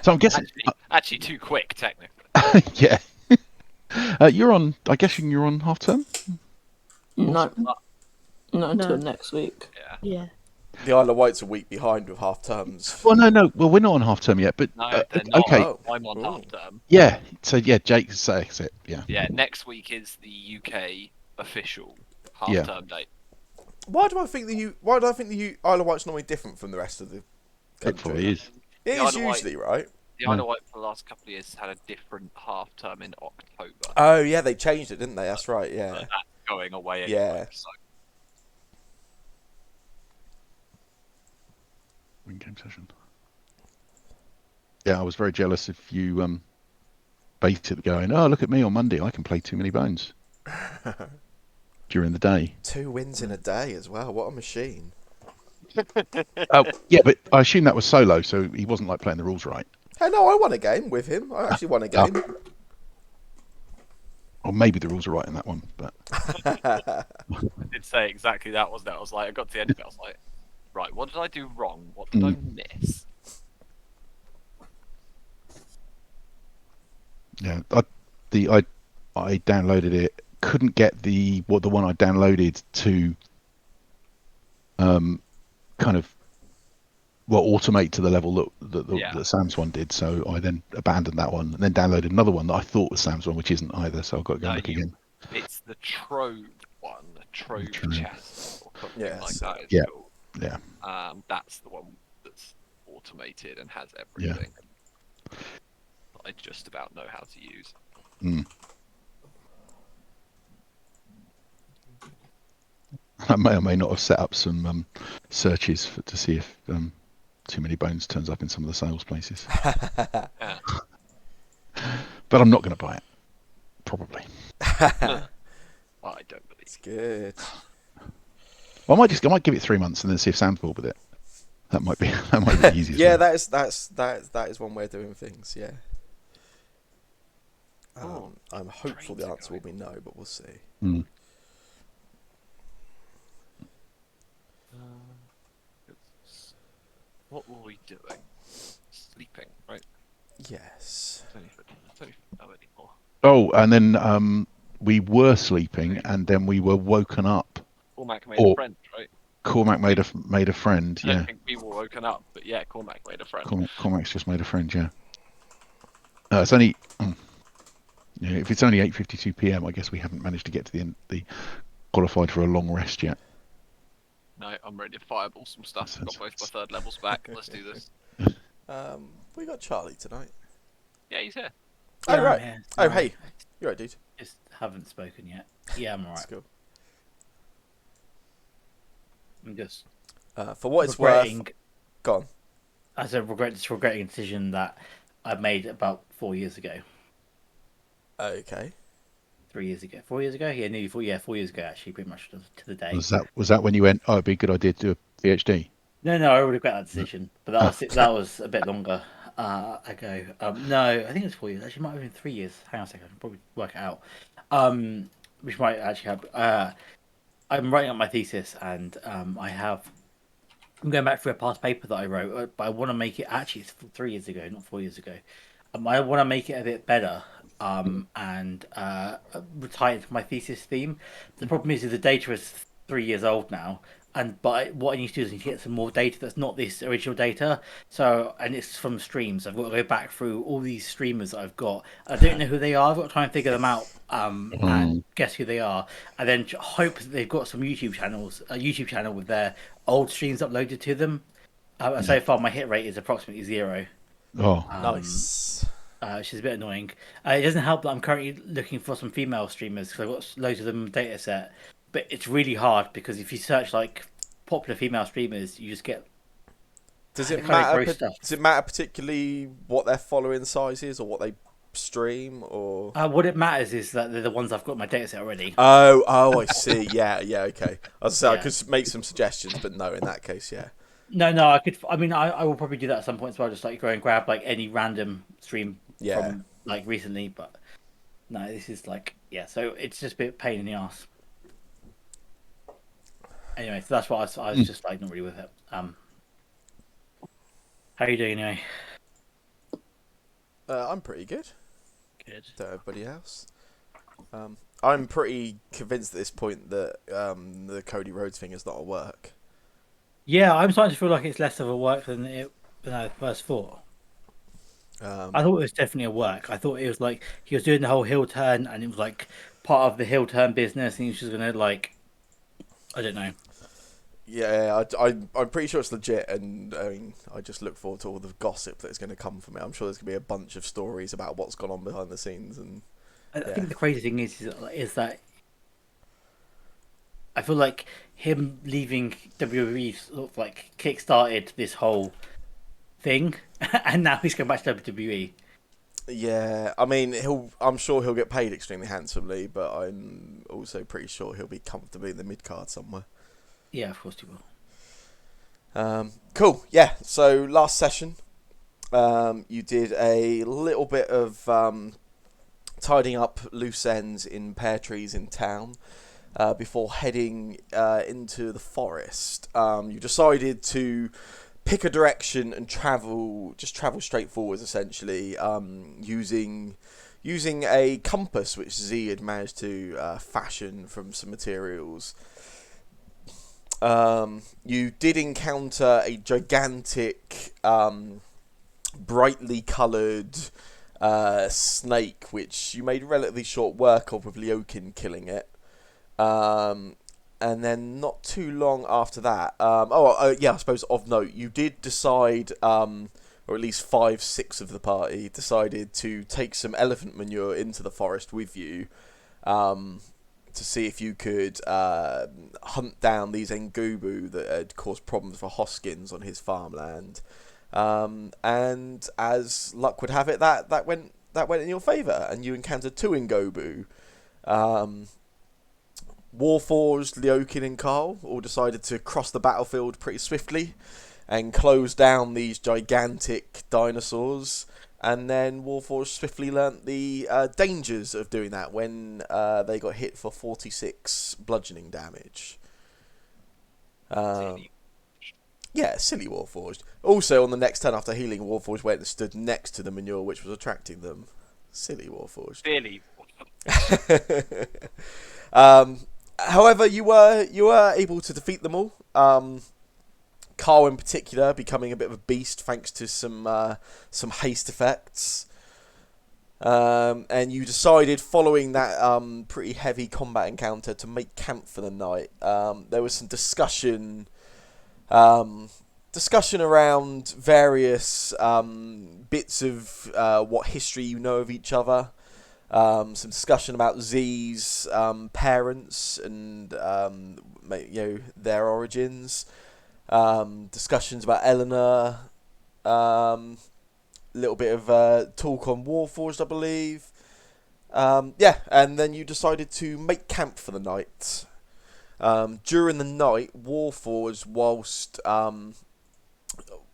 So I'm guessing, Actually, too quick, technically. yeah. You're on. I guess you're on half term. No, not until No. next week. Yeah. Yeah. The Isle of Wight's a week behind with half terms. Well, no. Well, we're not on half term yet, but No, they're not. okay. Oh. I'm on Ooh. half term. Yeah. So yeah, Jake says it. Yeah. Yeah, next week is the UK official half Yeah. term date. Why do I think the Isle of Wight's normally different from the rest of the It country? probably is. It The is Isle of Wight- usually, right? The Isle of Wight for the last couple of years has had a different half term in October. Oh yeah, they changed it, didn't they? That's right. Yeah. That's going away anyway. Yeah. So. Win game session. Yeah, I was very jealous if you bait it going, oh, look at me on Monday, I can play Too Many Bones during the day. 2 wins in a day as well. What a machine. Oh, yeah, but I assume that was solo, so he wasn't like playing the rules right. Hey, no, I won a game with him. I actually won a game. Or maybe the rules are right in that one, but I did say exactly that, wasn't it? I was like, I got to the end of it, I was like, right, what did I do wrong? What did I miss? yeah, I downloaded it. Couldn't get the one I downloaded to kind of automate to the level that Sam's one did. So I then abandoned that one and then downloaded another one that I thought was Sam's one, which isn't either. So I've got to go look again. It's the Trove one, the Trove chest or something Yes. like that. It's Yeah. called. Yeah. That's the one that's automated and has everything. That I just about know how to use. Mm. I may or may not have set up some searches to see if Too Many Bones turns up in some of the sales places. Yeah. But I'm not going to buy it. Probably. I don't believe. It's good. Well, I might give it 3 months and then see if Sam's bored with it. That might be the easiest. Yeah, way. that is one way of doing things. Yeah. I'm hopeful the answer will be no, but we'll see. Mm. What were we doing? Sleeping, right? Yes. It's only no anymore. Oh, and then we were sleeping, and then we were woken up. Cormac made a friend, right? Cormac made a friend. I don't Yeah. think we were woken up, but yeah, Cormac made a friend. Cormac's just made a friend. Yeah. It's only. Yeah, if it's only 8:52 p.m., I guess we haven't managed to get to the end. The qualified for a long rest yet. No, I'm ready to fireball some stuff. Got both my third levels back. Let's do this. We got Charlie tonight. Yeah, he's here. Oh Yeah, right. yeah, Oh no, hey. You're right, dude. Just haven't spoken yet. Yeah, I'm That's alright. cool. I'm just For what it's regretting. worth, go on. I said regretting a decision that I made about 4 years ago. Okay. 3 years ago. 4 years ago? Yeah, nearly 4. Yeah, 4 years ago actually, pretty much to the day. Was that when you went? Oh, it'd be a good idea to do a PhD. No, I regret that decision, but that was a bit longer ago. No, I think it was 4 years. Actually, it might have been 3 years. Hang on a second, I can probably work it out. Which might actually help. I'm writing up my thesis, and I'm going back through a past paper that I wrote, but I want to make it. Actually, it's 3 years ago, not 4 years ago. I want to make it a bit better. And retire to my thesis theme. The problem is the data is 3 years old now, but what I need to do is I need to get some more data that's not this original data. So, and it's from streams. I've got to go back through all these streamers that I've got. I don't know who they are. I've got to try and figure them out and guess who they are, and then hope that they've got some YouTube channels, a YouTube channel with their old streams uploaded to them. So far, my hit rate is approximately 0. Oh, Nice. Which is a bit annoying. It doesn't help that I'm currently looking for some female streamers because I've got loads of them in the data set. But it's really hard because if you search like popular female streamers, you just get. Does it kind of matter? gross stuff. Does it matter particularly what their following size is or what they stream or? What it matters is that they're the ones I've got in my data set already. Oh, I see. Yeah, okay. I was saying I Yeah. could make some suggestions, but no, in that case, yeah. No, I could. I mean, I will probably do that at some point as well. Just like go and grab like any random stream from like recently, but no, this is like So it's just a bit pain in the ass. Anyway, so that's why I was just like not really with it. How are you doing anyway? I'm pretty good. Good. To everybody else. I'm pretty convinced at this point that the Cody Rhodes thing is not a work. Yeah, I'm starting to feel like it's less of a work than I first thought. I thought it was definitely a work. I thought it was like he was doing the whole heel turn, and it was like part of the heel turn business, and he was just gonna like, I don't know. Yeah, I'm pretty sure it's legit, and I mean, I just look forward to all the gossip that is going to come from it. I'm sure there's going to be a bunch of stories about what's gone on behind the scenes, and I think the crazy thing is that I feel like him leaving WWE sort of like kick-started this whole thing, and now he's going back to WWE. yeah, I mean, I'm sure he'll get paid extremely handsomely, but I'm also pretty sure he'll be comfortably in the mid card somewhere. Yeah, of course he will. Cool. Yeah. So last session, you did a little bit of tidying up loose ends in pear trees in town before heading into the forest. You decided to pick a direction and travel straight forwards, essentially, using a compass which Z had managed to fashion from some materials. You did encounter a gigantic, brightly coloured snake, which you made relatively short work of with Leokin killing it. And then not too long after that, yeah, I suppose of note, you did decide, or at least 5-6 of the party decided to take some elephant manure into the forest with you, to see if you could hunt down these Ngubu that had caused problems for Hoskins on his farmland. And as luck would have it, that went in your favour, and you encountered 2 Ngubu. Warforged, Leokin and Carl all decided to cross the battlefield pretty swiftly and close down these gigantic dinosaurs. And then Warforged swiftly learnt the dangers of doing that when they got hit for 46 bludgeoning damage. Yeah, silly Warforged. Also, on the next turn after healing, Warforged went and stood next to the manure, which was attracting them. Silly Warforged. Really? However, you were able to defeat them all. Carl in particular becoming a bit of a beast thanks to some haste effects. And you decided, following that pretty heavy combat encounter, to make camp for the night. There was some discussion around various bits of what history you know of each other. Some discussion about Z's parents and their origins. Discussions about Eleanor. Little bit of talk on Warforged, I believe. Yeah, and then you decided to make camp for the night. During the night, Warforged, whilst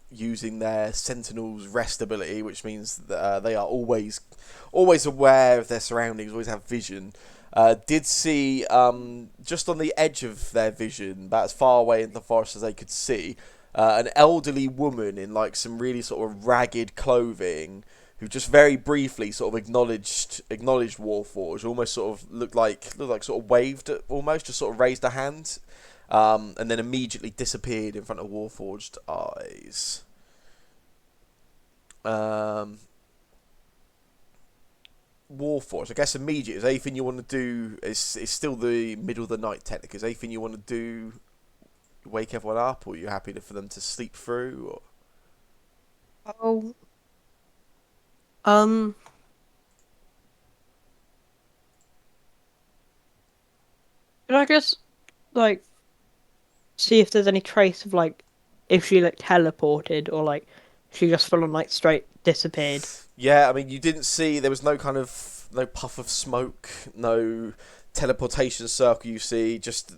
using their Sentinel's rest ability, which means that they are always aware of their surroundings, always have vision, did see, just on the edge of their vision, about as far away in the forest as they could see, an elderly woman in like some really sort of ragged clothing, who just very briefly sort of acknowledged Warforged, almost sort of looked like sort of waved at, almost just sort of raised a hand. And then immediately disappeared in front of Warforged eyes. Warforged, I guess immediate. Is anything you want to do? It's still the middle of the night technically. Is anything you want to do? Wake everyone up, or are you happy for them to sleep through? Or? Oh. Can I just like see if there's any trace of like if she like teleported or like she just full on like straight disappeared? Yeah, I mean, you didn't see, there was no puff of smoke, no teleportation circle you see, just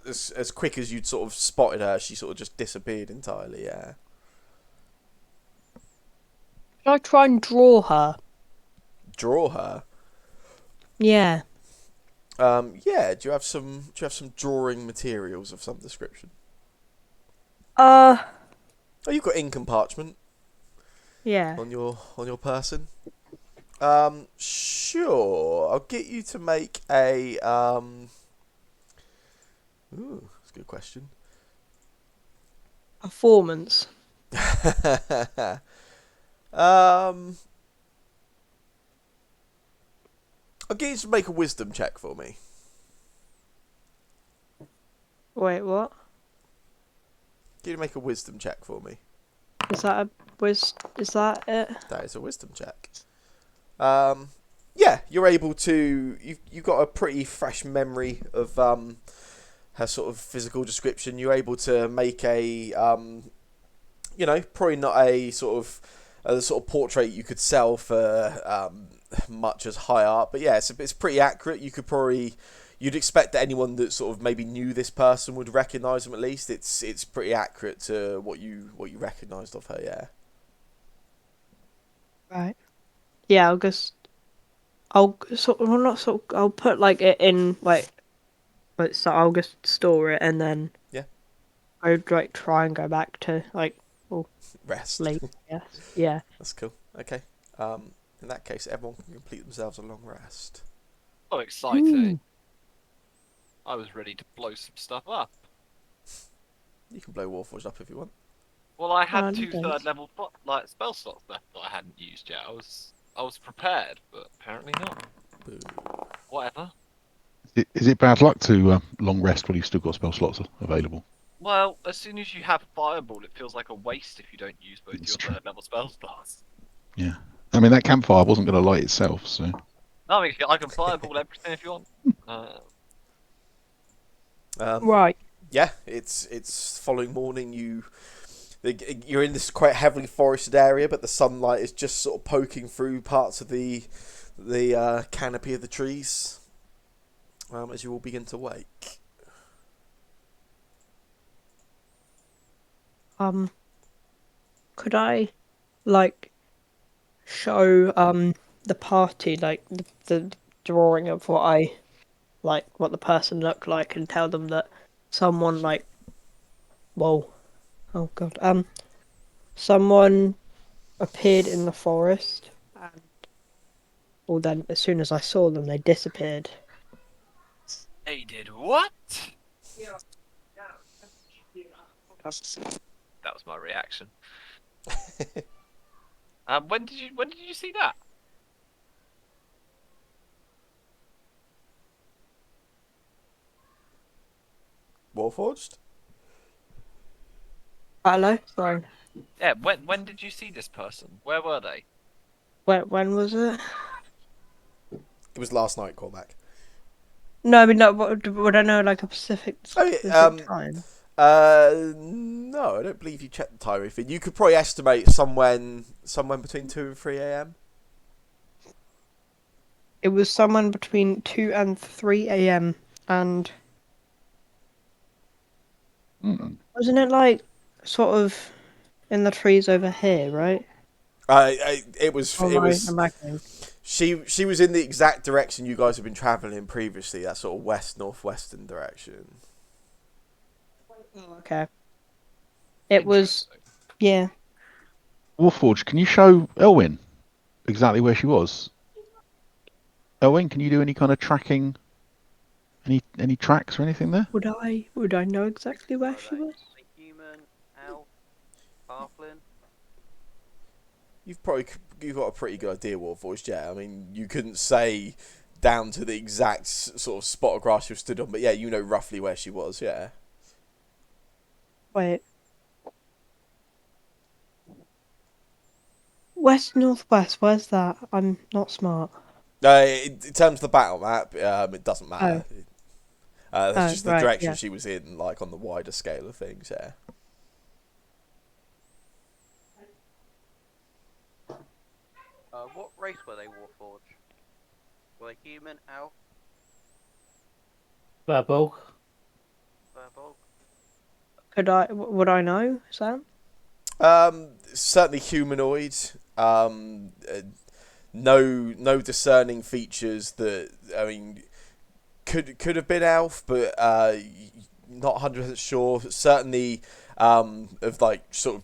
as quick as you'd sort of spotted her, she sort of just disappeared entirely, yeah. Should I try and draw her? Draw her? Yeah. Yeah, do you have some drawing materials of some description? Oh, you've got ink and parchment Yeah. on your person. Sure. I'll get you to make a Ooh, that's a good question. Performance. um, I'll get you to make a wisdom check for me. Wait, what? Get you to make a wisdom check for me. Is that is that it? That is a wisdom check. Yeah, you're able to. You've got a pretty fresh memory of her sort of physical description. You're able to make a probably not a sort of portrait you could sell for much as high art, but yeah, it's pretty accurate. You'd expect that anyone that sort of maybe knew this person would recognise them at least. It's pretty accurate to what you recognised of her. Yeah. Right. Yeah, I'll sort of, well, not sort of, I'll put like it in like so I'll just store it and then Yeah. I would like try and go back to like Rest. sleep. Yes. Yeah. That's cool. Okay. In that case, everyone can complete themselves a long rest. Oh, exciting. Ooh. I was ready to blow some stuff up. You can blow Warforged up if you want. Well, I Oh, had two thanks. third level spell slots left that I hadn't used yet. I was prepared, but apparently not. Boo. Whatever. Is it bad luck to long rest while you've still got spell slots available? Well, as soon as you have Fireball, it feels like a waste if you don't use both It's your true. third level spell slots. Yeah. I mean, that campfire wasn't going to light itself, so. No, I mean, I can Fireball everything if you want. Right. Yeah, it's following morning. You're in this quite heavily forested area, but the sunlight is just sort of poking through parts of the canopy of the trees as you all begin to wake. Could I like show the party like the drawing of what the person looked like and tell them that someone like whoa, oh god, someone appeared in the forest and well then as soon as I saw them they disappeared. They did what? That was my reaction. When did you see that? Warforged? Hello, sorry. Yeah, when did you see this person? Where were they? When was it? It was last night. Callback. No, I mean, no. Would I know like a specific time? No, I don't believe you checked the time. If you could probably estimate somewhere between 2 and 3 a.m. It was someone between 2 and 3 a.m. and wasn't it like sort of in the trees over here, right? It was. Or It am I was. imagining? She was in the exact direction you guys have been travelling previously. That sort of west-northwestern direction. Oh, okay. It was, yeah. Warforged, can you show Elwyn exactly where she was? Elwyn, can you do any kind of tracking? Any tracks or anything there? Would I know exactly where she was? Human, elf, halfling. You've got a pretty good idea, Warforged. Yeah, I mean, you couldn't say down to the exact sort of spot of grass you stood on, but yeah, you know roughly where she was. Yeah. Wait. West northwest. Where's that? I'm not smart. In terms of the battle map, it doesn't matter. That's just the right, direction yeah. she was in, like on the wider scale of things. Yeah. What race were they, Warforged? Were they human, elf, Verbal. Verbolg? Would I know, Sam? Certainly humanoid. No discerning features that I mean could have been elf, but not 100% sure. Certainly of like sort of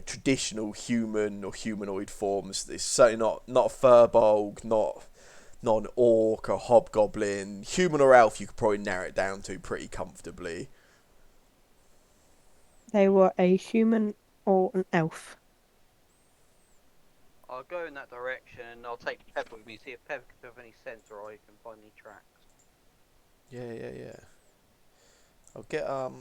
traditional human or humanoid forms. It's certainly not a furbolg, not an orc or hobgoblin. Human or elf, you could probably narrow it down to pretty comfortably. They were a human or an elf. I'll go in that direction and I'll take Pepper with me, see if Pepper can have any sense or I can find any tracks. Yeah. I'll get the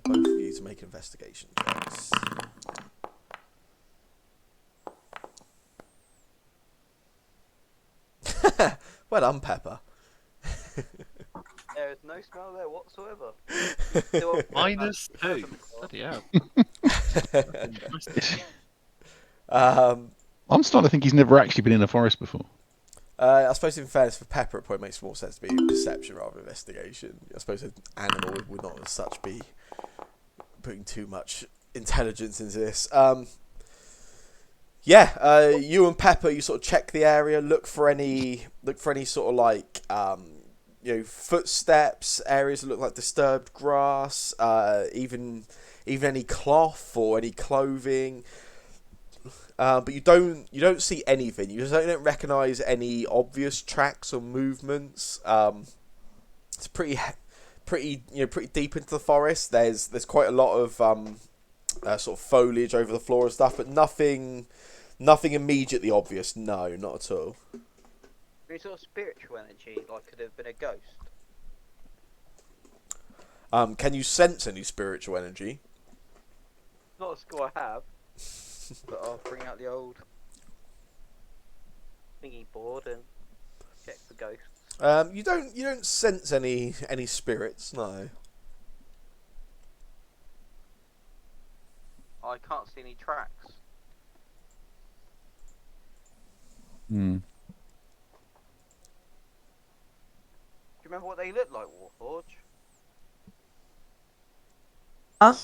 both of you to make investigation checks. Well done, Pepper. There is no smell there whatsoever. -2. Bloody hell. I'm starting to think he's never actually been in a forest before. I suppose in fairness for Pepper, it probably makes more sense to be perception rather than investigation. I suppose an animal would not as such be putting too much intelligence into this. You and Pepper, you sort of check the area, look for any sort of like footsteps, areas that look like disturbed grass, even any cloth or any clothing. But you don't see anything. You just don't recognise any obvious tracks or movements. It's pretty deep into the forest. There's quite a lot of sort of foliage over the floor and stuff, but nothing immediately obvious. No, not at all. Any sort of spiritual energy, like could have been a ghost. Can you sense any spiritual energy? Not a skill I have, but I'll bring out the old thingy board and check for ghosts. You don't sense any spirits, no. I can't see any tracks. Hmm. Do you remember what they looked like, Warforge? Huh?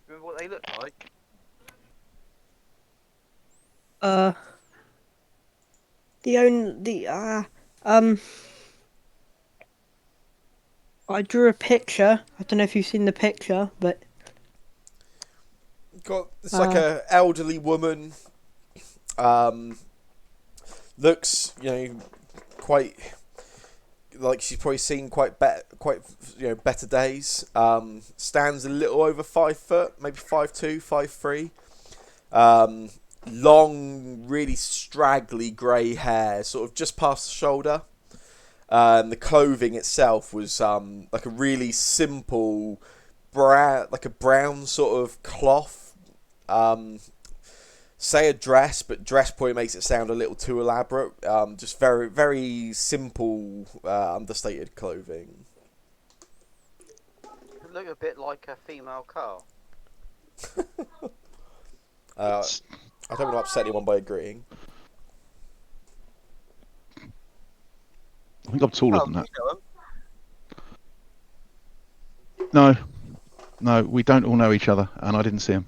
Remember what they looked like? I drew a picture. I don't know if you've seen the picture, but It's like a elderly woman. Looks quite like she's probably seen better days. Stands a little over 5 foot, maybe 5'2", 5'3". Long, really straggly grey hair, sort of just past the shoulder. The clothing itself was like a really simple brown sort of cloth. Say a dress, but dress probably makes it sound a little too elaborate. Just very, very simple, understated clothing. It looked a bit like a female cow. I don't want to upset anyone by agreeing. I think I'm taller than that. You know 'em. No, we don't all know each other, and I didn't see him.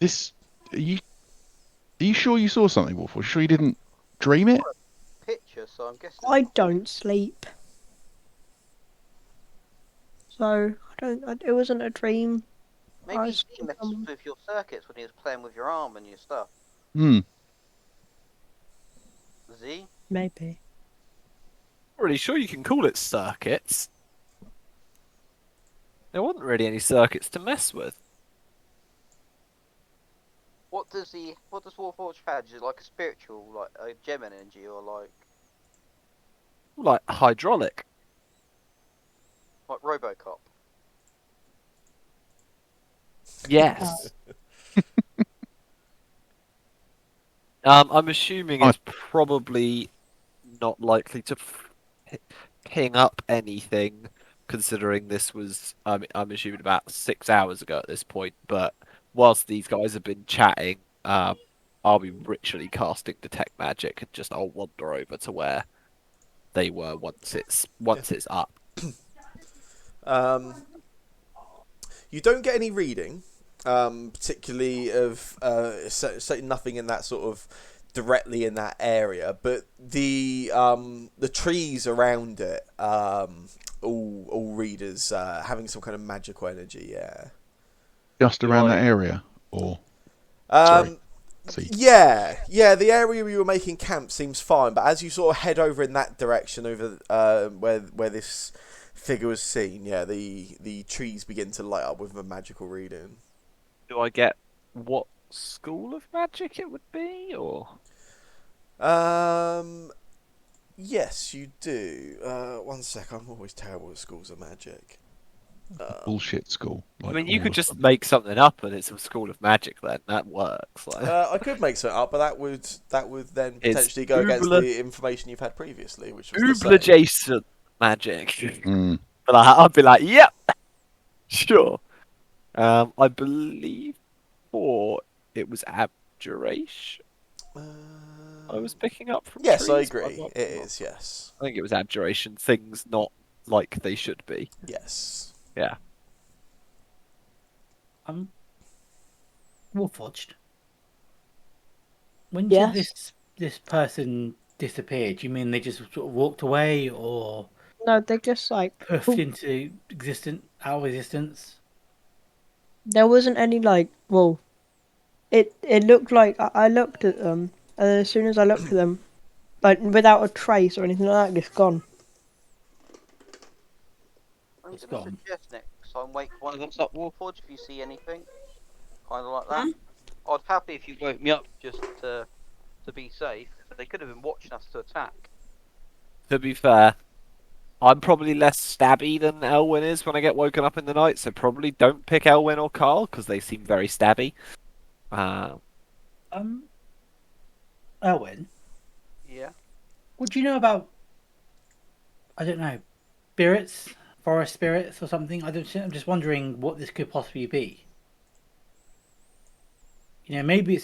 Are you sure you saw something, Wolf? Are you sure you didn't dream it? Picture, so I'm guessing. I don't sleep. So it wasn't a dream. Maybe I he messed with your circuits when he was playing with your arm and your stuff. Hmm. Z? Maybe. Really sure you can call it circuits. There wasn't really any circuits to mess with. What does Warforge have? Is it like a spiritual, like a gem energy, or like Like hydraulic. Robocop? Yes. I'm assuming it's probably not likely to ping up anything, considering this was, I'm assuming about 6 hours ago at this point. But whilst these guys have been chatting, I'll be ritually casting detect magic and I'll wander over to where they were once it's up. You don't get any reading, particularly of certainly nothing in that sort of directly in that area, but the trees around it, all readers having some kind of magical energy. Yeah. Just Do around I? that area, or sorry, Um, see. yeah. The area we were making camp seems fine, but as you sort of head over in that direction, over where this figure was seen, yeah, the trees begin to light up with a magical reading. Do I get what school of magic it would be, or Um, yes, you do. One sec, I'm always terrible at schools of magic. Bullshit school, I like mean, you all could of just them. make something up and it's a school of magic. Then that works. Like, I could make something up, but that would then it's potentially go against oobla the information you've had previously, which was the oobla same. adjacent magic. Mm. But I'd be like, yep, sure. I believe for it was abjuration. I was picking up from Yes, I trees. But agree. It is. Yes. I think it was abjuration. Things not like they should be. Yes. Yeah. Warforged. When did Yes. this person disappear? Do you mean they just sort of walked away or No, they just like puffed into out of existence? there wasn't any like well, it looked like I looked at them, and then as soon as I looked at them, like without a trace or anything like that, it's gone. I'm It's going to gone. suggest next time wake one of us up Warforge if you see anything. Kind of like that. I'd happy if you woke me up just to be safe. They could have been watching us to attack. To be fair, I'm probably less stabby than Elwyn is when I get woken up in the night, so probably don't pick Elwyn or Carl because they seem very stabby. Elwyn, Yeah. what do you know about? I don't know, spirits, forest spirits, or something. I'm just wondering what this could possibly be. Maybe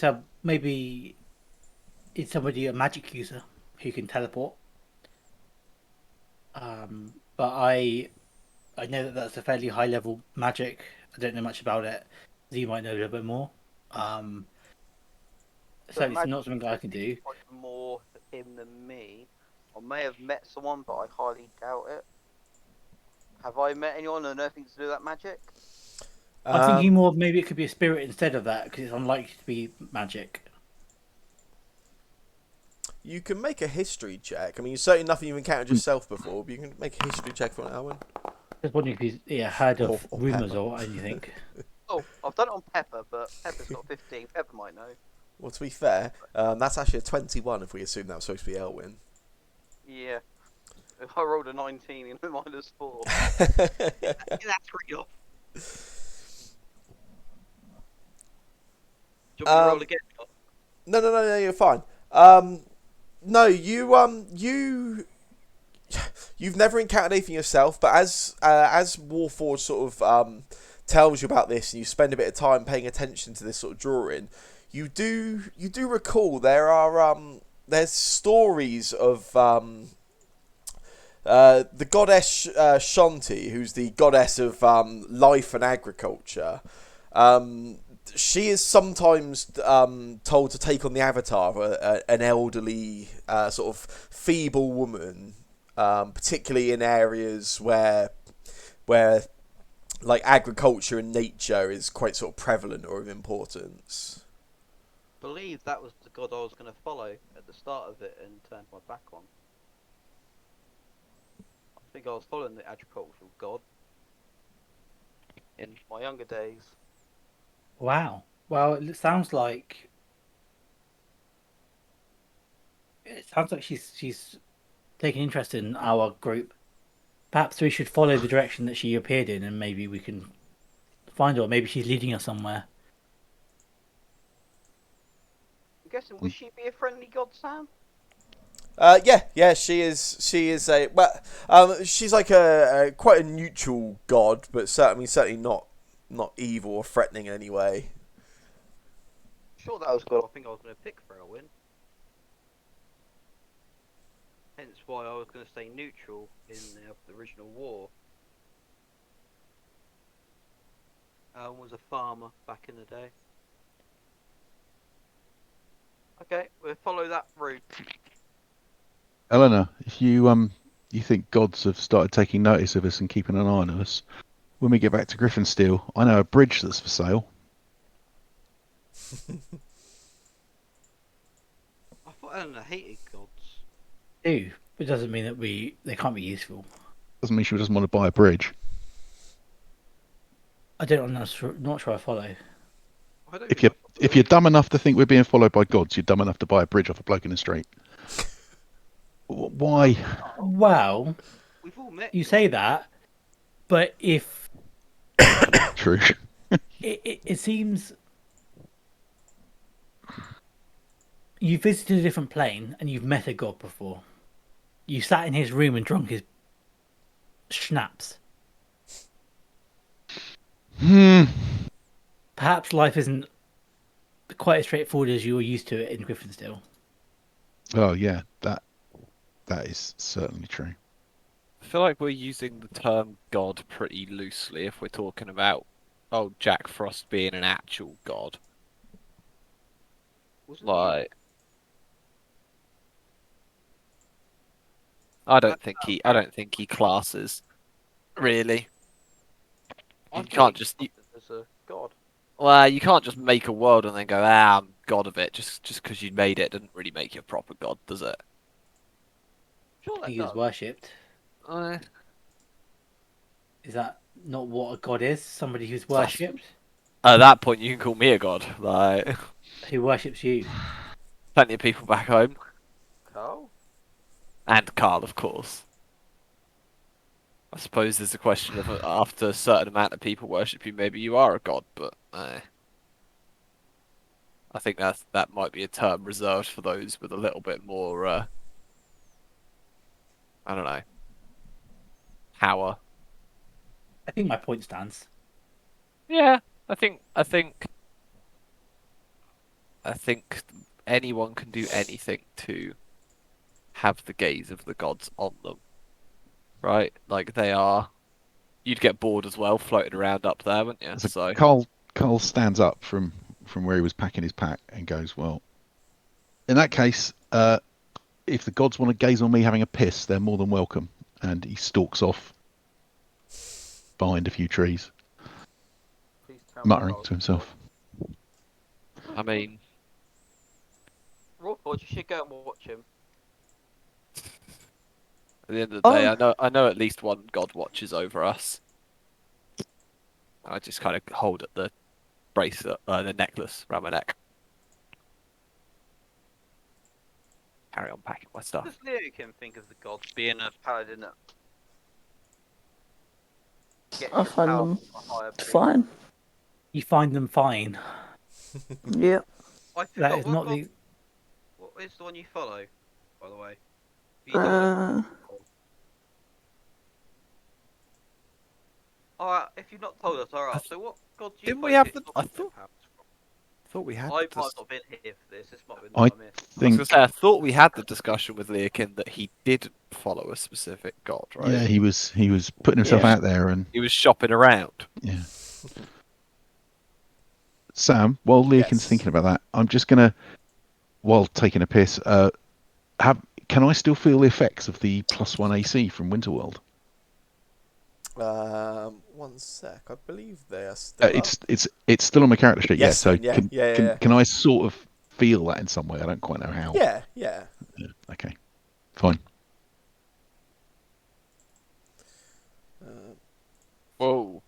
it's somebody a magic user who can teleport. But I know that that's a fairly high level magic. I don't know much about it. You might know a little bit more. Um, The so it's magic not something I can do. is more him than me. I may have met someone, but I highly doubt it. Have I met anyone and nothing to do with that magic? I'm thinking more of maybe it could be a spirit instead of that because it's unlikely to be magic. You can make a history check. I mean, certainly nothing you've encountered yourself before, but you can make a history check for Alwyn. Just wondering if he's heard of Or rumors Pepper. or anything. Oh, I've done it on Pepper, but Pepper's got 15. Pepper might know. Well, to be fair, that's actually a 21 if we assume that was supposed to be Elwyn. Yeah. I rolled a 19 and a -4. That's pretty off. Do you want me to roll again? No, you're fine. No, you've never encountered anything yourself, but as Warforged sort of tells you about this, and you spend a bit of time paying attention to this sort of drawing, you do recall there's stories of the goddess Shanti, who's the goddess of life and agriculture. She is sometimes told to take on the avatar of an elderly, sort of feeble woman, particularly in areas where like agriculture and nature is quite sort of prevalent or of importance. I believe that was the god I was going to follow at the start of it and turned my back on. I think I was following the agricultural god in my younger days. Wow. Well, it sounds like she's taking interest in our group. Perhaps we should follow the direction that she appeared in, and maybe we can find her. Maybe she's leading us somewhere. I'm guessing, would she be a friendly god, Sam? Yeah, she is. She is a she's like a quite a neutral god, but certainly not evil or threatening in any way. Sure, that was god I think I was going to pick for a win. Hence why I was going to stay neutral in the original war. Was a farmer back in the day. Okay, we'll follow that route. Eleanor, if you think gods have started taking notice of us and keeping an eye on us, when we get back to Griffinsteel, I know a bridge that's for sale. I thought Eleanor hated gods. Do, but it doesn't mean that they can't be useful. Doesn't mean she doesn't want to buy a bridge. I'm not sure I follow. I don't If think you're I if you're dumb enough to think we're being followed by gods, you're dumb enough to buy a bridge off a bloke in the street. Why? Well, We've all met. you say that, but if True. it seems you visited a different plane and you've met a god before. You sat in his room and drunk his schnapps. Perhaps life isn't quite as straightforward as you were used to it in Griffinsteel. Oh yeah, that is certainly true. I feel like we're using the term god pretty loosely if we're talking about Jack Frost being an actual god. Wasn't he? Like, I don't think he classes really. I You thought can't he just as a god. well, you can't just make a world and then go, I'm god of it. Just because you made it doesn't really make you a proper god, does it? Sure, that He was does. worshipped. Uh, Is that not what a god is? Somebody who's That's- worshipped? at that point, you can call me a god. Like, Who worships you? plenty of people back home, Carl. and Carl, of course. I suppose there's a question of after a certain amount of people worship you, maybe you are a god, but I think that might be a term reserved for those with a little bit more, I don't know, power. I think my point stands. Yeah, I think anyone can do anything to have the gaze of the gods on them, right? Like they are. You'd get bored as well floating around up there, wouldn't you? So So Carl stands up from where he was packing his pack and goes, well, in that case, if the gods want to gaze on me having a piss, they're more than welcome. And he stalks off behind a few trees, Please tell me muttering Carl's to himself. I mean, Rawford, you should go and watch him. at the end of the day, Oh. I know at least one god watches over us. I just kind of hold at the bracelet, the necklace around my neck. Carry on packing my What stuff. does Leokin think of the gods being a paladin that gets I your find power them from a higher being? fine. You find them fine. Yeah. I That forgot is what not god. the. What is the one you follow, by the way? You told us. Alright, if you've not told us, alright. So what god do you Didn't we find have gets the? your I powers from? thought we had. I might not have been here for this. This might have been I what I missed. I was think, gonna say I thought we had the discussion with Leokin that he didn't follow a specific god, right? yeah, he was putting himself Yeah. out there, and He was shopping around. yeah. Sam, while Leokin's Yes. thinking about that, I'm just gonna, while taking a piss, can I still feel the effects of the +1 AC from Winterworld? 1 sec. I believe they are still up. It's still on my character sheet. Yes, So then, yeah, yeah. can I sort of feel that in some way? I don't quite know how. Yeah. Yeah, okay, fine. Whoa.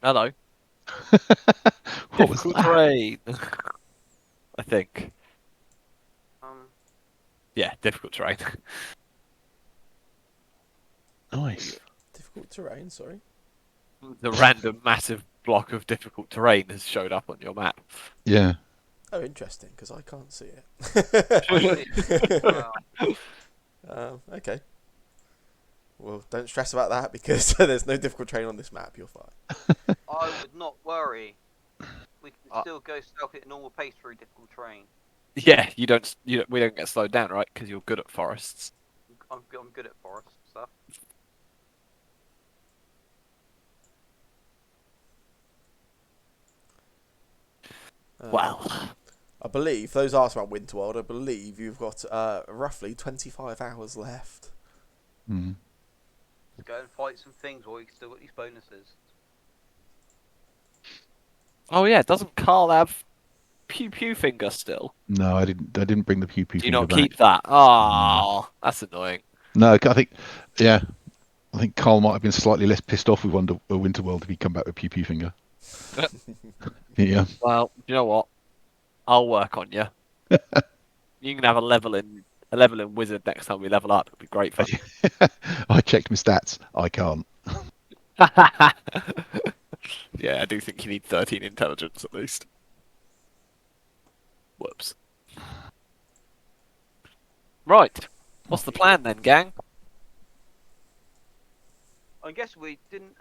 Hello. What was Difficult that? terrain. I think. Um, Yeah, difficult terrain. Nice. Difficult terrain, sorry. The random massive block of difficult terrain has showed up on your map. Yeah. Oh, interesting, because I can't see it. I see. Wow. Okay. Well, don't stress about that, because there's no difficult terrain on this map. You're fine. I would not worry. We can Uh, still go stealth at normal pace through difficult terrain. Yeah, we don't get slowed down, right? Because you're good at forests. I'm good at forest stuff. Well, I believe those asked about Winterworld. I believe you've got roughly 25 hours left. Mm. Let's go and fight some things while we still got these bonuses. oh yeah, doesn't Carl have pew pew finger still? No, I didn't. I didn't bring the pew pew Do you finger not back. keep that? Oh, that's annoying. No, I think. Yeah, I think Carl might have been slightly less pissed off with Winterworld if he'd come back with pew pew finger. Yeah. Well, you know what? I'll work on you. You can have a level in wizard next time we level up. It'll be great fun. I checked my stats. I can't. Yeah, I do think you need 13 intelligence at least. Whoops. Right. What's the plan then, gang? I guess we didn't.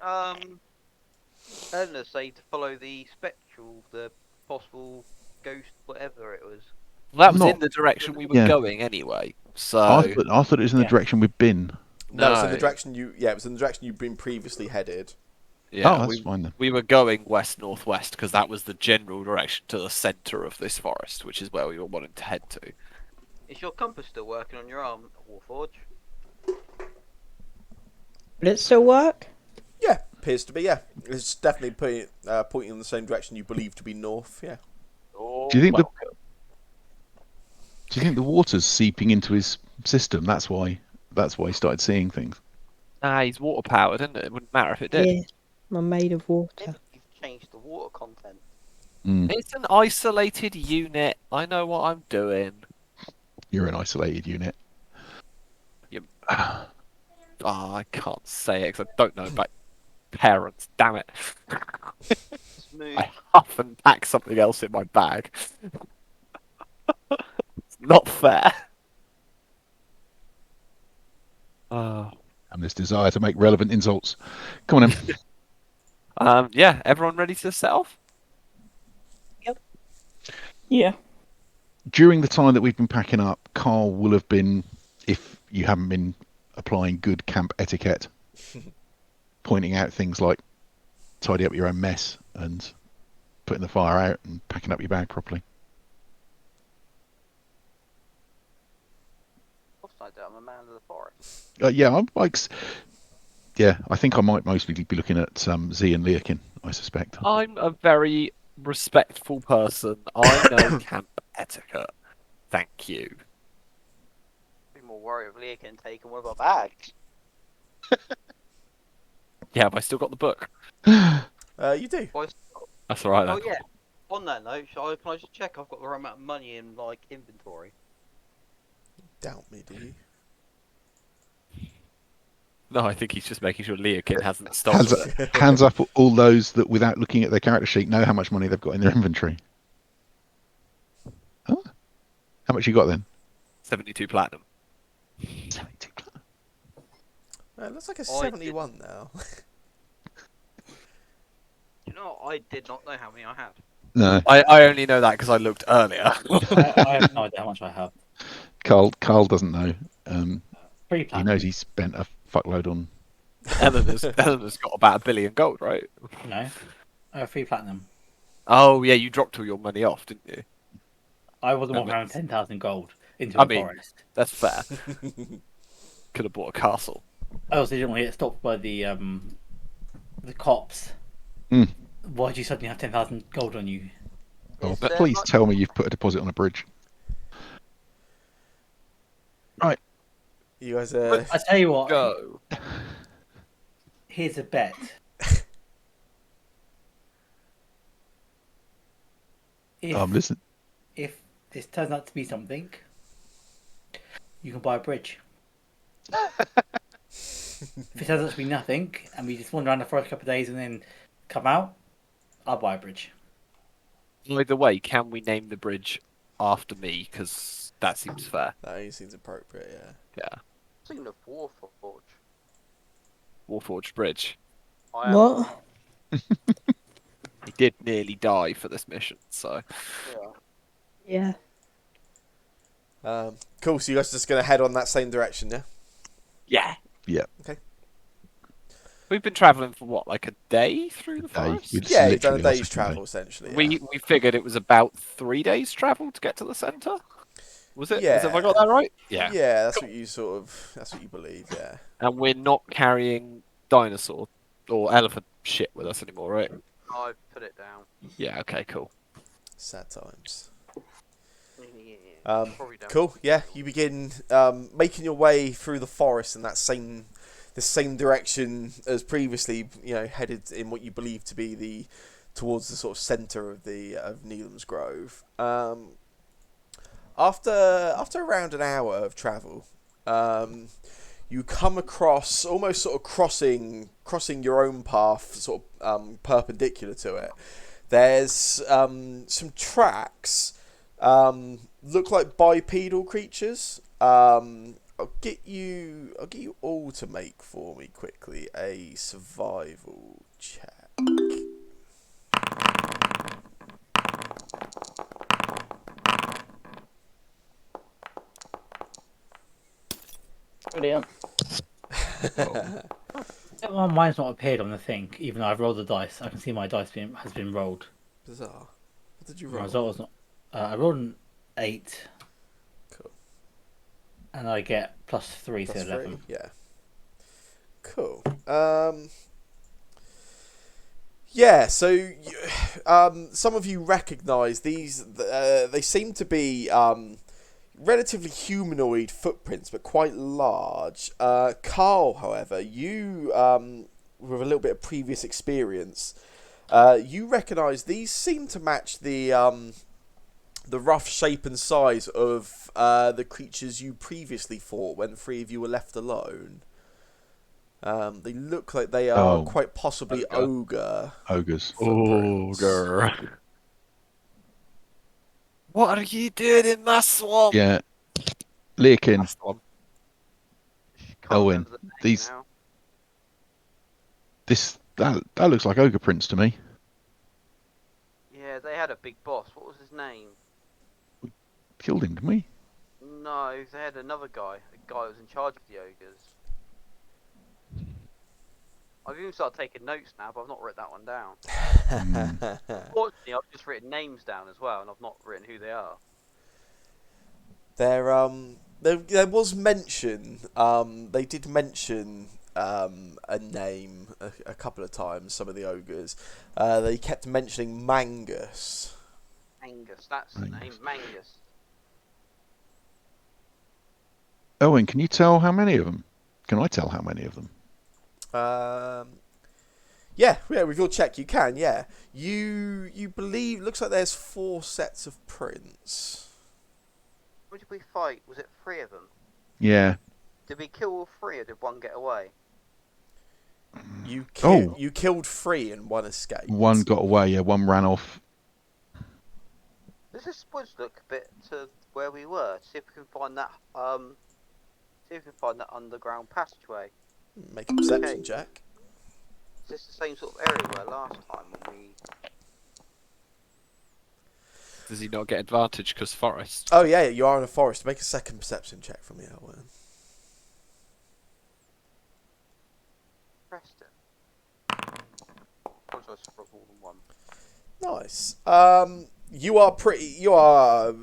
Eleanor say to follow the spectral, the possible ghost, whatever it was. Well, that was Not- in the direction we were yeah. going anyway. So I thought it was in the Yeah. direction we've been. No, it's in the No. direction you. Yeah, it was in the direction you've been previously headed. yeah, Oh, that's fine then. we were going west northwest because that was the general direction to the centre of this forest, which is where we were wanting to head to. Is your compass still working on your arm, Warforge? Will it still work? Yeah, appears to be. Yeah, it's definitely pointing in the same direction you believe to be north. Yeah. Oh, Do you think welcome. Do you think the water's seeping into his system? That's why he started seeing things. Nah, he's water powered, isn't it? It wouldn't matter if it did. Yeah. I'm made of water. You've changed the water content. Mm. It's an isolated unit. I know what I'm doing. You're an isolated unit. Oh, I can't say it because I don't know about parents. Damn it. Smooth. I huff and pack something else in my bag. It's not fair. And this desire to make relevant insults. Come on, in. Yeah, everyone ready to set off? Yeah. During the time that we've been packing up, Carl will have been, if you haven't been applying good camp etiquette, pointing out things like tidy up your own mess and putting the fire out and packing up your bag properly. Of course I do. I'm a man of the forest. Yeah, I think I might mostly be looking at Z and Leakin, I suspect. I'm a very respectful person. I know camp etiquette. Thank you. Be more worried of Leakin taking one of our bags. Yeah, have I still got the book? You do. Boys. That's all right then. Oh yeah. On that note, can I just check I've got the right amount of money in like inventory? Doubt me, do you? No, I think he's just making sure Leakin hasn't stolen it. Hands up all those that, without looking at their character sheet, know how much money they've got in their inventory. Huh? How much you got then? 72 platinum. 72 platinum. It looks like a I 71 now. You know, I did not know how many I had. No, I only know that because I looked earlier. I have no idea how much I have. Carl doesn't know. 3 He platinum. knows he spent a fuckload on. Eleanor's got about 1 billion gold, right? No. I have 3 platinum. Oh yeah, you dropped all your money off, didn't you? I wasn't That walking around makes- 10,000 gold into I a mean- forest. That's fair. Could have bought a castle. I also didn't want to get stopped by the cops. Mm. Why do you suddenly have 10,000 gold on you? Oh, Is there please much- tell me you've put a deposit on a bridge. Right. You guys I tell you what, Go. here's a bet. Listen. If this turns out to be something, you can buy a bridge. If it turns out to be nothing, and we just wander around the forest a couple of days and then come out, I'll buy a bridge. Either way, can we name the bridge after me? Because that seems fair. That seems appropriate, yeah. Yeah. Speaking of Warforge, Warforged Bridge. I am. What? He did nearly die for this mission, so. Yeah. Yeah. Cool, so you guys are just going to head on that same direction, yeah? Yeah. Yeah. We've been traveling for what, like a day through the Day. forest? It's Yeah, you've done a literally our day's second day. travel essentially. Yeah. We figured it was about 3 days travel to get to the center. Was it? Have I Yeah. got that right? Yeah. Yeah, that's what you sort of. That's what you believe. Yeah. And we're not carrying dinosaur or elephant shit with us anymore, right? I've put it down. Yeah. Okay. Cool. Sad times. Yeah. Cool. Yeah, you begin making your way through the forest in the same direction as previously. You know, headed in what you believe to be towards the sort of centre of Neelam's Grove. After around an hour of travel, you come across almost sort of crossing your own path, sort of perpendicular to it. There's some tracks. Look like bipedal creatures. I'll get you all to make for me quickly a survival check. Brilliant. Well, mine's not appeared on the thing, even though I've rolled the dice. I can see my dice has been rolled. Bizarre. What did you My roll? result was not. I rolled an 8. Cool. And I get +3 Plus to 11. 3? Yeah. Cool. Yeah, so some of you recognise these. They seem to be relatively humanoid footprints, but quite large. Carl, however, you, with a little bit of previous experience, you recognise these seem to match the rough shape and size of the creatures you previously fought when 3 of you were left alone. They look like they are quite possibly Ogres. footprints. Ogre. What are you doing in my swamp? Yeah. Leakin, That's the one. Can't Owen, remember the name these now. that looks like ogre prints to me. Yeah, they had a big boss. What was his name? Killed him, didn't we? No, they had another guy. A guy who was in charge of the ogres. I've even started taking notes now, but I've not written that one down. Fortunately, I've just written names down as well, and I've not written who they are. There was mention. They did mention a name a couple of times. Some of the ogres. They kept mentioning Mangus. Angus, that's the name. Mangus. Owen, can you tell how many of them? Can I tell how many of them? Yeah, with your check you can. Yeah, you believe. Looks like there's 4 sets of prints. What did we fight? Was it 3 of them? Yeah. Did we kill all 3, or did one get away? You Oh. you killed 3 and 1 escaped. One got away. Yeah, one ran off. Does this woods look a bit to where we were? See if we can find that. See if we can find that underground passageway. Make a perception check. Is this the same sort of area where last time when we? Does he not get advantage because forest? Oh yeah, you are in a forest. Make a second perception check from me, Owen. Preston. Also, for more than one. Nice. You are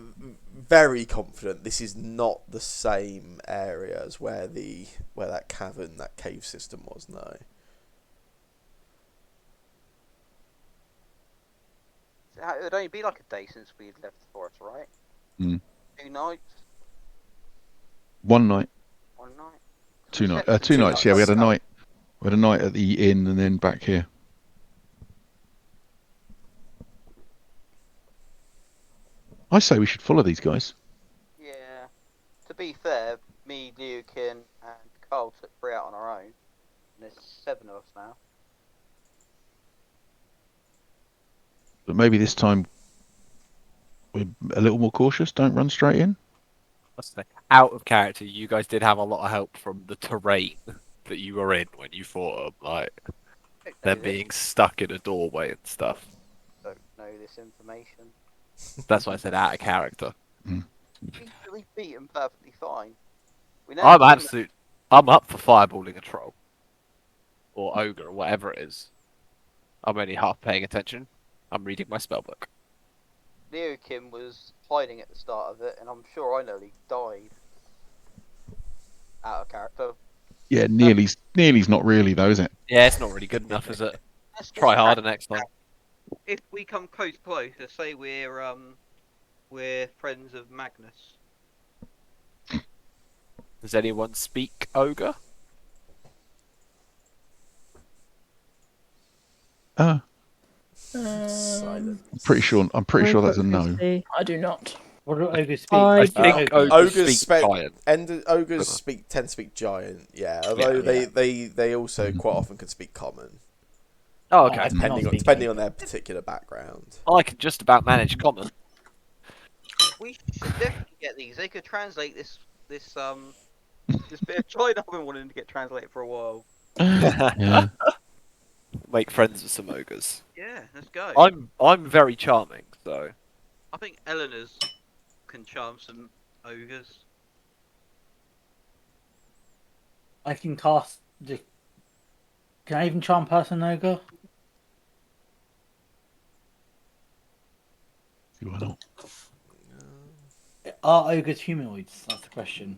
very confident this is not the same area as where that cavern, that cave system was. No. It would only be like a day since we'd left the forest, right? 2 nights. 1 night. 1 night. 2 nights. 2 2 nights. Yeah, we had a nights. night. We had a night at the inn and then back here. I say we should follow these guys. Yeah. To be fair, me, Liukin, and Carl took 3 out on our own. And there's 7 of us now. But maybe this time we're a little more cautious. Don't run straight in. Out of character, you guys did have a lot of help from the terrain that you were in when you fought them, like them being stuck in a doorway and stuff. Don't know this information. That's why I said out of character. We beat him perfectly fine. I'm up for fireballing a troll. or ogre or whatever it is. I'm only half paying attention. I'm reading my spellbook. Leokin was hiding at the start of it, and I'm sure I nearly died. Out of character. Yeah, nearly's not really though, is it? Yeah, it's not really good enough, is it? Let's Try just harder crack- next time. If we come close, let's say we're friends of Magnus. Does anyone speak ogre? Uh, Silent. I'm pretty sure that's a no. I do not. What do ogres speak? I I do think not. ogres speak giant. Ogres tend to speak giant. Yeah, although they also quite often can speak common, Oh, okay. I cannot speak depending on ogre. their particular background. I can just about manage common. We should definitely get these. They could translate this bit of China I've been wanting to get translated for a while. Yeah. Make friends with some ogres. Yeah, let's go. I'm very charming, so I think Eleanor's can charm some ogres. I can cast. Can I even charm person ogre? Why not? Are ogres humanoids? That's the question.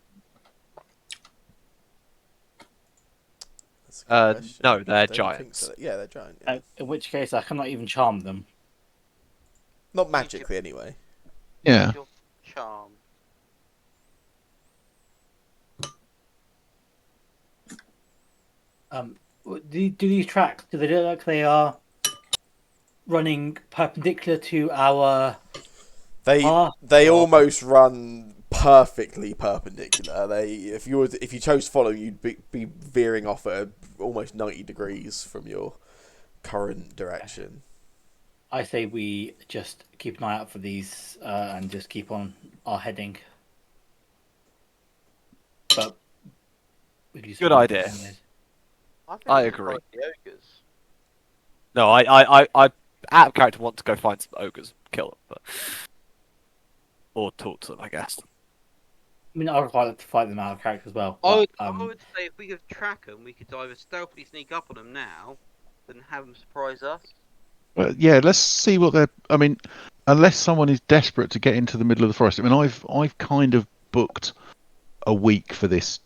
That's a good question. no, they're I don't think giants. so. Yeah, they're giant. Yeah. In which case, I cannot even charm them. Not magically, anyway. Yeah. Your charm. Do these tracks? Do they look like they are running perpendicular to our? They path, they or- almost run perfectly perpendicular. If you chose to follow, you'd be veering off at almost 90 degrees from your current direction. I say we just keep an eye out for these and just keep on our heading. But we could use Good some idea. anyways. I think agree. The ogres. No, I out of character want to go find some ogres, kill them, or talk to them, I guess. I mean, I would quite like to fight them out of character as well. I But, would say if we could track them, we could either stealthily sneak up on them now, than have them surprise us. Well, yeah, let's see what they're. I mean, unless someone is desperate to get into the middle of the forest. I mean, I've kind of booked a week for this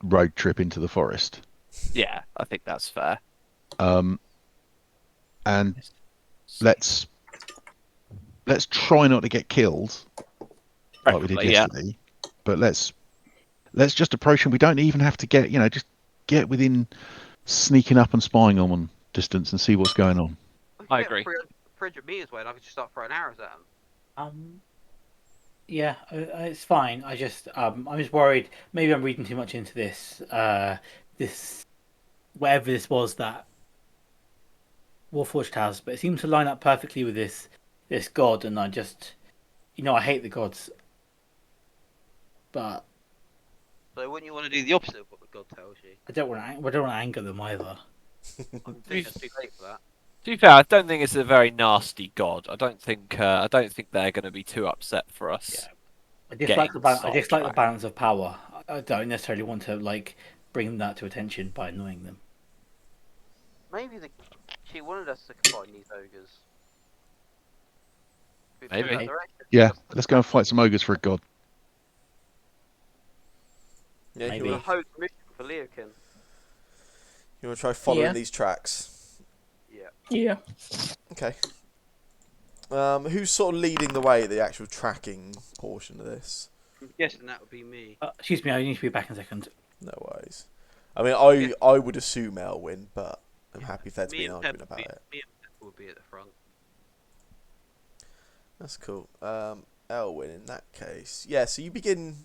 road trip into the forest. Yeah, I think that's fair. And let's try not to get killed like we did Preferably, yeah. yesterday. But let's just approach them. We don't even have to get just get within sneaking up and spying on distance and see what's going on. I agree. 300 meters away, and I could just start throwing arrows at them. yeah, it's fine. I'm just worried. Maybe I'm reading too much into this. This whatever this was that Warforged has, but it seems to line up perfectly with this god, and I just, I hate the gods, but So wouldn't you want to do the opposite of what the god tells you? I don't want to anger them either. I think that's too late for that. To be fair, I don't think it's a very nasty god. I don't think they're going to be too upset for us. Yeah. I dislike the balance. I Getting dislike the sidetracked. balance of power. I don't necessarily want to bring that to attention by annoying them. Maybe she wanted us to find these ogres. We've Maybe. been that direction. Yeah, let's go and fight some ogres for a god. Yeah, Maybe. you A whole mission for Leokin. want to try following Yeah. these tracks? Yeah. Okay. Who's sort of leading the way, the actual tracking portion of this? I'm guessing that would be me. Excuse me, I need to be back in a second. No worries. I mean, I would assume Elwyn, but I'm happy if there's Me been an and argument Pepper about it. me and Pepper would be at the front. That's cool. Elwyn, in that case, yeah. So you begin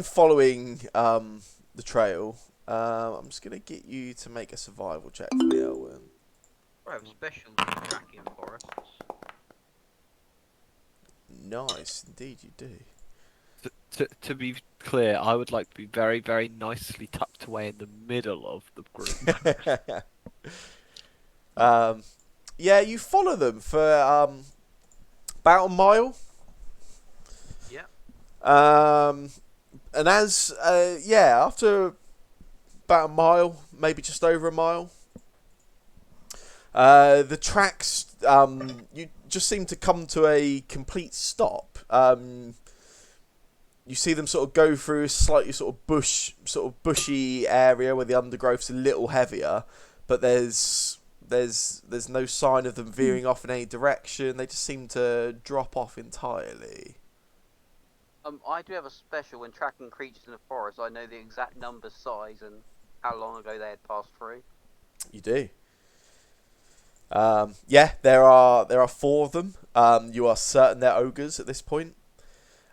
following the trail. I'm just gonna get you to make a survival check for me, Elwyn. I have special tracking forests. Nice, indeed you do. To be clear, I would like to be very, very nicely tucked away in the middle of the group. Yeah, you follow them for about a mile. Yeah. And as after about a mile, maybe just over a mile. The tracks, you just seem to come to a complete stop. You see them sort of go through a slightly sort of bushy area where the undergrowth's a little heavier, but there's no sign of them veering off in any direction. They just seem to drop off entirely. I do have a special when tracking creatures in the forest. I know the exact number, size, and how long ago they had passed through. You do. Yeah, there are 4 of them. You are certain they're ogres at this point.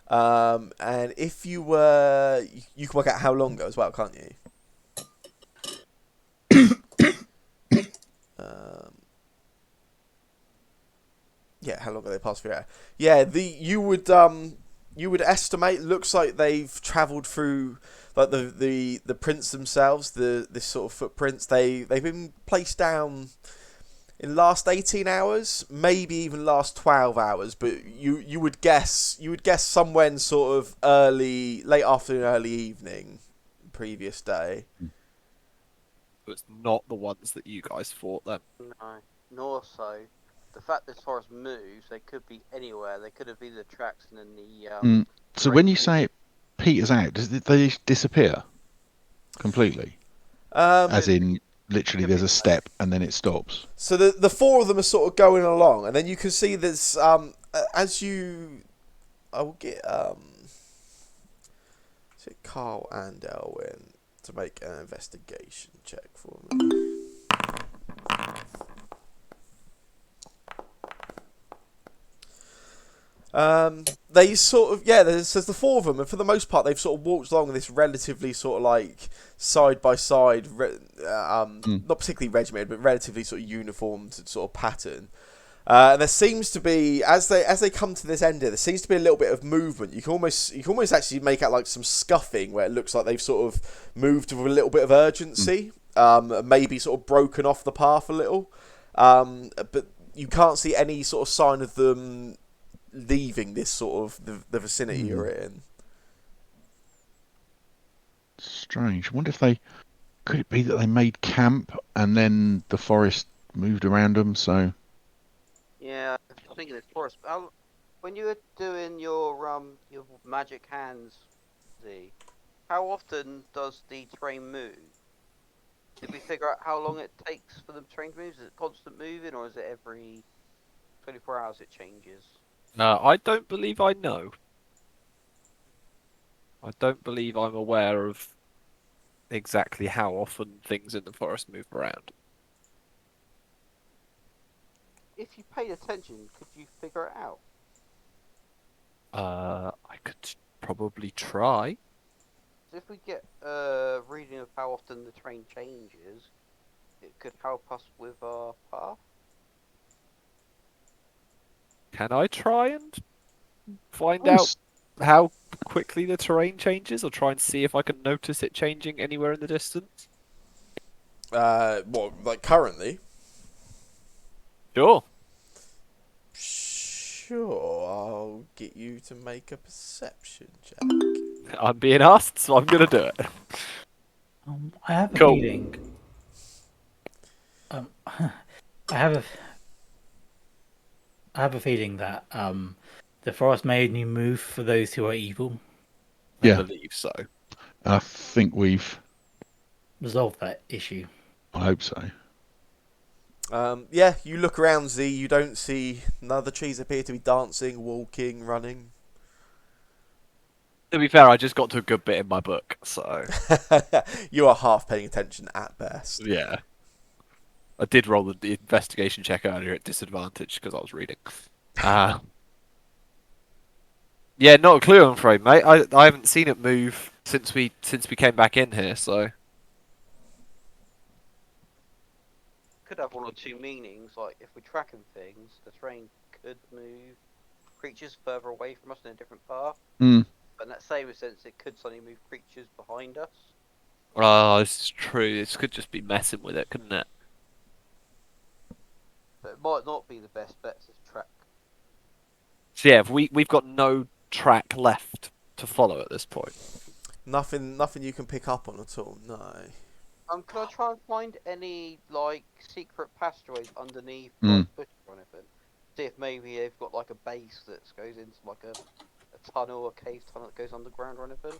And if you were, you can work out how long ago as well, can't you? Yeah, how long have they passed through here? Yeah, you would estimate. Looks like they've travelled through, like the prints themselves. This sort of footprints. They've been placed down in the last 18 hours, maybe even last 12 hours. But you would guess somewhere in sort of late afternoon, early evening, previous day. So it's not the ones that you guys fought then. No, nor so. The fact this forest moves, they could be anywhere. They could have been the tracks and then the. So when you say it peters out, does they disappear completely? As in, literally, there's a step and then it stops. So the 4 of them are sort of going along, and then you can see there's as you, I will get is it Carl and Elwyn to make an investigation check for me. They sort of, there's the 4 of them, and for the most part they've sort of walked along this relatively sort of like side by side, not particularly regimented, but relatively sort of uniformed sort of pattern. And there seems to be, as they come to this end here, there seems to be a little bit of movement. You can almost actually make out like some scuffing where it looks like they've sort of moved with a little bit of urgency, maybe sort of broken off the path a little, but you can't see any sort of sign of them leaving this sort of the vicinity you're in. Strange. I wonder if could it be that they made camp and then the forest moved around them? So Yeah, I think it's forest. When you were doing your magic hands, how often does the train move? Did we figure out how long it takes for the train to move? Is it constant moving, or is it every 24 hours it changes? I don't believe I know. I don't believe I'm aware of exactly how often things in the forest move around. If you paid attention, could you figure it out? I could probably try. So if we get a reading of how often the train changes, it could help us with our path. Can I try and find out how quickly the terrain changes, or try and see if I can notice it changing anywhere in the distance? What, like currently? Sure. Sure, I'll get you to make a perception check. I'm being asked, so I'm gonna do it. I have a Cool. feeling. I have a feeling that the forest may only move for those who are evil. I Yeah. believe so. I think we've. Resolve that issue. I hope so. Yeah, you look around, Z, you don't see, none of the trees appear to be dancing, walking, running. To be fair, I just got to a good bit in my book, so You are half paying attention at best. yeah. I did roll the investigation check earlier at disadvantage because I was reading. Yeah, not a clue, I'm afraid, mate. I haven't seen it move since we came back in here, so Could have one or two meanings, like if we're tracking things, the train could move creatures further away from us in a different path. Mm. But in that same sense, it could suddenly move creatures behind us. this is true. This could just be messing with it, couldn't it? But it might not be the best bet to track. So yeah, we've got no track left to follow at this point. Nothing you can pick up on at all, no. Can I try and find any like secret passageways underneath Mm. like bushes or anything? See if maybe they've got like a base that goes into like a tunnel, a cave tunnel that goes underground or anything.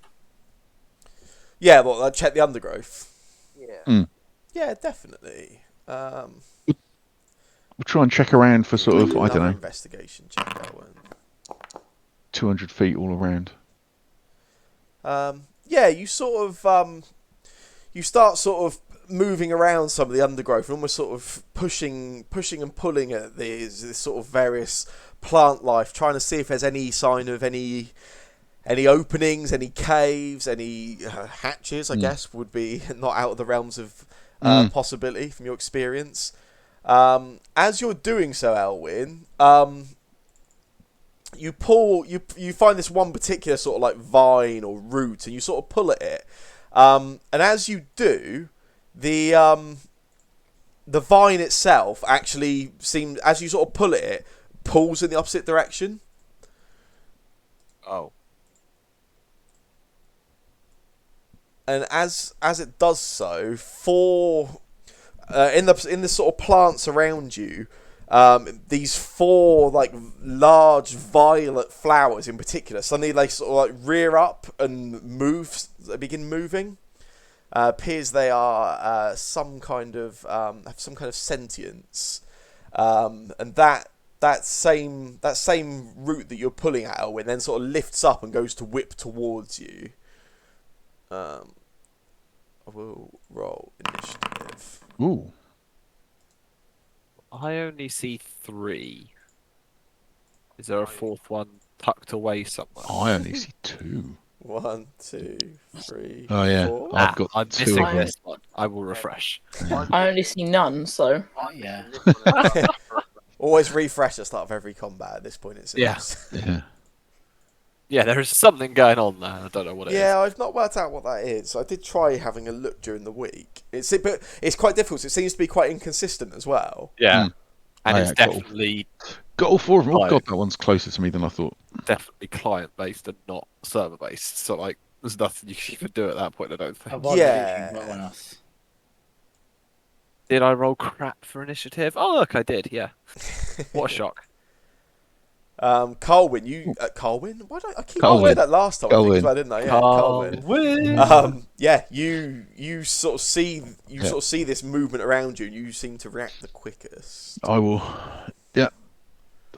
Yeah, well, check the undergrowth. Yeah. Mm. Yeah, definitely. We'll try and check around for sort Give of, me I don't another know, investigation check, Owen. 200 feet all around. Yeah, you sort of you start sort of moving around some of the undergrowth, and almost sort of pushing and pulling at this sort of various plant life, trying to see if there's any sign of any openings, any caves, any hatches. I guess would be not out of the realms of possibility from your experience. As you're doing so, Elwyn, you find this one particular sort of like vine or root, and you sort of pull at it. And as you do, the vine itself actually seems, as you sort of pull at it, pulls in the opposite direction. Oh. And as it does so, in the sort of plants around you, these four like large violet flowers in particular, suddenly they sort of like rear up and they begin moving. Appears they are have some kind of sentience, and that same route that you're pulling at, Elwyn, then sort of lifts up and goes to whip towards you. I will roll initiative. Ooh. I only see 3. Is there a fourth one tucked away somewhere? I only see 2. 1, 2, 3, Oh, yeah. 4. I've got I'm 2 missing of them. this one. I will refresh. I only see none, so. Oh, yeah. This one as well. Always refresh at the start of every combat at this point, it seems. Yeah. Yeah. Yeah, there is something going on there. I don't know what it is. Yeah, I've not worked out what that is. I did try having a look during the week. But it's quite difficult. It seems to be quite inconsistent as well. Yeah. Mm. And Oh, it's yeah, cool. definitely Got all 4 of them. Oh, Right. God, that one's closer to me than I thought. client based and not server based. So like there's nothing you can even do at that point, I don't think. Yeah. Well, else. Did I roll crap for initiative? Oh look, I did, yeah. What a shock. Colwyn, Colwyn? Why did I keep Colwyn. doing that last time? I think as Colwyn. well, didn't I? Yeah, Colwyn. Colwyn. Yeah, you sort of see this movement around you, and you seem to react the quickest. I will. Yeah.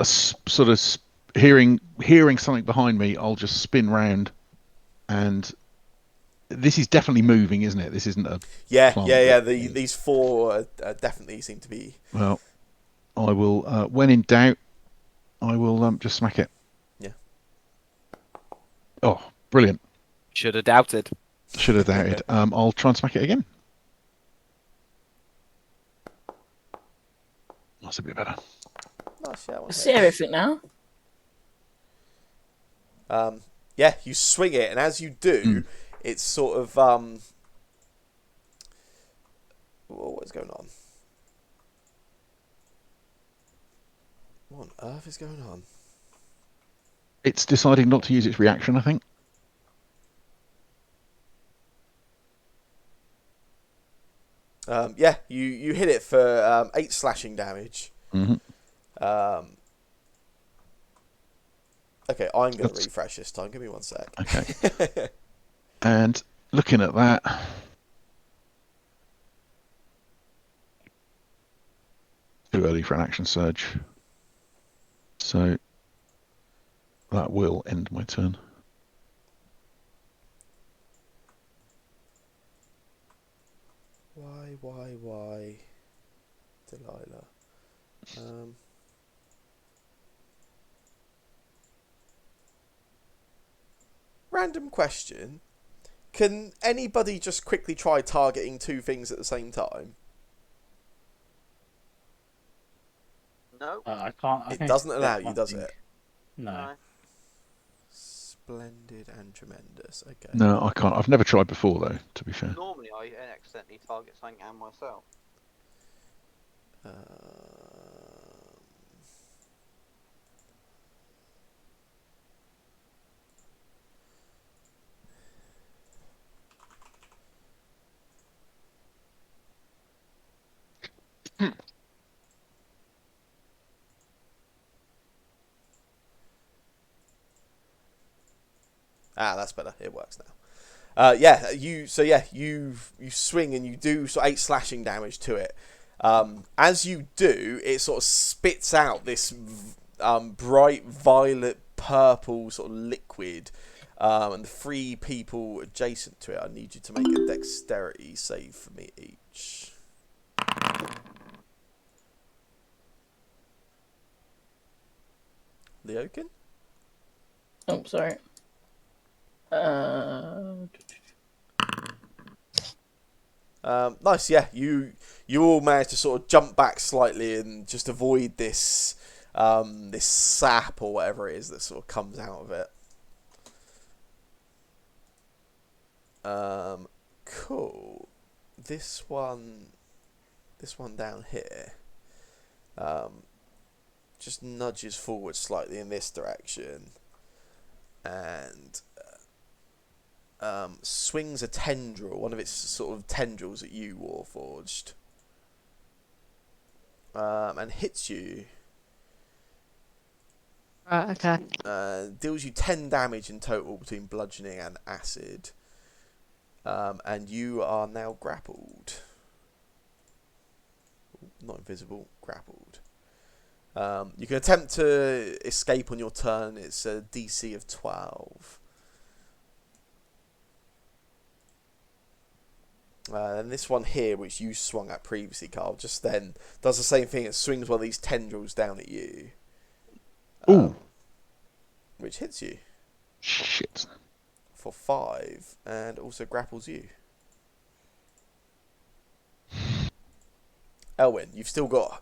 Sort of hearing something behind me, I'll just spin round, and this is definitely moving, isn't it? This isn't a Yeah. plant. These four definitely seem to be. Well, I will. When in doubt, I will just smack it. Yeah. Oh, brilliant! Should have doubted. Should have doubted. I'll try and smack it again. That's a bit better. Nice, yeah, I see everything now. Yeah, you swing it, and as you do, it's sort of what is going on? What on earth is going on? It's deciding not to use its reaction, I think. Yeah, you hit it for 8 slashing damage. Mm-hmm. Okay, I'm going to refresh this time. Give me 1 sec. Okay. And looking at that, too early for an action surge. So that will end my turn. Why, Delilah? Random question. Can anybody just quickly try targeting 2 things at the same time? No. I can't. It doesn't allow you, does thing. it? No. Splendid and tremendous. Okay. No, I can't. I've never tried before, though, to be fair. Normally I accidentally target something and myself. That's better. It works now. You swing and you do sort of 8 slashing damage to it. As you do, it sort of spits out this bright violet purple sort of liquid. And the 3 people adjacent to it, I need you to make a dexterity save for me each. Leokin? Oh, sorry. Nice, yeah. You all manage to sort of jump back slightly and just avoid this this sap or whatever it is that sort of comes out of it. Cool. This one down here, just nudges forward slightly in this direction, and swings a tendril, one of its sort of tendrils at you, Warforged, and hits you. Okay. Deals you 10 damage in total between bludgeoning and acid. And you are now grappled. Not invisible, grappled. You can attempt to escape on your turn. It's a DC of 12. And this one here, which you swung at previously, Carl, just then does the same thing. It swings one of these tendrils down at you. Ooh. Which hits you. Shit. For 5, and also grapples you. Elwyn, you've got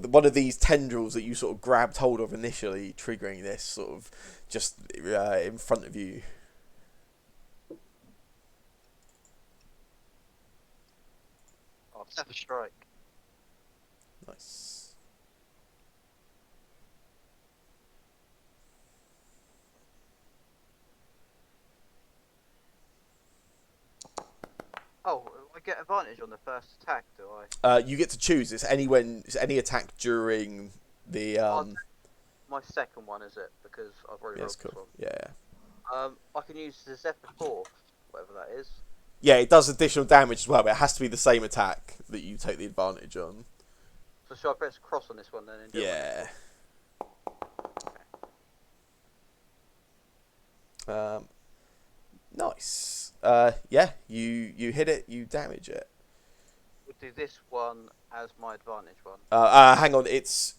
one of these tendrils that you sort of grabbed hold of initially, triggering this sort of just in front of you. Oh, Sever Strike. Nice. Oh, I get advantage on the first attack, do I? You get to choose. It's any attack during the My second one, is it? Because I've already rolled cool. this one. Yeah. I can use the Zephyr 4, whatever that is. Yeah, it does additional damage as well, but it has to be the same attack that you take the advantage on. So should I press cross on this one then? And do Yeah. Nice. Yeah, you hit it, you damage it. We'll do this one as my advantage one. Hang on, it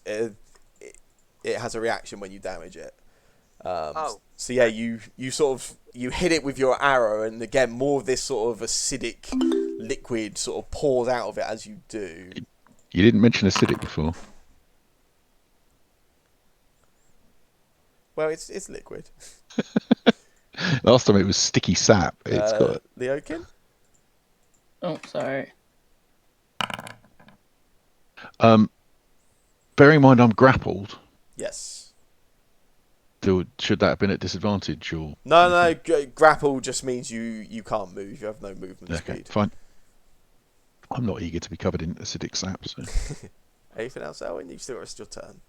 has a reaction when you damage it. So yeah, you hit it with your arrow, and again, more of this sort of acidic liquid sort of pours out of it as you do. You didn't mention acidic before. Well, it's liquid. Last time it was sticky sap. It's got Leokin? Oh, sorry. Bearing in mind I'm grappled. Yes. Should that have been at disadvantage or? No. Grapple just means you can't move. You have no movement speed. Fine. I'm not eager to be covered in acidic sap. So. Anything else, Elwyn? You've still got your turn.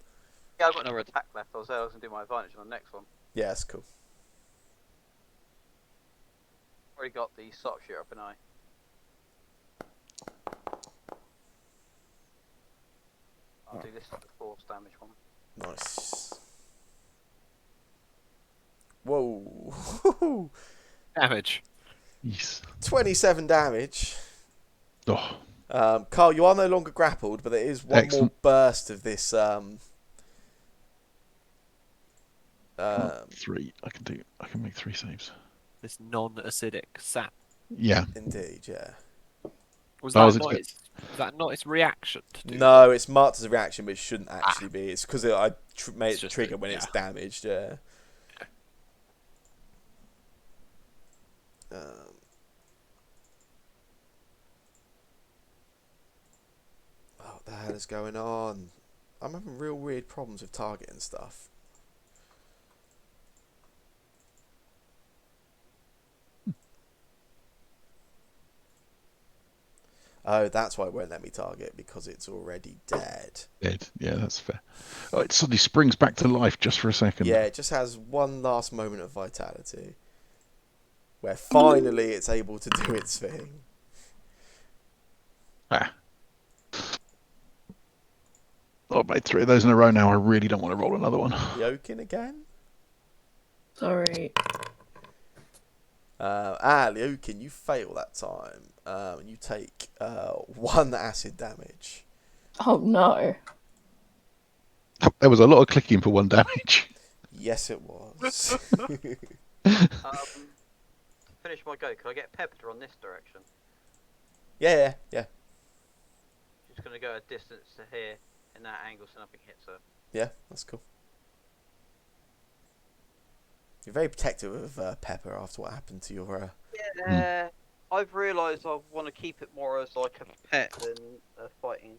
Yeah, I've got another attack left. I was going to do my advantage on the next one. Yeah, that's cool. Already got the sharpshooter up, and I'll do this like the force damage one. Nice. Whoa. Damage. Yes. 27 damage. Oh. Carl, you are no longer grappled, but there is one more burst of this. 3. I can make 3 saves. This non-acidic sap. Yeah. Indeed, yeah. Was that not its reaction to do? No, it's marked as a reaction, but it shouldn't actually be. It's because I made it trigger when it's damaged, yeah. What the hell is going on? I'm having real weird problems with targeting stuff. Oh, that's why it won't let me target, because it's already dead. Dead. Yeah, that's fair. Oh, it suddenly springs back to life just for a second. Yeah, it just has one last moment of vitality. where finally it's able to do its thing. Ah. I've made 3 of those in a row now. I really don't want to roll another one. Leokin again? Sorry. Leokin, you fail that time. You take 1 acid damage. Oh no. There was a lot of clicking for 1 damage. Yes, it was. Finish my go. Can I get Pepper on this direction? yeah. She's going to go a distance to here in that angle so nothing hits her. Yeah, that's cool. You're very protective of Pepper after what happened to your... Yeah, I've realised I want to keep it more as like a pet than a fighting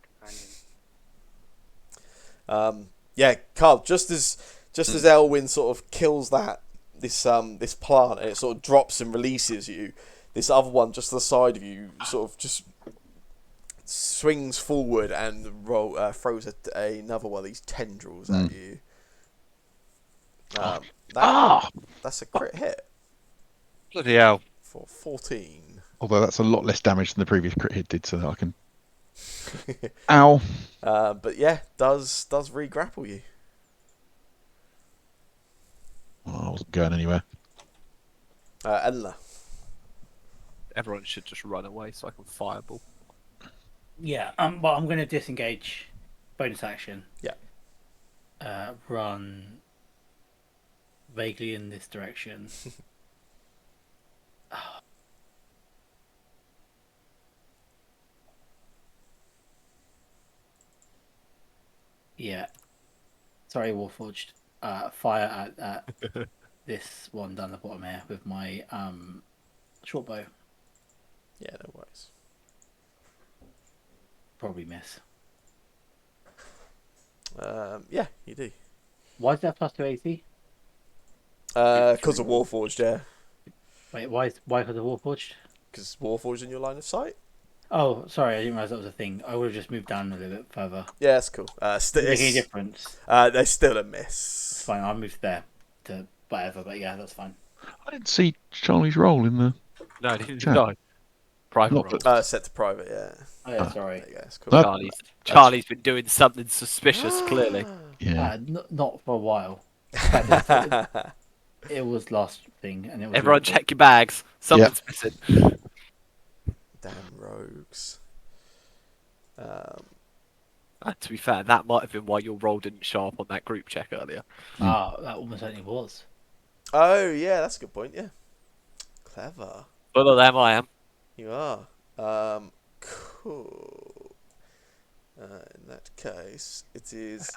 companion. Yeah, Carl, just as Elwyn sort of kills this plant and it sort of drops and releases you, this other one just to the side of you sort of just swings forward and throws another one of these tendrils at you. That's a crit hit Bloody hell. for 14. Although that's a lot less damage than the previous crit hit did, so that I can... Ow. But yeah, does re-grapple you. Well, I wasn't going anywhere. Elna. Everyone should just run away so I can fireball. Yeah, but I'm going to disengage. Bonus action. Yeah. Run vaguely in this direction. Yeah. Sorry, Warforged. Fire at this one down the bottom here with my short bow. Yeah, no worries. Probably miss. Yeah, you do. Why is that plus 2 AC? Because of Warforged, yeah. Wait, why because of Warforged? Because Warforged in your line of sight. Oh, sorry, I didn't realise that was a thing. I would have just moved down a little bit further. Yeah, that's cool. Make any difference? There's still a It's miss. fine. I'll move there to whatever. But yeah, that's fine. I didn't see Charlie's roll in the... No, neither did Chat. I. Private Not roll. Set to private, yeah. Oh yeah, sorry. There you go, that's cool. No. Charlie's been doing something suspicious, clearly. Yeah. Not for a while. In fact, it was last thing, and it was. Everyone check your bags. Something's missing. Damn rogues. To be fair, that might have been why your roll didn't show up on that group check earlier. That almost certainly was. Oh, yeah, that's a good point, yeah. Clever. Full of them I am. You are. Cool. In that case, it is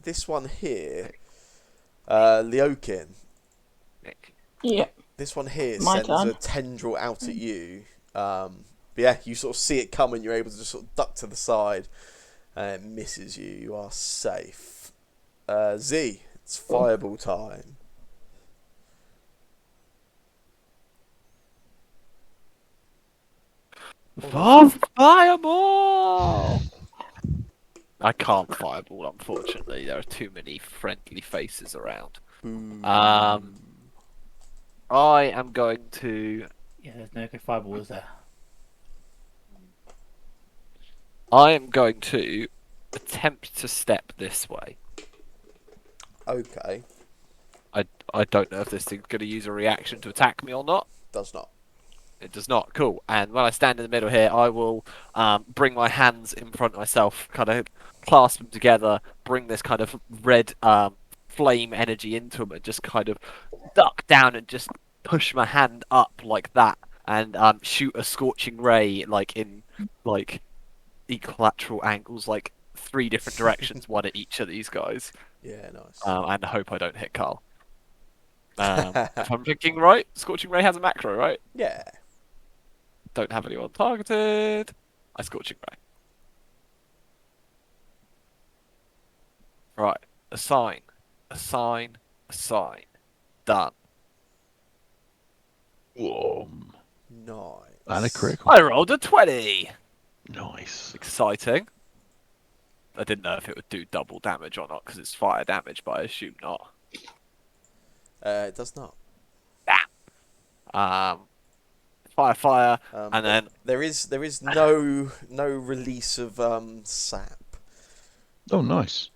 this one here, Leokin. Nick. Yeah. This one here My sends turn. a tendril out at you. But yeah, you sort of see it come and you're able to just sort of duck to the side. And it misses you. You are safe. Z, it's fireball time. Fireball! I can't fireball, unfortunately. There are too many friendly faces around. Boom. I am going to. Yeah, there's no good fireball, is there? I am going to attempt to step this way. Okay. I don't know if this thing's going to use a reaction to attack me or not. Does not. It does not. Cool. And when I stand in the middle here, I will bring my hands in front of myself, kind of clasp them together, bring this kind of red flame energy into them, and just kind of duck down and just push my hand up like that, and shoot a scorching ray like in like equilateral angles, like 3 different directions, one at each of these guys. Yeah, nice. And I hope I don't hit Carl. If I'm thinking right, scorching ray has a macro, right? Yeah. Don't have anyone targeted. I scorching ray. Right. Assign. Done. Whoa. Nice. And a critical. I rolled a 20. Nice. Exciting. I didn't know if it would do double damage or not because it's fire damage, but I assume not. It does not. fire, and But then there is no release of sap. Oh, nice.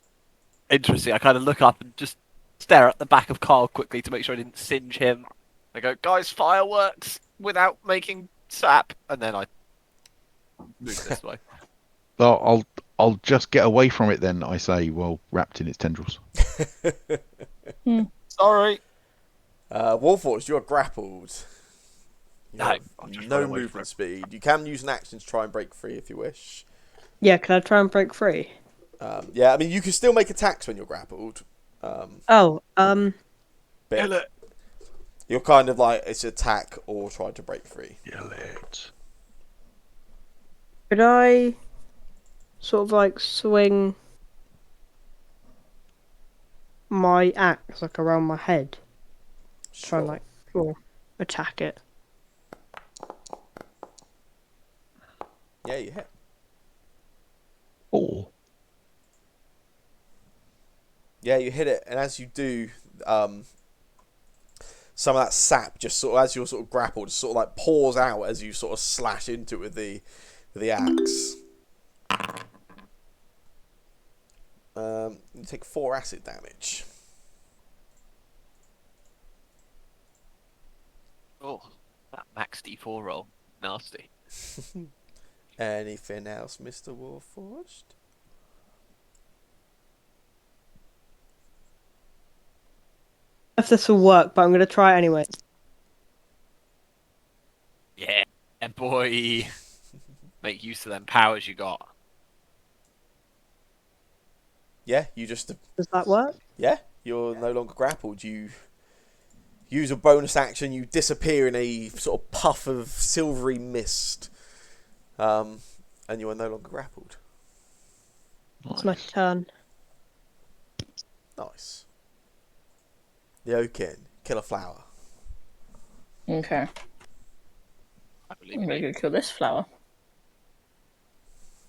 interesting. I kind of look up and just stare at the back of Carl quickly to make sure I didn't singe him. I go, guys, fireworks without making sap, and then I move this way. I'll just get away from it then. I say, well, wrapped in its tendrils. Sorry. Warforged, you're grappled. You No, have I'll just no run away from movement it. speed. You can use an action to try and break free if you wish. Yeah, can I try and break free? Yeah, I mean, you can still make attacks when you're grappled. Oh, But you're kind of like, it's attack or try to break free. Kill it. could I sort of like swing my axe like around my head? Try and Sure. like or attack it. Yeah, you hit. Oh. Yeah, you hit it, and as you do, some of that sap just sort of, as you're sort of grappled, just sort of like pours out as you sort of slash into it with the axe. You take 4 acid damage. Oh, that max D4 roll, nasty. Anything else, Mr. Warforged? If this will work, but I'm gonna try it anyway. Yeah, boy. Make use of them powers you got. Yeah, you just Does that work? yeah, you're no longer grappled. You use a bonus action. You disappear in a sort of puff of silvery mist, and you are no longer grappled. It's my turn. Nice. The Oaken, kill a flower. Okay. I believe I'm gonna me. go kill this flower.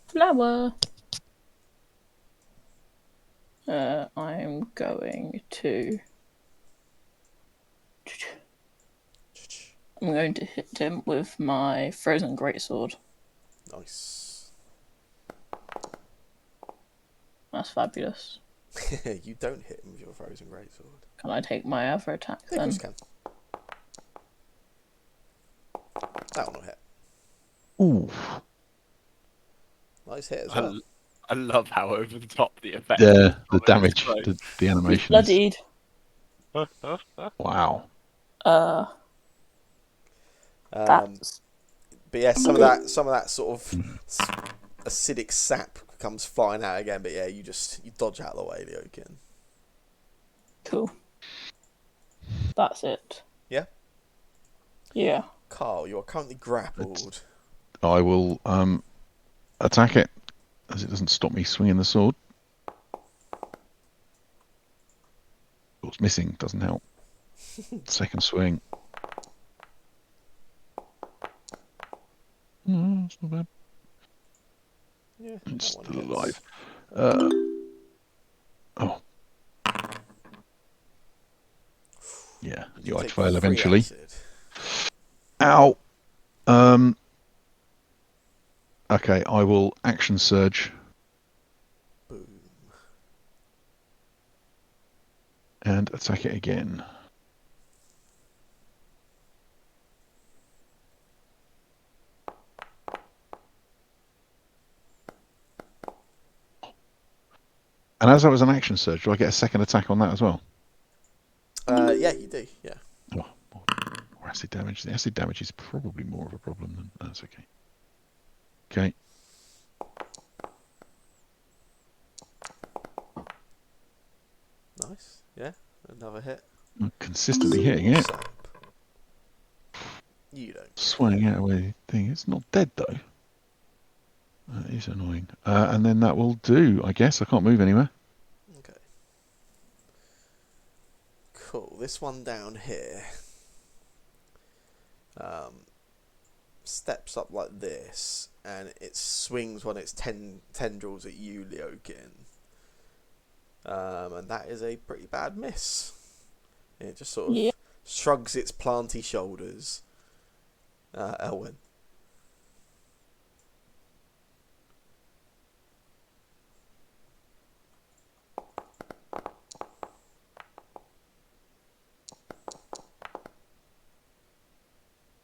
Flower. I'm going to. I'm going to hit him with my frozen greatsword. Nice. That's fabulous. You don't hit him with your frozen greatsword. Can I take my other attack Yeah, of then? course you can. That one will hit. Ooh. Nice hit as well. I love how over the top the effect. The of it damage, is, the He's animation is. bloodied. Wow. That's But yeah, some of that sort of acidic sap comes flying out again. But yeah, you dodge out of the way, the Oaken. cool. That's it. Yeah. Yeah. Carl, you are currently grappled. I will attack it as it doesn't stop me swinging the sword. Of course, missing doesn't help. Second swing. It's not bad. Yeah, It's that one still hits. alive. Oh. Yeah, You I'd take fail 3 eventually. acid. Ow. Okay, I will action surge Boom. and attack it again. And as that was an action surge, do I get a second attack on that as well? Yeah, you do. Yeah. Oh, more acid damage. The acid damage is probably more of a problem than that's okay. Okay. Nice. Yeah. Another hit. I'm consistently hitting it. Sap. You don't. Swaying out away thing. It's not dead though. That is annoying. And then that will do, I guess. I can't move anywhere. Okay. Cool. This one down here steps up like this, and it swings one of its tendrils at you, Leokin. And that is a pretty bad miss. It just sort of shrugs its planty shoulders. Elwyn.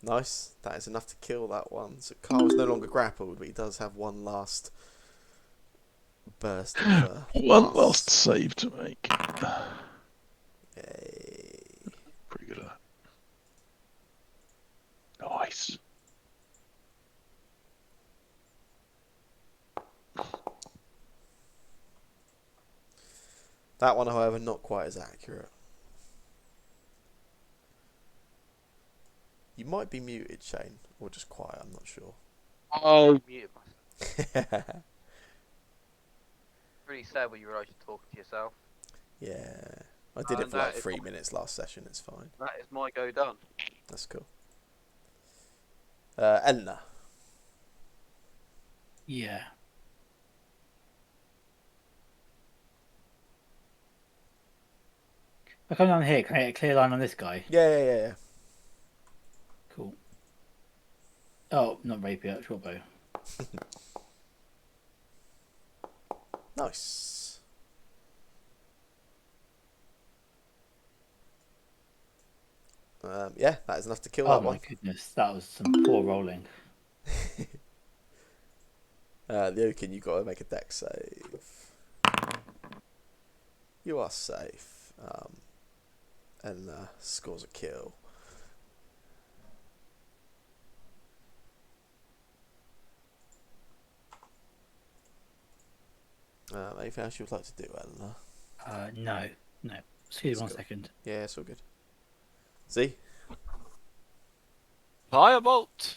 Nice. That is enough to kill that one. So Carl is no longer grappled, but he does have one last burst of One last save to make. Yay. Pretty good at that. Nice. That one, however, not quite as accurate. You might be muted, Shane, or just quiet, I'm not sure. Oh, mute myself. Pretty sad when you realise you're talking to yourself. Yeah. I did it for like 3 minutes last session, it's fine. That is my go done. That's cool. Eleanor. Yeah. If I come down here, can I get a clear line on this guy? Yeah. Cool. Oh, not rapier, short bow. Nice. Yeah, that is enough to kill Oh that my one. goodness, that was some poor rolling. Leokin, you got to make a dex save. You are safe. And scores a kill. Anything else you would like to do, Eleanor? No. Excuse me one second. Yeah, it's all good. See? Firebolt.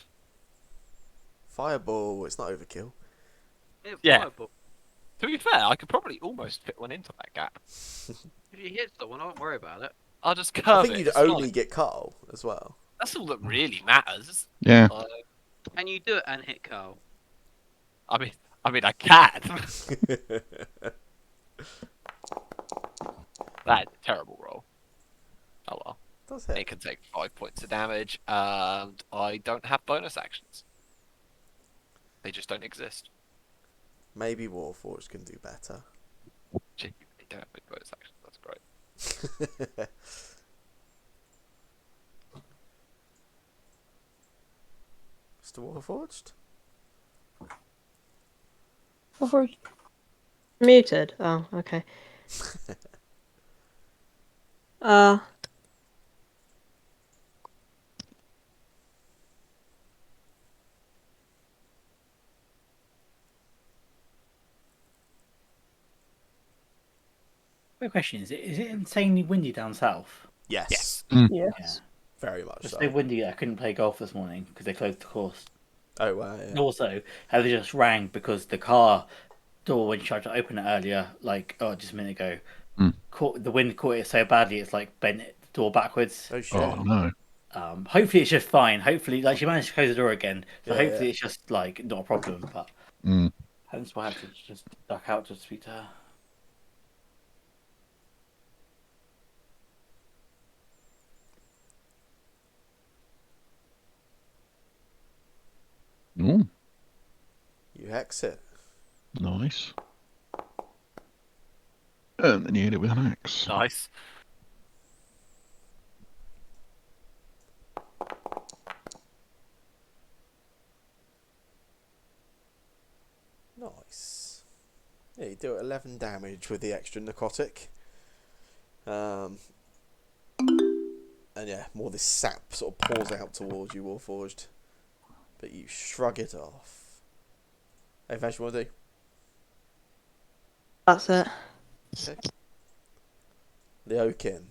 Fireball, it's not overkill. Yeah. Fireball. To be fair, I could probably almost fit one into that gap. If you hit someone, I won't worry about it. I'll just curve I think it. you'd It's only fine. get Carl as well. That's all that really matters. Yeah. Can you do it and hit Carl? I mean, I can. That's a terrible roll. Oh well. Does hit. It can take 5 points of damage, and I don't have bonus actions. They just don't exist. Maybe Warforged can do better. Gee, they don't have any bonus actions. That's great. Mr. Warforged? Muted. Oh, okay. My question is it insanely windy down south? Yes. Yes. Yes. Yeah. Very much It's so. so windy I couldn't play golf this morning because they closed the course. Oh, wow, yeah. Also, how they just rang because the car door, when you tried to open it earlier, just a minute ago, the wind caught it so badly it's like bent the door backwards. Oh, shit. Oh no. Hopefully it's just fine. Hopefully, she managed to close the door again, so Yeah, hopefully yeah. it's just not a problem. But Mm. hence why I have to just duck out to speak to her. Oh, You hex it. nice. And then you hit it with an axe. Nice. Nice. Yeah, you do 11 damage with the extra narcotic. And yeah, more this sap sort of pours out towards you, Warforged. But you shrug it off. Anything else you want to do? That's it. Okay. Leokin.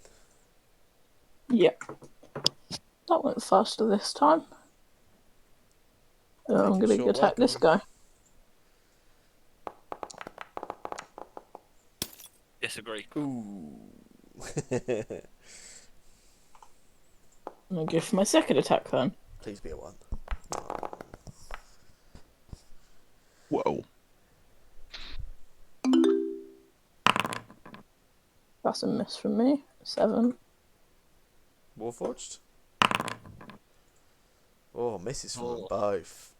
Yep. That went faster this time. I'm going to attack this guy. Disagree. Ooh. I'm going to go for my second attack then. Please be a 1. Whoa. That's a miss from me. 7. Warforged? Oh, misses from them Oh. both.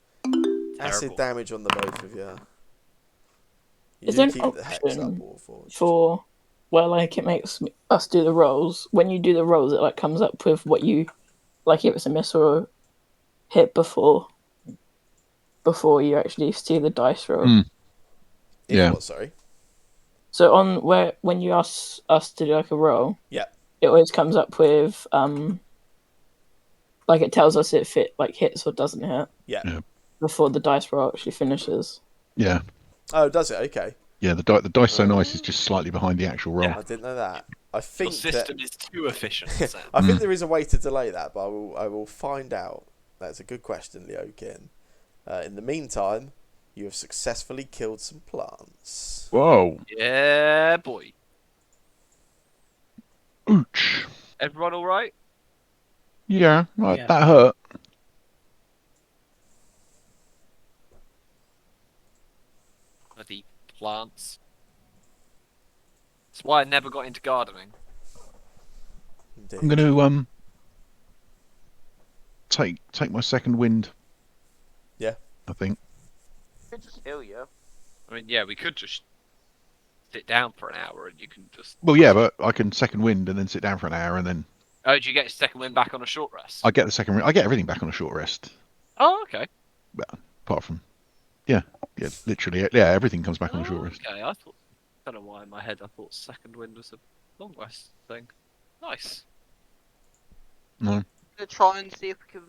Acid Terrible. damage on the both of you. You Is do there an keep the hex up, option Warforged. for where like it makes us do the rolls? When you do the rolls, it like comes up with what you like if it's a miss or a hit before you actually see the dice roll. Mm. If Yeah. what, sorry? So on where when you ask us to do like a roll, Yeah. it always comes up with like it tells us if it like hits or doesn't hit Yeah. Yeah. before the dice roll actually finishes. Yeah. Oh, does it? Okay. Yeah. The dice so nice is just slightly behind the actual roll. Yeah. I didn't know that. I Your think system is too efficient, Sam. I think there is a way to delay that, but I will find out. That's a good question, Leokin. In the meantime, you have successfully killed some plants. Whoa. Yeah, boy. Ouch. Everyone all right? Yeah. Yeah. That hurt. Bloody plants. That's why I never got into gardening. Indeed. I'm going to take my second wind. Yeah. I think. Could just heal you. I mean, yeah, we could just sit down for an hour and you can just. Well, yeah, but I can second wind and then sit down for an hour and then Oh, do you get your second win back on a short rest? I get the second. I get everything back on a short rest. Oh, okay. Apart from, yeah, literally, yeah, everything comes back on a short Oh, rest. okay, I thought. I don't know why in my head I thought second wind was a long rest thing. Nice. No. I'm gonna try and see if we can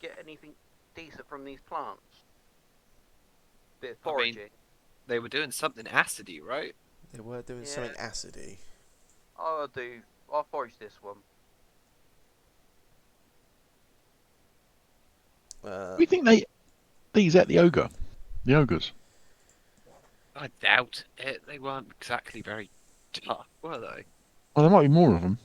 get anything decent from these plants. Bit of I mean- foraging. They were doing something acidy, right? They were doing Yeah. something acidy. I'll forage this one. We think these at the ogres. I doubt it. They weren't exactly very tough, were they? Well, there might be more of them.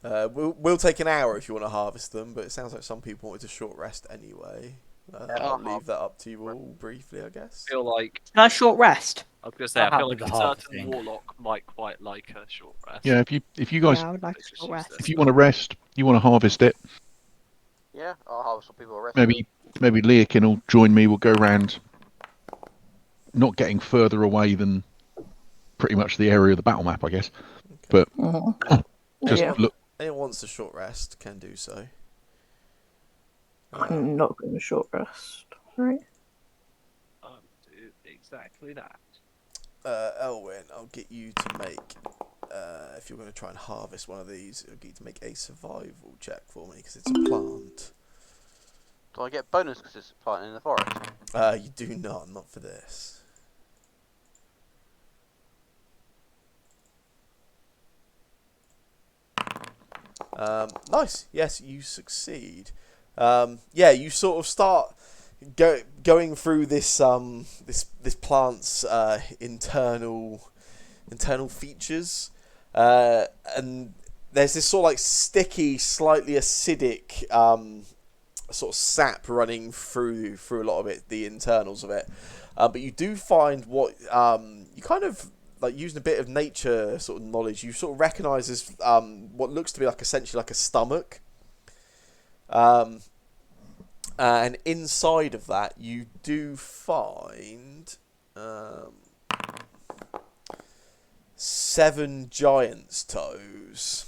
We'll take an hour if you want to harvest them, but it sounds like some people wanted a short rest anyway. I'll leave that up to you all briefly, I guess. I feel like Can I short rest? I was gonna say I'll I feel have like the a certain harvesting. warlock might quite like a short rest. Yeah, if you guys Yeah, I would like Let's a just short use rest. this. if you want to rest, you want to harvest it. Yeah, I'll harvest some people rest. Maybe Leokin will join me. We'll go round, not getting further away than pretty much the area of the battle map, I guess. But just Yeah, look. Anyone wants a short rest can do so. I'm not going to short rest. Right. Do exactly that. Elwyn, I'll get you to make. If you're going to try and harvest one of these, I'll get you to make a survival check for me because it's a plant. Do I get bonus because it's a plant in the forest? You do not for this. Nice. Yes, you succeed. Yeah, you sort of start going through this this plant's internal features, and there's this sort of like sticky, slightly acidic sort of sap running through a lot of it, the internals of it. But you do find what you kind of like using a bit of nature sort of knowledge. You sort of recognise as what looks to be like essentially like a stomach. And inside of that, you do find 7 giant's toes.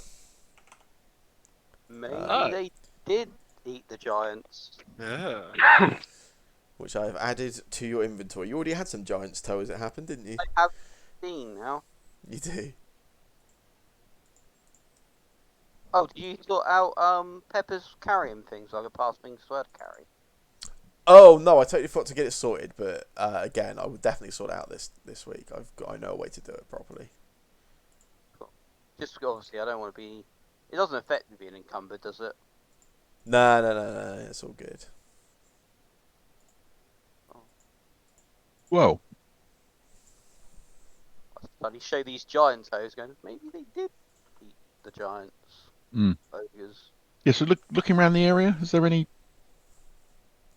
Maybe Oh. they did eat the giants. Yeah. Which I've added to your inventory. You already had some giant's toe as it happened, didn't you? I have seen now. You do. Oh, did you sort out Pepper's carrying things like a pass things to her to carry? Oh no, I totally forgot to get it sorted. But again, I would definitely sort it out this week. I know a way to do it properly. Just obviously, I don't want to be. It doesn't affect me being encumbered, does it? No, it's all good. Well, I suddenly show these giant toes, going, maybe they did eat the giants. Ogres. yeah. So looking around the area, is there any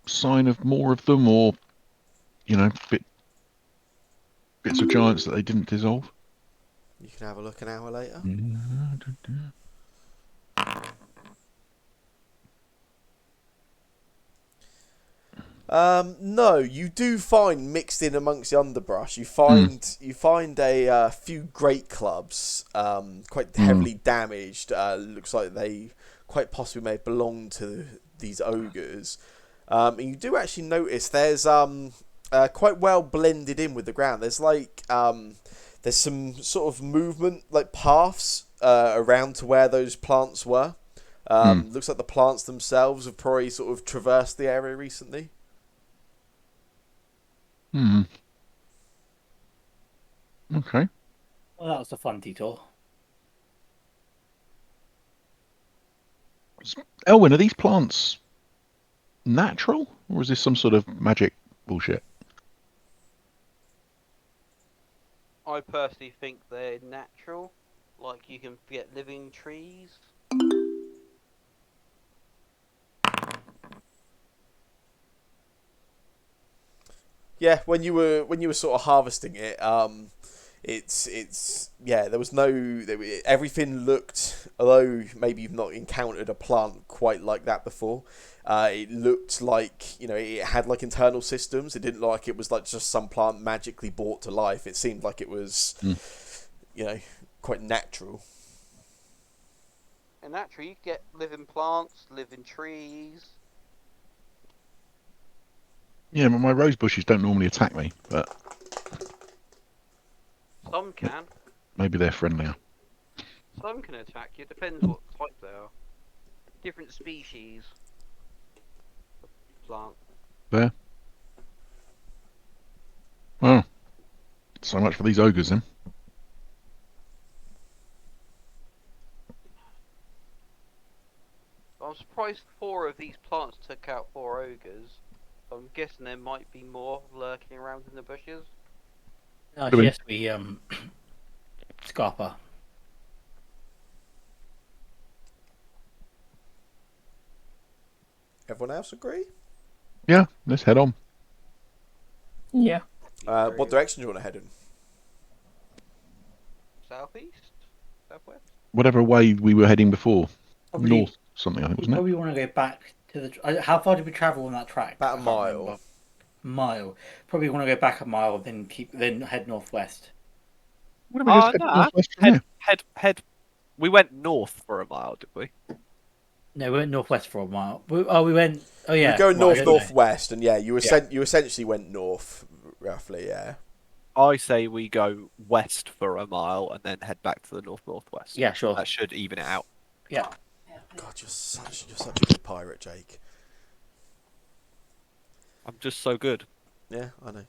sign of more of them, or bits of giants that they didn't dissolve? You can have a look an hour later. No, you do find mixed in amongst the underbrush. You find a few great clubs, quite heavily damaged. Looks like they quite possibly may belong to these ogres. And you do actually notice there's quite well blended in with the ground. There's like there's some sort of movement, like paths around to where those plants were. Looks like the plants themselves have probably sort of traversed the area recently. Okay. Well, that was a fun detour. Elwyn, are these plants natural, or is this some sort of magic bullshit? I personally think they're natural. Like, you can get living trees. Yeah, when you were sort of harvesting it, it's yeah, there was everything looked, although maybe you've not encountered a plant quite like that before. It looked like, it had like internal systems. It didn't look like it was like just some plant magically brought to life. It seemed like it was, quite natural. And naturally, you get living plants, living trees. Yeah, my rose bushes don't normally attack me, but Some can. maybe they're friendlier. Some can attack you. Depends what type they are. Different species of plant. There. Well, so much for these ogres then. I'm surprised 4 of these plants took out 4 ogres. I'm guessing there might be more lurking around in the bushes. Yes, we Scarpa. Everyone else agree? Yeah, let's head on. Yeah. What direction do you want to head in? Southeast? Southwest? Whatever way we were heading before. Probably, North something, I think, we wasn't it? probably want to go back to the. How far did we travel on that track? About a I can't mile. remember. Mile. Probably want to go back a mile, then head northwest. What about just heading northwest from here? Head. We went north for a mile, did we? No, we went northwest for a mile. We went. Oh yeah, We're going right, I don't know. northwest, and yeah, you essentially went north, roughly. Yeah. I say we go west for a mile and then head back to the northwest. Yeah, sure. That should even it out. Yeah. God, you're such a good pirate, Jake. I'm just so good. Yeah, I know.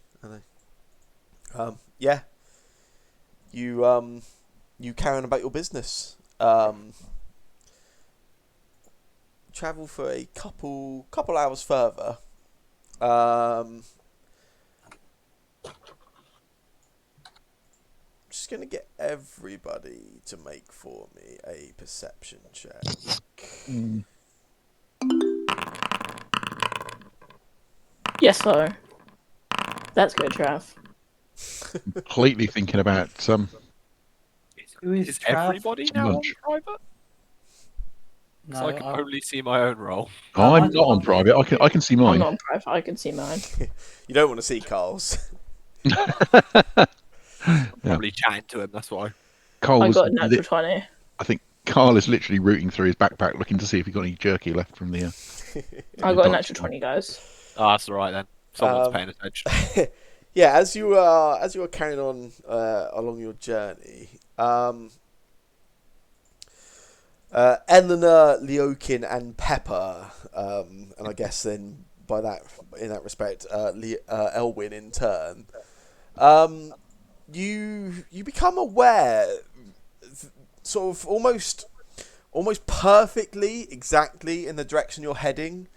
Yeah. You carry on about your business. Travel for a couple hours further. Just gonna get everybody to make for me a perception check. Yes, so. That's good, Trav. Completely thinking about Who is Is Trav? everybody now on lunch. private? No, So I can only see my own roll. I'm not on private. I can see I'm mine. not on private. I can see mine. You don't want to see Carl's. Probably chatting to him, that's why. Carl I was got a natural 20. I think Carl is literally rooting through his backpack, looking to see if he got any jerky left from the. I got a natural 20, guys. Ah, that's alright then. Someone's paying attention. Yeah, as you are carrying on along your journey, Eleanor, Leokin, and Pepper, and I guess then in that respect, Elwyn in turn, you become aware, sort of almost perfectly, exactly in the direction you're heading.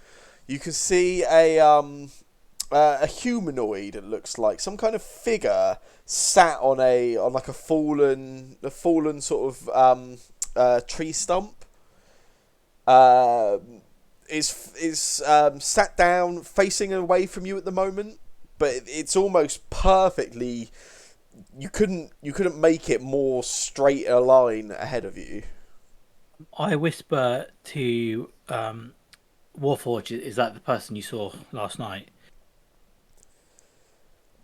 You can see a humanoid. It looks like some kind of figure sat on like a fallen sort of tree stump. Is sat down, facing away from you at the moment, but it's almost perfectly. You couldn't make it more straight a line ahead of you. I whisper to Warforge, is that the person you saw last night?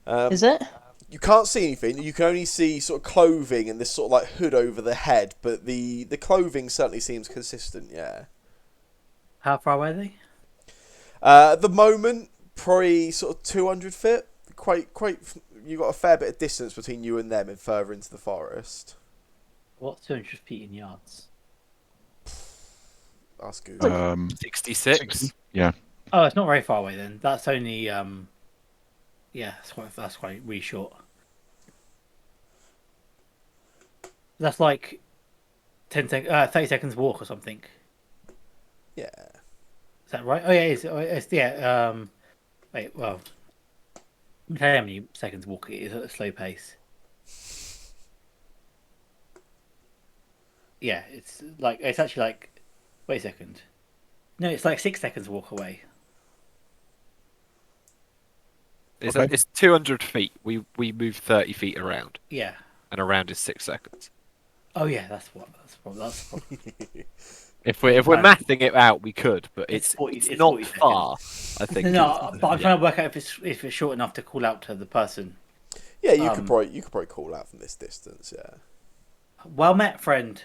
Is it? You can't see anything. You can only see sort of clothing and this sort of like hood over the head, but the clothing certainly seems consistent. Yeah. How far away are they? At the moment, probably sort of 200 feet. Quite. You got a fair bit of distance between you and them, and further into the forest. What's 200 feet in yards? That's good. 66. Yeah. Oh, it's not very far away then. That's only yeah, that's quite really short. That's like 30 seconds walk or something. Yeah. Is that right? Oh yeah, it's yeah. Wait, well, let me tell you how many seconds walk it is at a slow pace. Yeah, it's actually like. Wait a second. No, it's like 6 seconds walk away. Okay. It's 200 feet. We move 30 feet around, Yeah. and around is 6 seconds. Oh yeah, that's the problem. If we're No. mathing it out, we could, but It's it's 40 it's it's not 40 seconds. far. I think. No, but I'm trying to work out if it's short enough to call out to the person. Yeah, you could probably call out from this distance. Yeah. Well met, friend,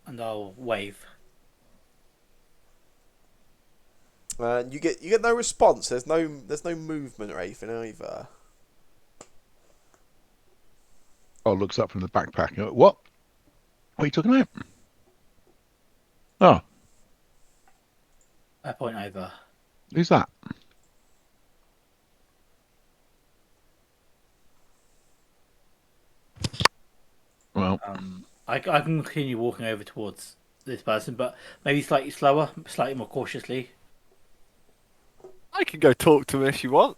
and I'll wave. And you get no response. There's no movement or anything either. Oh, looks up from the backpack. What? What are you talking about? Oh, I point over. who's that? Well, I can continue walking over towards this person, but maybe slightly slower, slightly more cautiously. I can go talk to him if you want.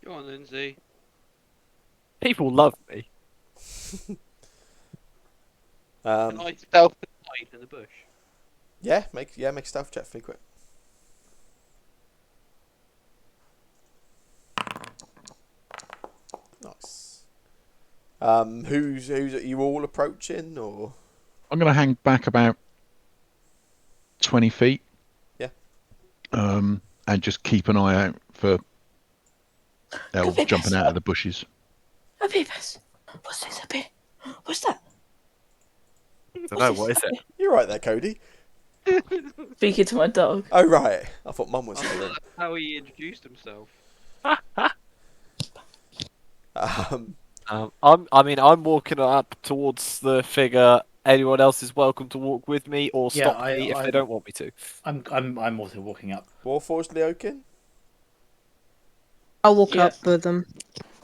Go on, Lindsay. People love me. Can I stealth and hide in the bush? Yeah, make a stealth check for me quick. Nice. Who's are you all approaching or? I'm going to hang back about 20 feet. Yeah. And just keep an eye out for elves Could be jumping best. out of the bushes. A Beavis. What's this? A bit? What's that? Don't know, what is it? You're right there, Cody. Speaking to my dog. Oh right, I thought Mum was here. That's how he introduced himself. I'm walking up towards the figure. Anyone else is welcome to walk with me or Yeah, stop me if they don't want me to. I'm also walking up. Warforged Leokin? I'll walk Yeah. up with them.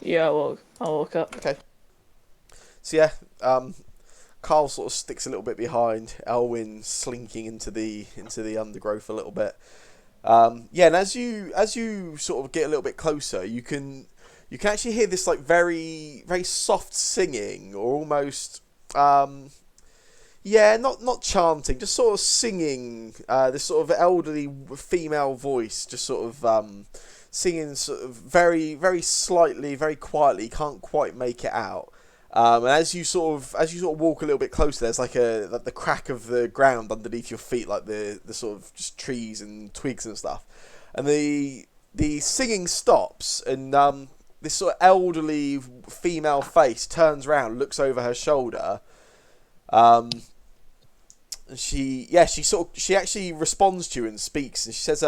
Yeah, I'll walk up. Okay. So yeah, Carl sort of sticks a little bit behind, Elwyn slinking into the undergrowth a little bit. Yeah, and as you sort of get a little bit closer, you can actually hear this like very very soft singing, or almost yeah, not chanting, just sort of singing. This sort of elderly female voice, just sort of singing, sort of very very slightly, very quietly. You can't quite make it out. And as you sort of walk a little bit closer, there's like the crack of the ground underneath your feet, like the sort of just trees and twigs and stuff. And the singing stops, and this sort of elderly female face turns around, looks over her shoulder. And she actually responds to you and speaks, and she says,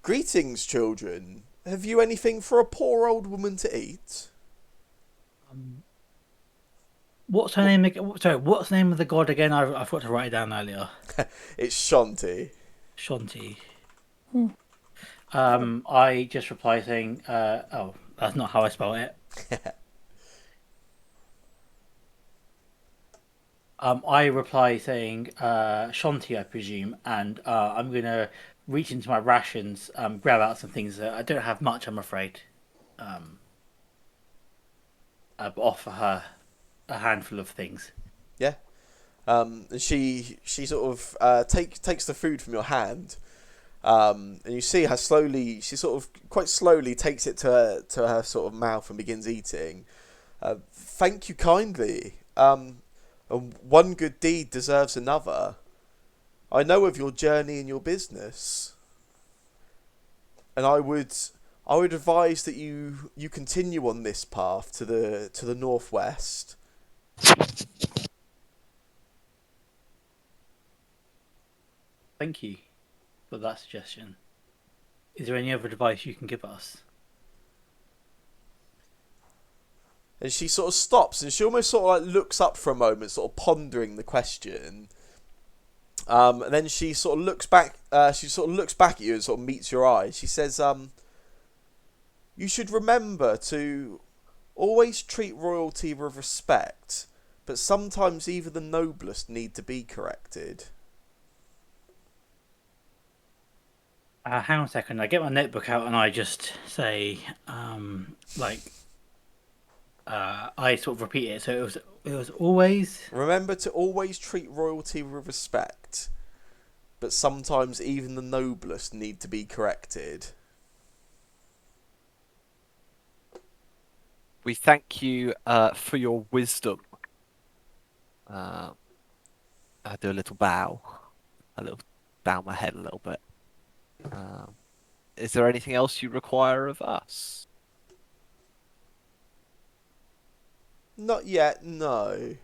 "Greetings, children. Have you anything for a poor old woman to eat?" What's her name again? Sorry, what's the name of the god again? I forgot to write it down earlier. It's Shanti. Shanti. I just reply saying, "Oh, that's not how I spell it." I reply saying, "Shanti, I presume," and I'm gonna reach into my rations, grab out some things. I don't have much, I'm afraid. But offer her a handful of things. Yeah. And she sort of takes the food from your hand, and you see her slowly. She sort of quite slowly takes it to her sort of mouth and begins eating. Thank you kindly. And one good deed deserves another. I know of your journey and your business, and I would I would advise that you continue on this path to the northwest. Thank you for that suggestion. Is there any other advice you can give us? And she sort of stops, and she almost sort of like looks up for a moment, sort of pondering the question. And then she sort of looks back. She sort of looks back at you and sort of meets your eyes. She says, "You should remember to always treat royalty with respect, but sometimes even the noblest need to be corrected." Hang on a second. I get my notebook out and I just say, I sort of repeat it. So it was always. Remember to always treat royalty with respect, but sometimes even the noblest need to be corrected. We thank you for your wisdom. I do a little bow. Bow my head a little bit. Is there anything else you require of us? Not yet, no.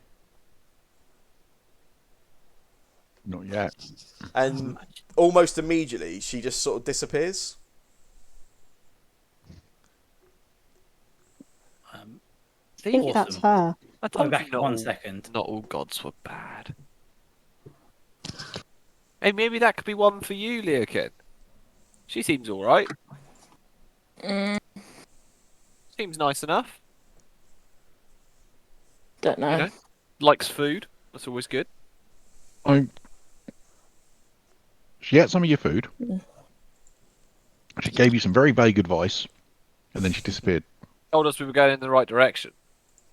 Not yet. And almost immediately, she just sort of disappears. I think that's her. I I'll told be you back not in 1 all, second. not all gods were bad. Hey, maybe that could be one for you, Leokin. She seems alright. Seems nice enough. Don't know. You know? Likes food. That's always good. She ate some of your food. She gave you some very vague advice, and then she disappeared. Told us we were going in the right direction.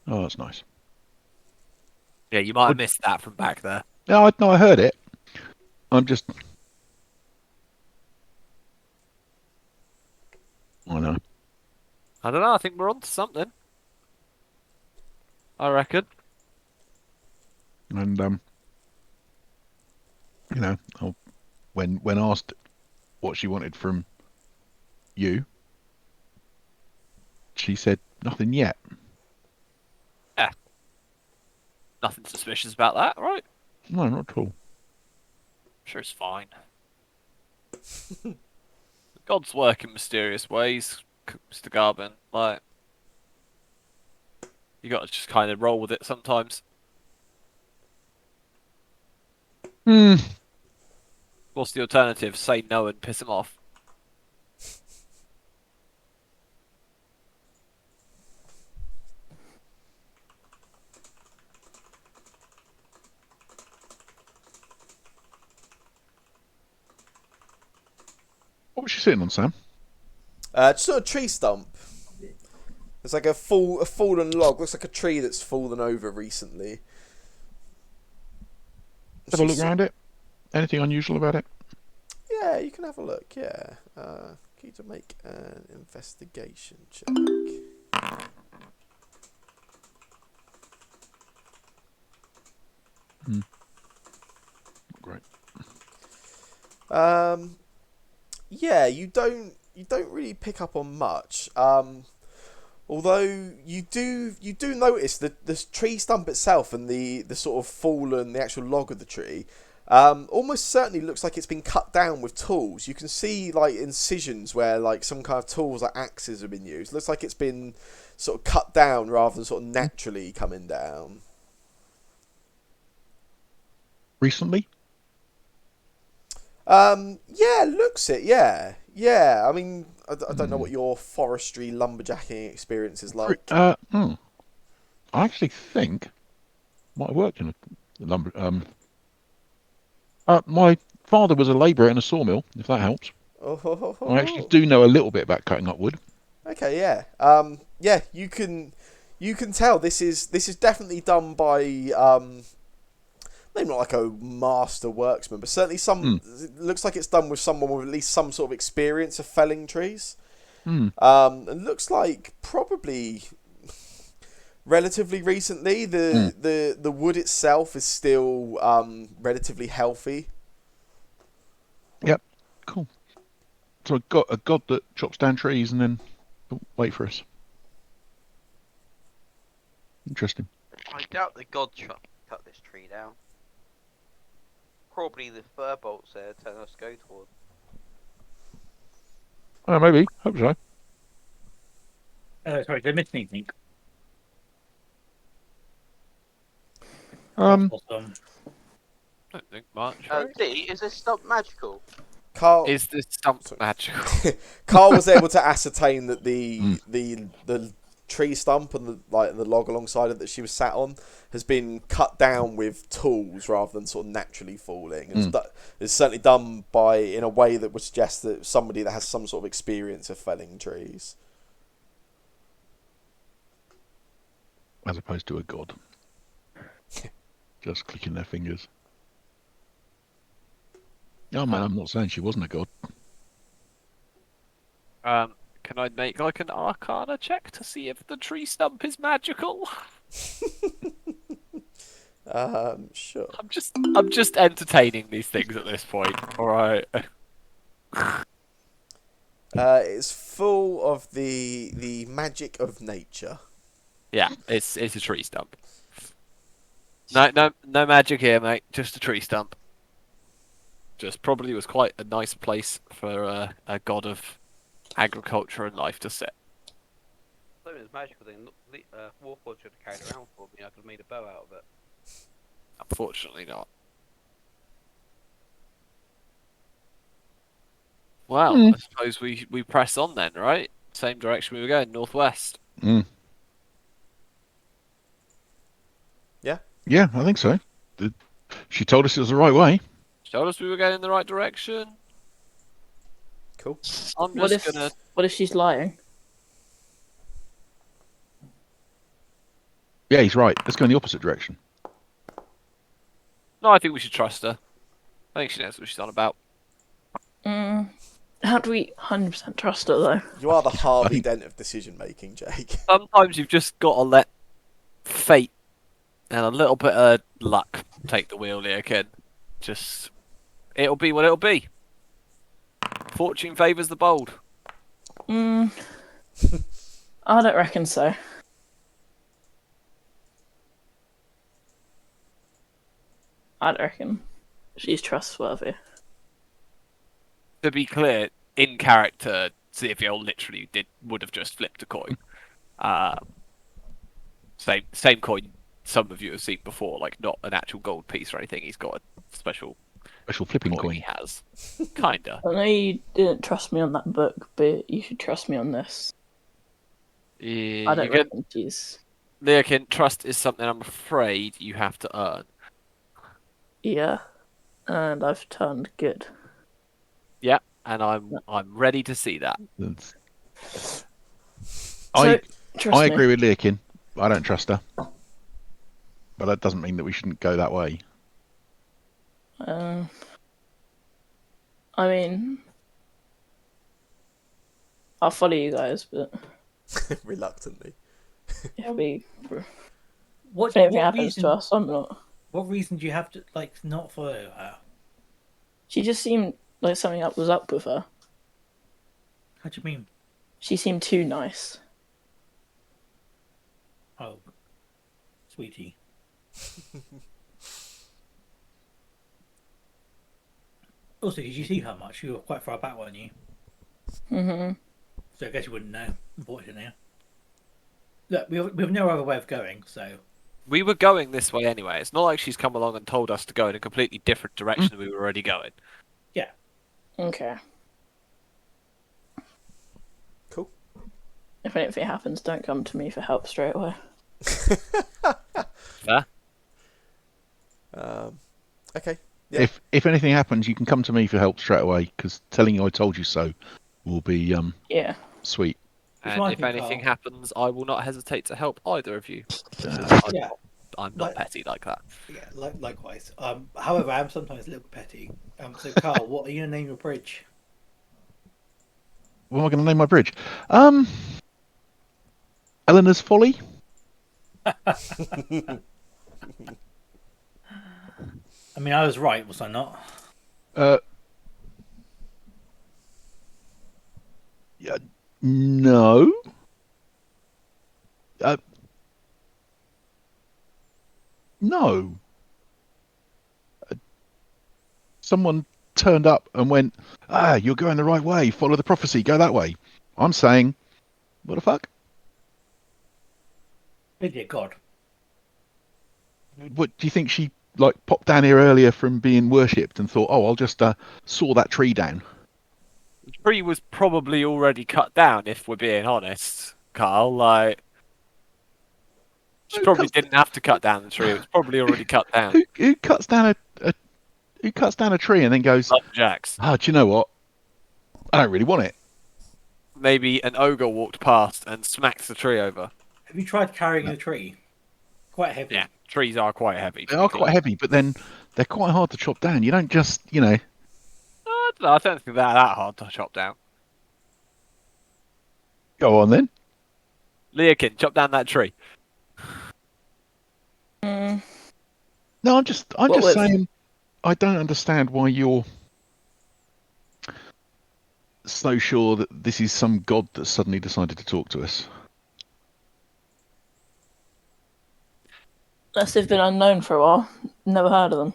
Oh, that's nice. Yeah, you might have missed that from back there. No, I heard it. I'm just. I know. I don't know. I think we're on to something. I reckon. And when asked what she wanted from you, she said nothing yet. Yeah. Nothing suspicious about that, right? No, not at all. I'm sure it's fine. Gods work in mysterious ways, Mr. Garvin. Like, you got to just kind of roll with it sometimes. Hmm. What's the alternative? Say no and piss him off. What was she sitting on, Sam? Just on a tree stump. It's like a fallen log. Looks like a tree that's fallen over recently. Have a look around it. Anything unusual about it? Yeah, you can have a look. Yeah. Can you to make an investigation check? Great. Yeah, you don't really pick up on much. Although you do notice that the tree stump itself and the sort of fallen, the actual log of the tree, almost certainly looks like it's been cut down with tools. You can see like incisions where like some kind of tools like axes have been used. Looks like it's been sort of cut down rather than sort of naturally coming down. Recently? Yeah, looks it. Yeah. I mean, I don't know what your forestry lumberjacking experience is like. I actually think might have worked in a lumber. My father was a labourer in a sawmill. If that helps. I actually do know a little bit about cutting up wood. Okay, yeah. Yeah, you can tell this is definitely done by maybe not like a master worksman, but certainly it looks like it's done with someone with at least some sort of experience of felling trees. And looks like probably relatively recently. The wood itself is still relatively healthy. Yep. Cool. So a god that chops down trees and then wait for us. Interesting. I doubt the god cut this tree down. Probably the fur bolts there telling us to go towards. Maybe. Hope so. Sorry, did I miss anything? Um, I don't think much. Right? D, is this stump magical? Carl, Is this stump magical? Carl was able to ascertain that the tree stump and the log alongside it that she was sat on has been cut down with tools rather than sort of naturally falling. It's certainly done in a way that would suggest that somebody that has some sort of experience of felling trees. As opposed to a god. Just clicking their fingers. Oh man, I'm not saying she wasn't a god. Can I make like an Arcana check to see if the tree stump is magical? Sure. I'm just entertaining these things at this point. All right. It's full of the magic of nature. Yeah, it's a tree stump. No magic here, mate. Just a tree stump. Just probably was quite a nice place for a god of agriculture and life to sit. If it was magical, then Warforged should have carried around for me. I could have made a bow out of it. Unfortunately not. Well, I suppose we press on then, right? Same direction we were going, northwest. Yeah, I think so. She told us it was the right way. She told us we were going in the right direction. Cool. I'm What just if gonna. what if she's lying? Yeah, he's right. Let's go in the opposite direction. No, I think we should trust her. I think she knows what she's on about. How do we 100% trust her though? You are the Harvey Dent of decision making, Jake. Sometimes you've just got to let fate and a little bit of luck take the wheel here, kid. Just, it'll be what it'll be. Fortune favours the bold. I don't reckon so. I don't reckon she's trustworthy. To be clear, in character, Zephyr literally would have just flipped a coin. Same coin some of you have seen before, like not an actual gold piece or anything. He's got a special flipping coin coin. he has. Kinda. I know you didn't trust me on that book, but you should trust me on this. I don't reckon she's... Leokin, trust is something I'm afraid you have to earn. Yeah, and I've turned good. Yeah, and I'm ready to see that. I trust me. agree with Leokin. I don't trust her. But that doesn't mean that we shouldn't go that way. I mean, I'll follow you guys, but Reluctantly. if we What, if anything what happens reason? to us, I'm not. What reason do you have to not follow her? She just seemed like something up was up with her. How do you mean? She seemed too nice. Oh, sweetie. Also, did you see her much? You were quite far back, weren't you? So I guess you wouldn't know, unfortunately. Look, we have no other way of going, so... We were going this way anyway. It's not like she's come along and told us to go in a completely different direction than we were already going. Yeah. Okay. Cool. If anything happens, don't come to me for help straight away. Fair? Okay. Yeah. If anything happens, you can come to me for help straight away, because telling you I told you so will be Yeah. sweet. And one if thing, anything Carl. happens, I will not hesitate to help either of you. Yeah. I'm not petty like that. Yeah, likewise. However, I am sometimes a little bit petty. So, Carl, what are you going to name your bridge? What am I going to name my bridge? Eleanor's Folly? I mean, I was right, was I not? No. No. Someone turned up and went, you're going the right way. Follow the prophecy. Go that way. I'm saying, what the fuck? Idiot God. What do you think she popped down here earlier from being worshipped and thought, I'll just saw that tree down? The tree was probably already cut down, if we're being honest, Carl. She probably didn't have to cut down the tree. It was probably already cut down. Who cuts down a tree and then goes, Lumberjacks. do you know what? I don't really want it. Maybe an ogre walked past and smacked the tree over. Have you tried carrying a tree? Quite heavy. Yeah, trees are quite heavy. They are quite heavy, but then they're quite hard to chop down. You don't just, I don't think they're that hard to chop down. Go on then. Leokin, chop down that tree. Mm, No, I'm just What was- saying. I don't understand why you're so sure that this is some god that suddenly decided to talk to us. unless they've been unknown for a while. Never heard of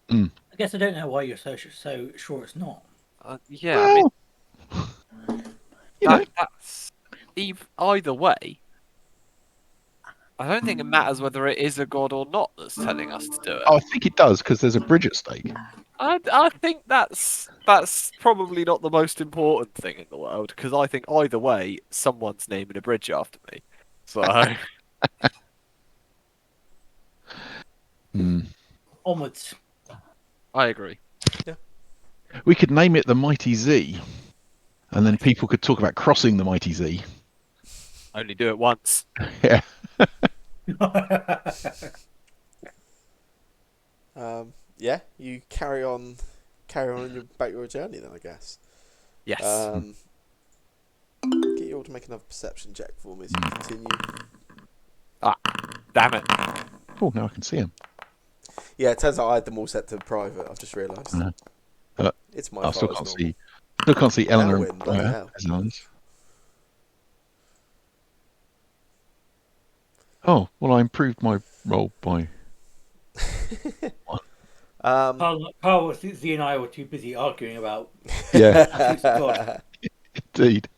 them. I guess I don't know why you're so sure it's not. Yeah, I mean, Well, that's either way. I don't think it matters whether it is a god or not that's telling us to do it. I think it does because there's a bridge at stake. I think that's probably not the most important thing in the world, because I think either way, someone's naming a bridge after me. So Onwards. I agree. We could name it the Mighty Z, and then people could talk about crossing the Mighty Z. Only do it once. Yeah. Yeah, you carry on about your journey then, I guess. Yes. Get you all to make another perception check for me as you continue. Damn it. Oh, now I can see him. Yeah, it turns out I had them all set to private. I've just realised. It's my I fault. still as can't normal. see. Still can't see Eleanor Elwyn, and bloody Blair hell. as Eleanors. Oh, well, I improved my roll by. Carl, Z and I were too busy arguing about Yeah, God. indeed.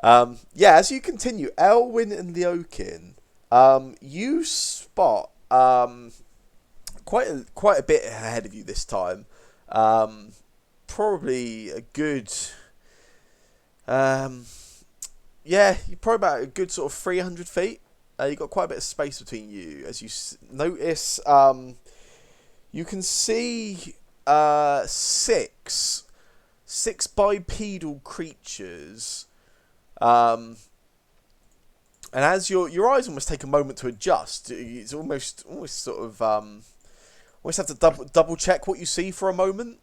Yeah, as you continue, Elwyn and Leokin, you spot quite a bit ahead of you this time. Probably a good, yeah, you're probably about a good sort of 300 feet. You've got quite a bit of space between you. As you notice, you can see six bipedal creatures. And as your eyes almost take a moment to adjust, it's almost sort of almost have to double check what you see for a moment,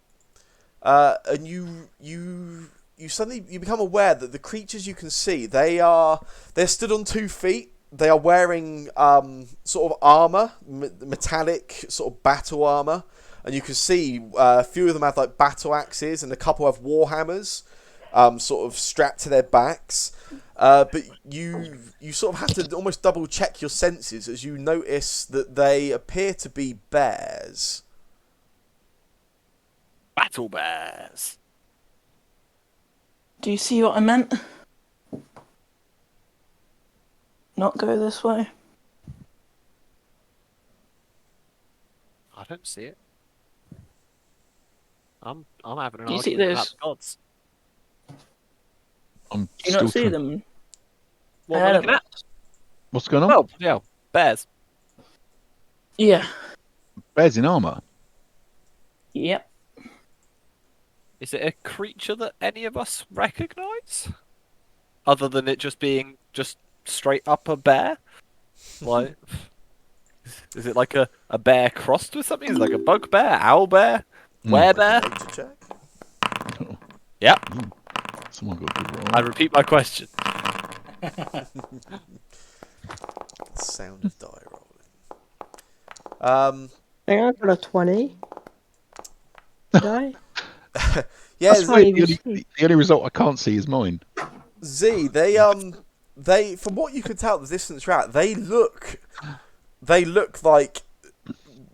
and you suddenly become aware that the creatures you can see, they're stood on 2 feet. They are wearing sort of armor, metallic sort of battle armor, and you can see a few of them have like battle axes, and a couple have war hammers, sort of strapped to their backs. But you sort of have to almost double check your senses as you notice that they appear to be bears. Battle bears. Do you see what I meant? Not go this way. I don't see it. I'm having an Do you see argument about those? the gods. I'm Do you still not see trying- them? What am I ahead of looking at? us? What's going on? Well, yeah, bears. Yeah. Bears in armor. Yep. Is it a creature that any of us recognise? Other than it just being just straight up a bear? Like, is it like a bear crossed with something? Is it like a bugbear, owl bear, werebear? Nature check. Yeah, Someone got a good I roll. repeat my question. Sound of die rolling. I think I got a 20. Did I? Yeah, That's fine. The only result I can't see is mine. Z, they from what you could tell the distance you're at, they look like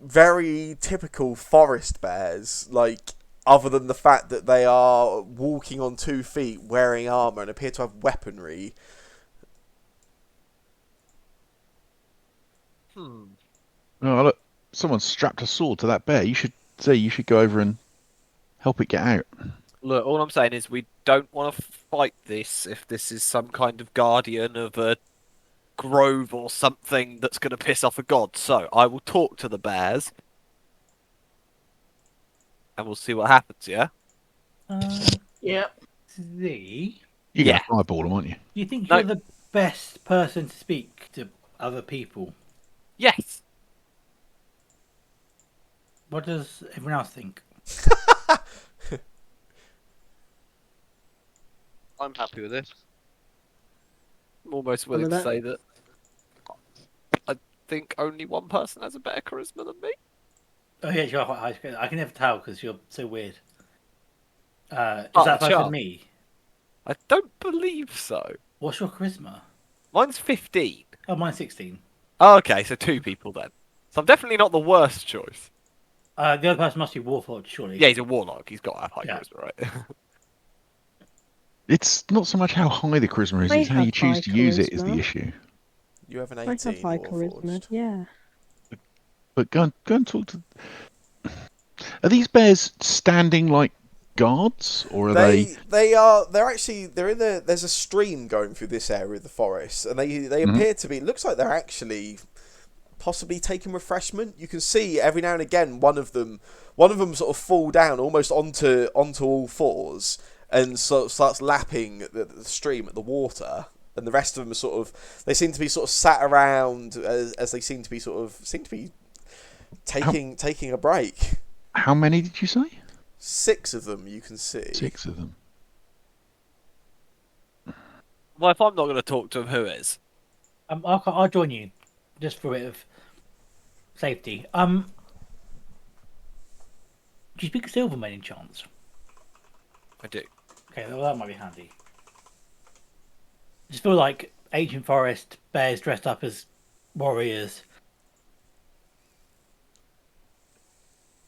very typical forest bears. Like, other than the fact that they are walking on 2 feet, wearing armor, and appear to have weaponry. Hmm. Oh, look, someone's strapped a sword to that bear. You should go over and help it get out. Look, all I'm saying is we don't want to fight this if this is some kind of guardian of a grove or something that's going to piss off a god. So I will talk to the bears, and we'll see what happens. Yeah. Yeah. Z, You're Yeah. gonna fireball them, aren't you? do you think No. you're the best person to speak to other people? Yes. What does everyone else think? I'm happy with this. I'm almost Some willing of to that. say that I think only one person has a better charisma than me. Oh yeah, you're quite high. I can never tell because you're so weird. Is Oh, that person Charles. me? I don't believe so. What's your charisma? Mine's 15. Oh, mine's 16. Oh, okay, so 2 people then. So I'm definitely not the worst choice. The other person must be Warforged, surely. Yeah, he's a warlock. He's got to have high Yeah. charisma, right? It's not so much how high the charisma is; I it's how you have choose high to use it is the charisma. issue. You have an I have 18 high Warforged. charisma. Yeah. But go and talk to. Are these bears standing like guards, or are they? There's a stream going through this area of the forest, and they Mhm. appear to be. It looks like they're actually possibly taking refreshment. You can see every now and again one of them sort of fall down almost onto all fours and sort of starts lapping the stream at the water. And the rest of them are they seem to be sort of sat around as they seem to be taking a break. How many did you say? 6 of them you can see. 6 of them. Well, if I'm not going to talk to him, who is? I'll join you, just for a bit of safety. Do you speak Silverman any chance? I do. Okay, well, that might be handy. I just feel like ancient forest bears dressed up as warriors.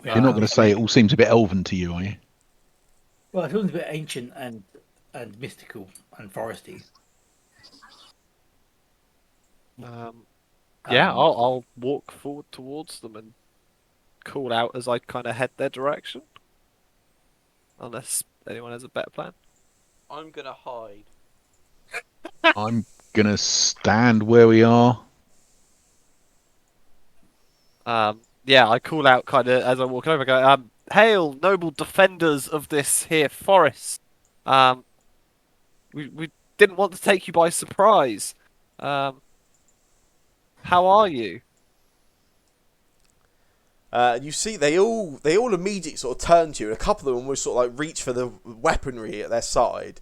You're not going to say it all seems a bit elven to you, are you? Well, it feels a bit ancient and mystical and foresty. Yeah, I'll walk forward towards them and call out as I kind of head their direction. Unless anyone has a better plan. I'm gonna hide. I'm going to stand where we are. Yeah, I call out kind of as I walk over. I go, hail, noble defenders of this here forest. We didn't want to take you by surprise. How are you? You see, they all immediately sort of turn to you, and a couple of them will sort of like reach for the weaponry at their side.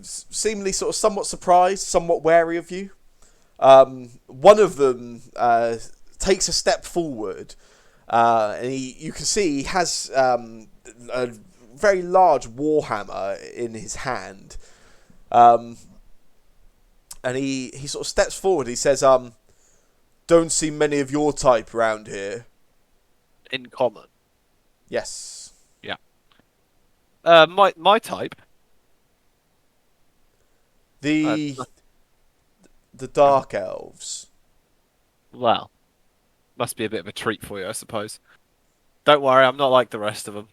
Seemingly sort of somewhat surprised, somewhat wary of you. One of them takes a step forward, and you can see he has a very large warhammer in his hand. And he sort of steps forward. He says, "Don't see many of your type around here." In common. Yes. Yeah. My type. The Dark Elves. Well, must be a bit of a treat for you, I suppose. Don't worry, I'm not like the rest of them.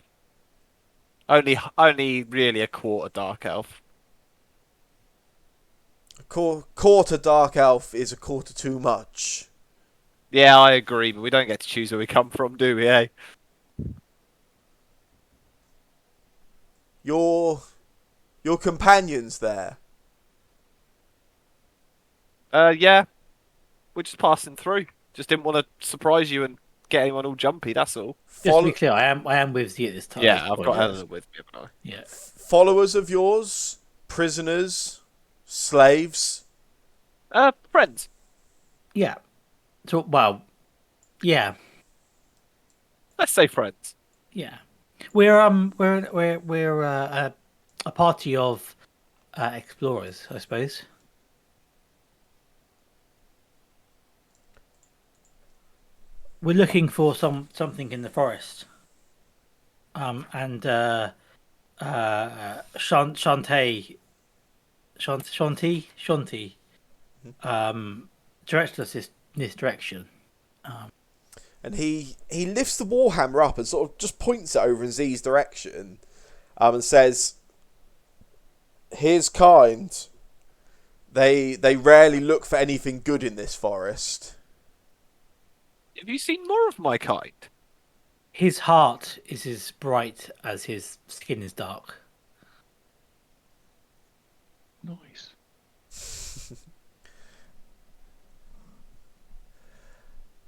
Only really a quarter dark elf. A quarter Dark Elf is a quarter too much. Yeah, I agree, but we don't get to choose where we come from, do we, eh? Your companions there. Yeah. We're just passing through. Just didn't want to surprise you and get anyone all jumpy, that's all. Just to Follow- be clear, I am with you at this time. Yeah, I've got point. Eleanor with me, haven't I? Yeah. Followers of yours, prisoners, slaves. Friends. Yeah. So, well, yeah. Let's say friends. Yeah, we're a party of explorers, I suppose. We're looking for something in the forest. And Shanti, directed us this direction. And he lifts the warhammer up and sort of just points it over in Z's direction, and says, "His kind. They rarely look for anything good in this forest." Have you seen more of my kind? His heart is as bright as his skin is dark. Nice.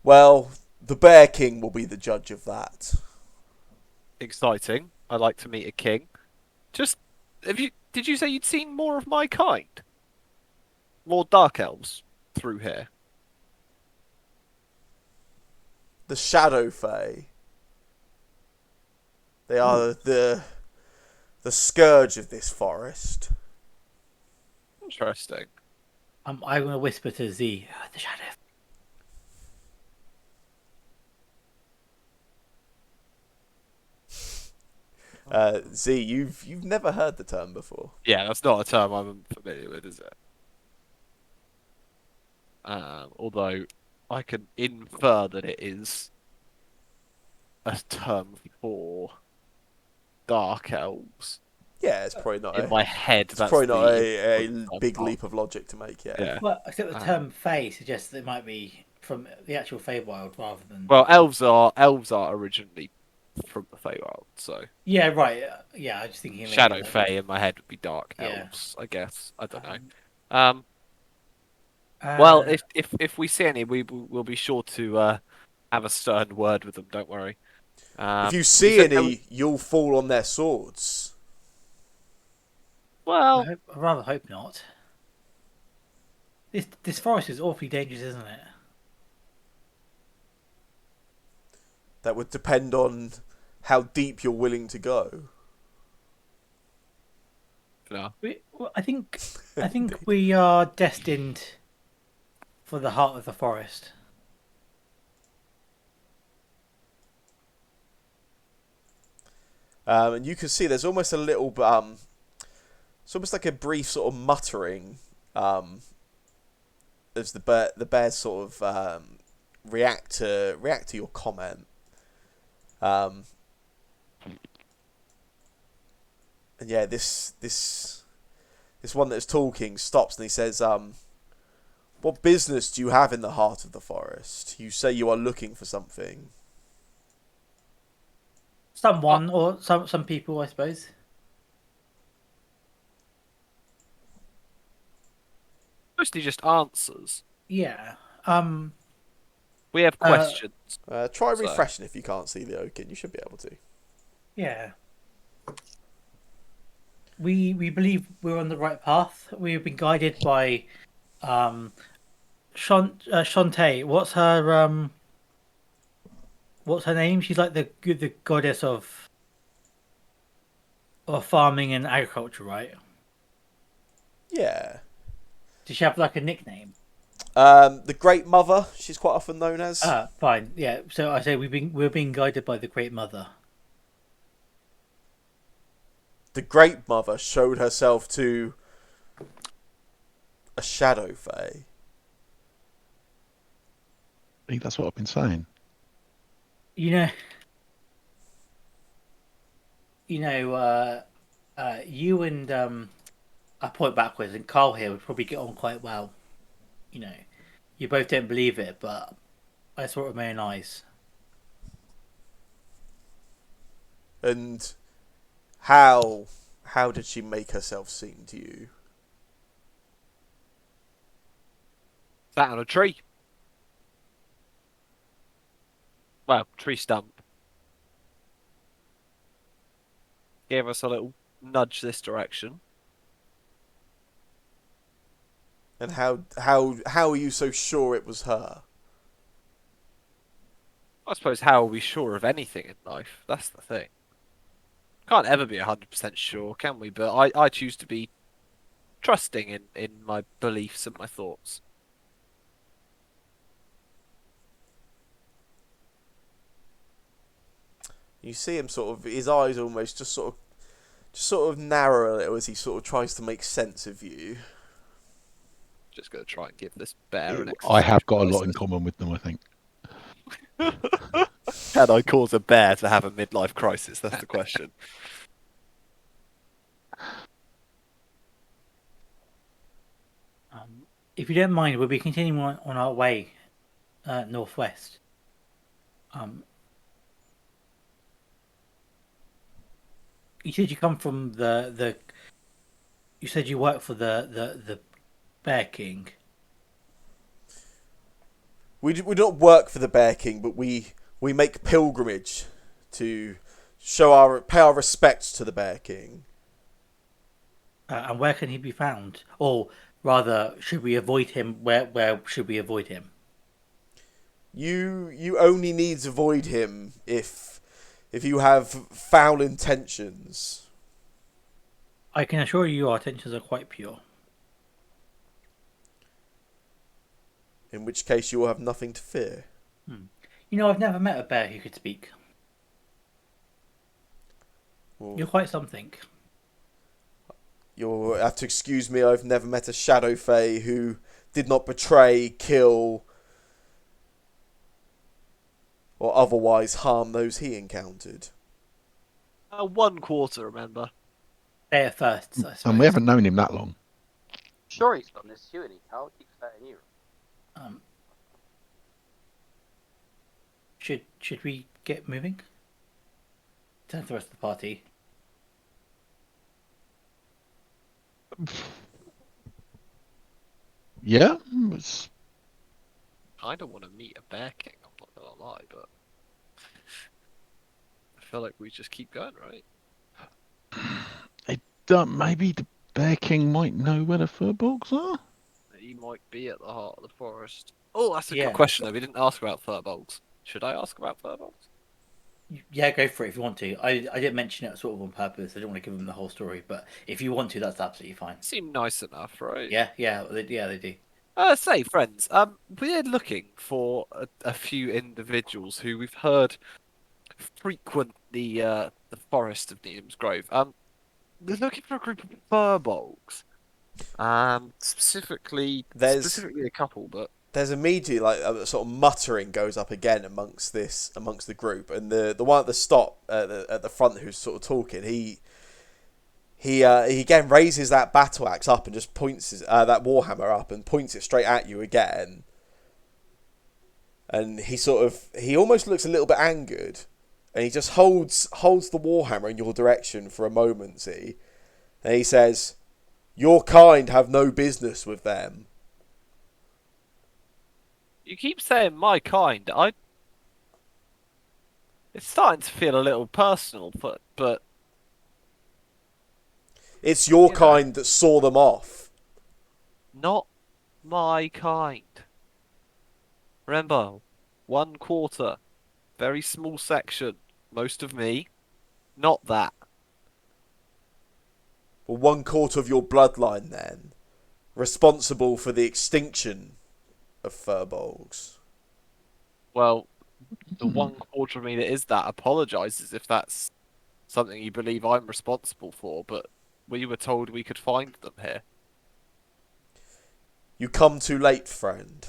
Well, the Bear King will be the judge of that. Exciting. I like to meet a king. Just, did you say you'd seen more of my kind? More dark elves through here? The Shadow Fae. They are the scourge of this forest. Interesting. I'm going to whisper to Z, the shadow. Z, you've never heard the term before. Yeah, that's not a term I'm familiar with, is it? Although I can infer that it is a term for dark elves. Yeah, it's probably not In my head, it's that's probably not the a big leap of logic to make. Yeah. Yeah. Well, except the term Fae suggests that it might be from the actual Feywild rather than. Well, elves are originally from the Feywild, so Yeah, right. Yeah, I was just thinking. Maybe Shadow like... Fae in my head would be dark Yeah. elves, I guess. I don't know. Um, Well, if we see any, we'll be sure to have a stern word with them. Don't worry. If you You see said there any, you'll fall on their swords. well, I rather hope not. This forest is awfully dangerous, isn't it? That would depend on how deep you're willing to go. no. I think we are destined for the heart of the forest. And you can see there's almost a little, it's almost like a brief sort of muttering, as the bears sort of react to your comment. And yeah, this one that's talking stops and he says, "What business do you have in the heart of the forest? You say you are looking for something." Someone or some people, I suppose. Mostly just answers. Yeah. We have questions. Try So- refreshing if you can't see the Oaken. You should be able to. Yeah. We believe we're on the right path. We've been guided by Shantae. What's her name? She's like the goddess of farming and agriculture, right? Yeah. Does she have like a nickname? The Great Mother, she's quite often known as. Fine. Yeah. So I say we're being guided by the Great Mother. The Great Mother showed herself to a Shadow Fae. I think that's what I've been saying. You and I point backwards, and Carl here would probably get on quite well. You both don't believe it, but I saw it with my own eyes. And how did she make herself seem to you? Sat on a tree. Well, tree stump. Gave us a little nudge this direction. And how are you so sure it was her? I suppose how are we sure of anything in life? That's the thing. Can't ever be 100% sure, can we? But I choose to be trusting in my beliefs and my thoughts. You see him sort of, his eyes almost just sort of narrow a little as he sort of tries to make sense of you. Just going to try and give this bear an I have existential got a lot in crisis. common with them, I think. Can I cause a bear to have a midlife crisis? That's the question. If you don't mind, we'll be continuing on our way northwest. You said you come from the. You said you work for the Bear King. We don't work for the Bear King, but we make pilgrimage to pay our respects to the Bear King. And where can he be found? Or rather, should we avoid him? Where should we avoid him? You only need to avoid him if you have foul intentions. I can assure you our intentions are quite pure. In which case you will have nothing to fear. You know, I've never met a bear who could speak. Well, You're quite something. you'll have to excuse me, I've never met a shadow fae who did not betray, kill, or otherwise harm those he encountered. 1/4, remember? They are firsts, I suppose. And we haven't known him that long. Sure, he's got this you anyhow. Keep saying you. Should we get moving? Turn to the rest of the party. Yeah? I don't want to meet a bear king, I'm not going to lie, but I feel like we just keep going, right? Maybe the Bear King might know where the furbolgs are? He might be at the heart of the forest. Oh, that's a Yeah. good question, though. We didn't ask about furbolgs. Should I ask about furbolgs? Yeah, go for it if you want to. I didn't mention it sort of on purpose. I don't want to give them the whole story, but if you want to, that's absolutely fine. Seem nice enough, right? Yeah, they do. Say, friends, we're looking for a few individuals who we've heard frequent the forest of Needham's Grove. We're looking for a group of furbolgs. Specifically a couple, but There's immediately like a sort of muttering goes up again amongst the group, and the one at the stop at the front who's sort of talking, he again raises that battle axe up and just points that warhammer up and points it straight at you again, and he almost looks a little bit angered, and he just holds the warhammer in your direction for a moment, see, and he says, "Your kind have no business with them." you keep saying my kind. It's starting to feel a little personal, but It's your You know. kind that saw them off. not my kind. Remember, 1/4, very small section, most of me, not that. Well, 1/4 of your bloodline, then, responsible for the extinction of furbolgs. Well, the 1/4 of me that is that apologizes if that's something you believe I'm responsible for, but we were told we could find them here. You come too late, friend.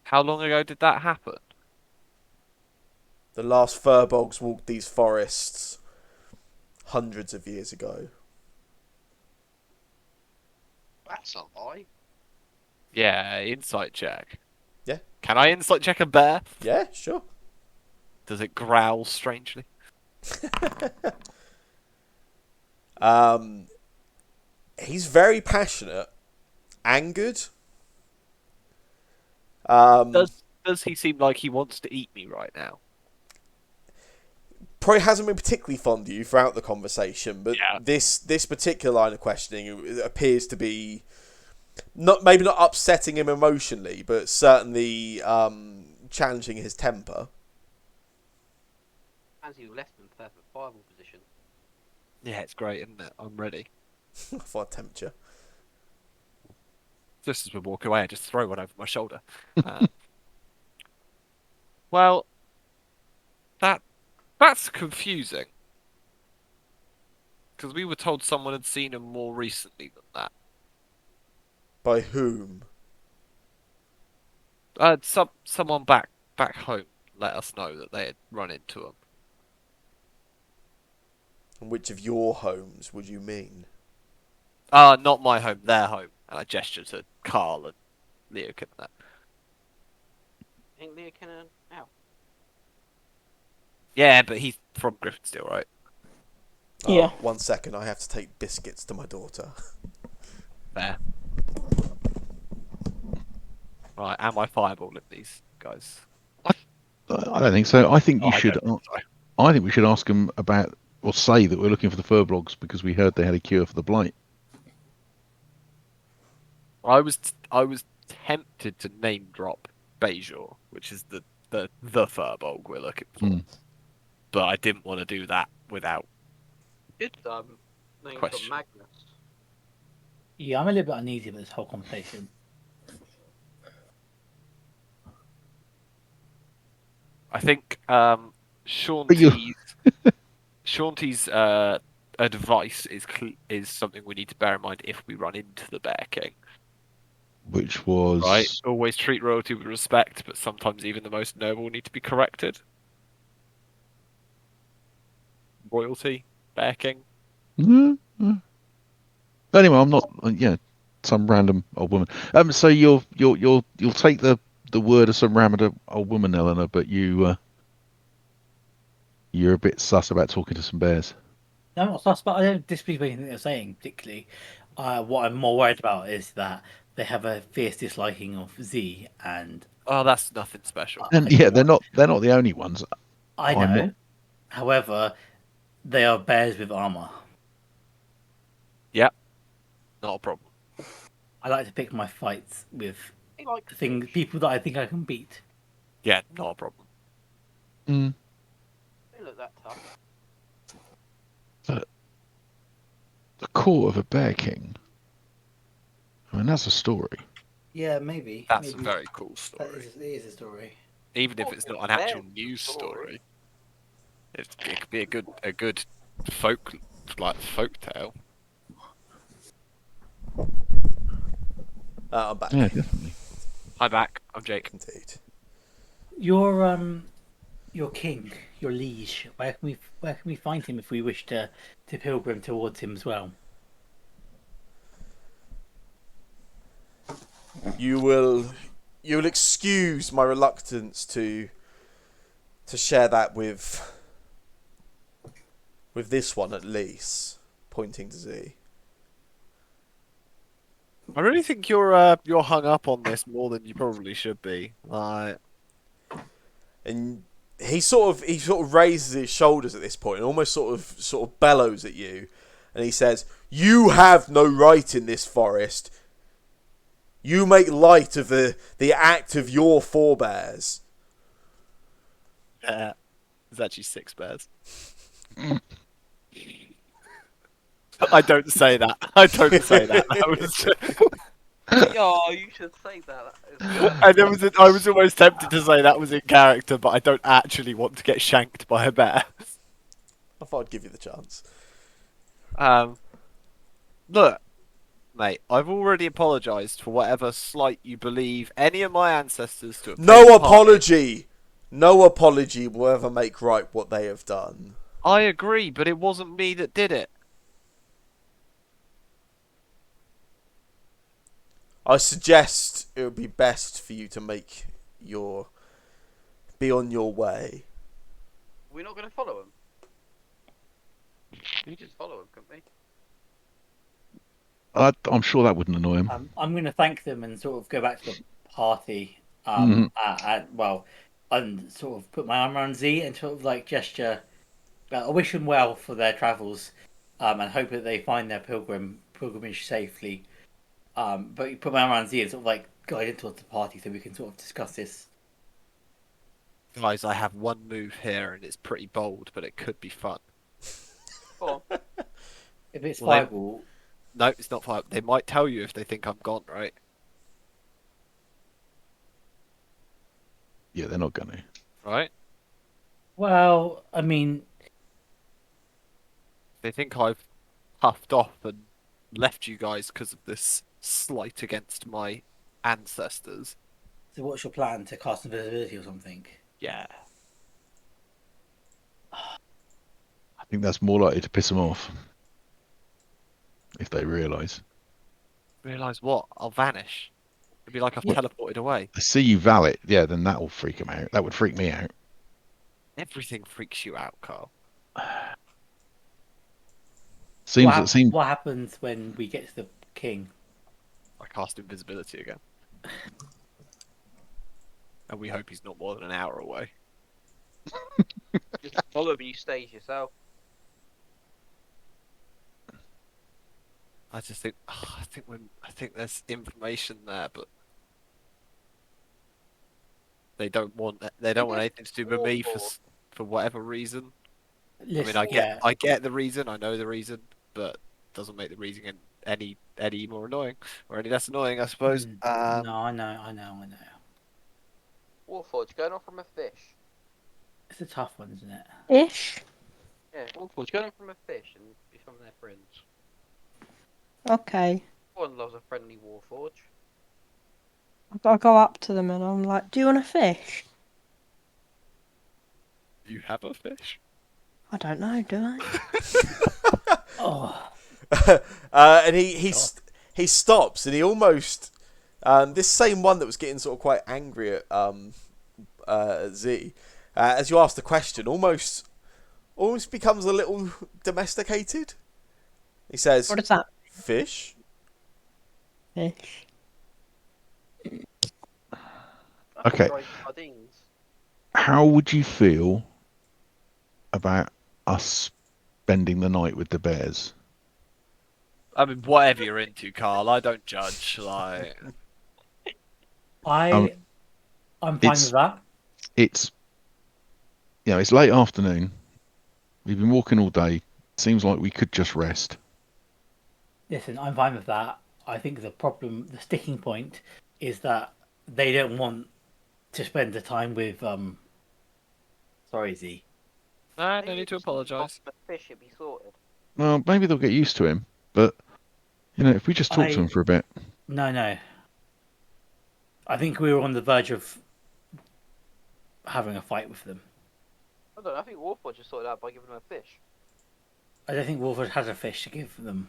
How long ago did that happen? The last furbolgs walked these forests hundreds of years ago. That's a lie. Yeah, insight check. Yeah. Can I insight check a bear? Yeah, sure. Does it growl strangely? He's very passionate, angered. Does he seem like he wants to eat me right now? Probably hasn't been particularly fond of you throughout the conversation, but Yeah. this particular line of questioning appears to be maybe not upsetting him emotionally, but certainly challenging his temper. Fancy you left in perfect fireball position. Yeah, it's great, isn't it? I'm ready. I thought I'd tempt you. Just as we walk away, I just throw one over my shoulder. Well, that's confusing. Because we were told someone had seen him more recently than that. By whom? Someone back home let us know that they had run into him. And which of your homes would you mean? Not my home, their home. And I gesture to Carl and Leo and that. Ain't Leah Kinnan out? Yeah, but he's from Griffinsteel, right? Yeah. 1 second, I have to take biscuits to my daughter. Fair. Right, am I fireballing these guys? I don't think so. I think you I should. don't think so. I think we should ask them about, or say that we're looking for the Furblogs because we heard they had a cure for the blight. I was tempted to name drop Bejor, which is the Furbolg we're looking for, but I didn't want to do that without. Good name Question. from Magnus. Yeah, I'm a little bit uneasy with this whole conversation. I think Shaunty's advice is something we need to bear in mind if we run into the Bear King. Which was Right, always treat royalty with respect, but sometimes even the most noble need to be corrected. Royalty, Bear King. Anyway, I'm not. Yeah, some random old woman. So you'll take the word of some random old woman, Eleanor, but you're a bit sus about talking to some bears. No, I'm not fussed, but I don't disbelieve anything they're saying particularly. What I'm more worried about is that they have a fierce disliking of Z, and Oh, that's nothing special. And yeah, they're not the only ones. I I'm know. not- However, they are bears with armor. Yep, not a problem. I like to pick my fights with He likes people that I think I can beat. Yeah, not a problem. They look that tough. But the court of a bear king. I mean, that's a story. Yeah, maybe. That's maybe a very cool story. It is a story. Even if Oh, it's not it's an actual their news story. story, it could be a good folk tale. I'm back. Yeah, definitely. Hi, back. I'm Jake. Indeed. Your king, your liege. Where can we find him if we wish to pilgrim towards him as well? You'll excuse my reluctance to share that with this one at least, pointing to Z. I really think you're hung up on this more than you probably should be. And he sort of raises his shoulders at this point and almost sort of bellows at you, and he says, "You have no right in this forest. You make light of the act of your forebears." There's actually 6 bears. I don't say that. I don't say that. Oh, you should say that. I was almost tempted to say that was in character, but I don't actually want to get shanked by a bear. I thought I'd give you the chance. Look, mate, I've already apologised for whatever slight you believe any of my ancestors to have No taken part in. apology! No apology will ever make right what they have done. I agree, but it wasn't me that did it. I suggest it would be best for you to be on your way. We're not going to follow him. We just follow him, couldn't we? I'm sure that wouldn't annoy him. I'm going to thank them and sort of go back to the party. And sort of put my arm around Z and sort of like gesture. I wish them well for their travels, and hope that they find their pilgrimage safely. But put my arm around Z and sort of like guide him towards the party so we can sort of discuss this. Guys, I have one move here, and it's pretty bold, but it could be fun. Go on. If it's Well, fireball, No, it's not fire. They might tell you if they think I'm gone, right? Yeah, they're not going to. right? Well, I mean, They think I've puffed off and left you guys because of this slight against my ancestors. so what's your plan to cast invisibility or something? Yeah. I think that's more likely to piss them off if they realise. Realise what? I'll vanish. It'd be like I've Well, teleported away. I see you valet, yeah, then that will freak them out. That would freak me out. Everything freaks you out, Carl. Seems What happens when we get to the king? I cast invisibility again. And we hope he's not more than an hour away. Just follow me, you stage yourself. I just think I think there's information there, but they don't want anything to do with me for whatever reason. Listen, I mean, I get the reason, I know the reason, but it doesn't make the reason any more annoying or any less annoying, I suppose. No, I know. Warforge, going on from a fish. It's a tough one, isn't it? Ish. Yeah, Warforge, going on from a fish and become their friends. Okay. Everyone loves a friendly Warforge. I go up to them and I'm like, "Do you want a fish?" You have a fish? I don't know, do I? Oh, And he stops and he almost this same one that was getting sort of quite angry at Z as you ask the question almost becomes a little domesticated. He says, What is that? "Fish." Fish. Okay. Dried sardines. How would you feel about us spending the night with the bears? I mean, whatever you're into, Carl, I don't judge. Like, I'm fine with that. It's it's late afternoon. We've been walking all day. Seems like we could just rest. Listen, I'm fine with that. I think the sticking point, is that they don't want to spend the time with Sorry, Z. no need to apologise. The fish should be sorted. Well, maybe they'll get used to him, but if we just talk to him for a bit. No. I think we were on the verge of having a fight with them. I don't know, I think Warforge just sorted out by giving them a fish. I don't think Wolford has a fish to give them.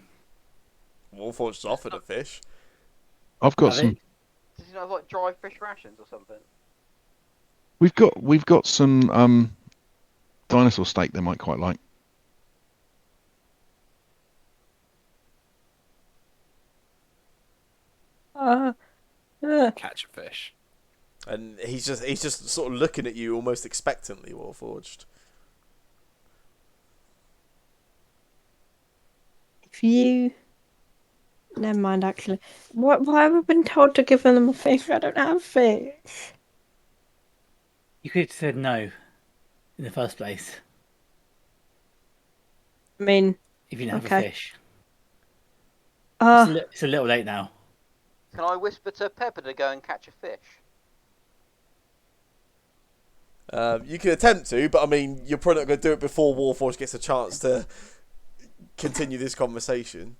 Warforged offered a fish. I've got Have some. Does he not have like dry fish rations or something? We've got some dinosaur steak they might quite like. Uh, Catch a fish. And he's just sort of looking at you almost expectantly, Warforged. if you... Never mind, actually. Why have I been told to give them a fish? I don't have fish. You could have said no in the first place I mean, if you didn't have a okay. fish. Uh, It's a little late now. Can I whisper to Pepper to go and catch a fish? You can attempt to, but I mean, you're probably not going to do it before Warforged gets a chance to continue this conversation.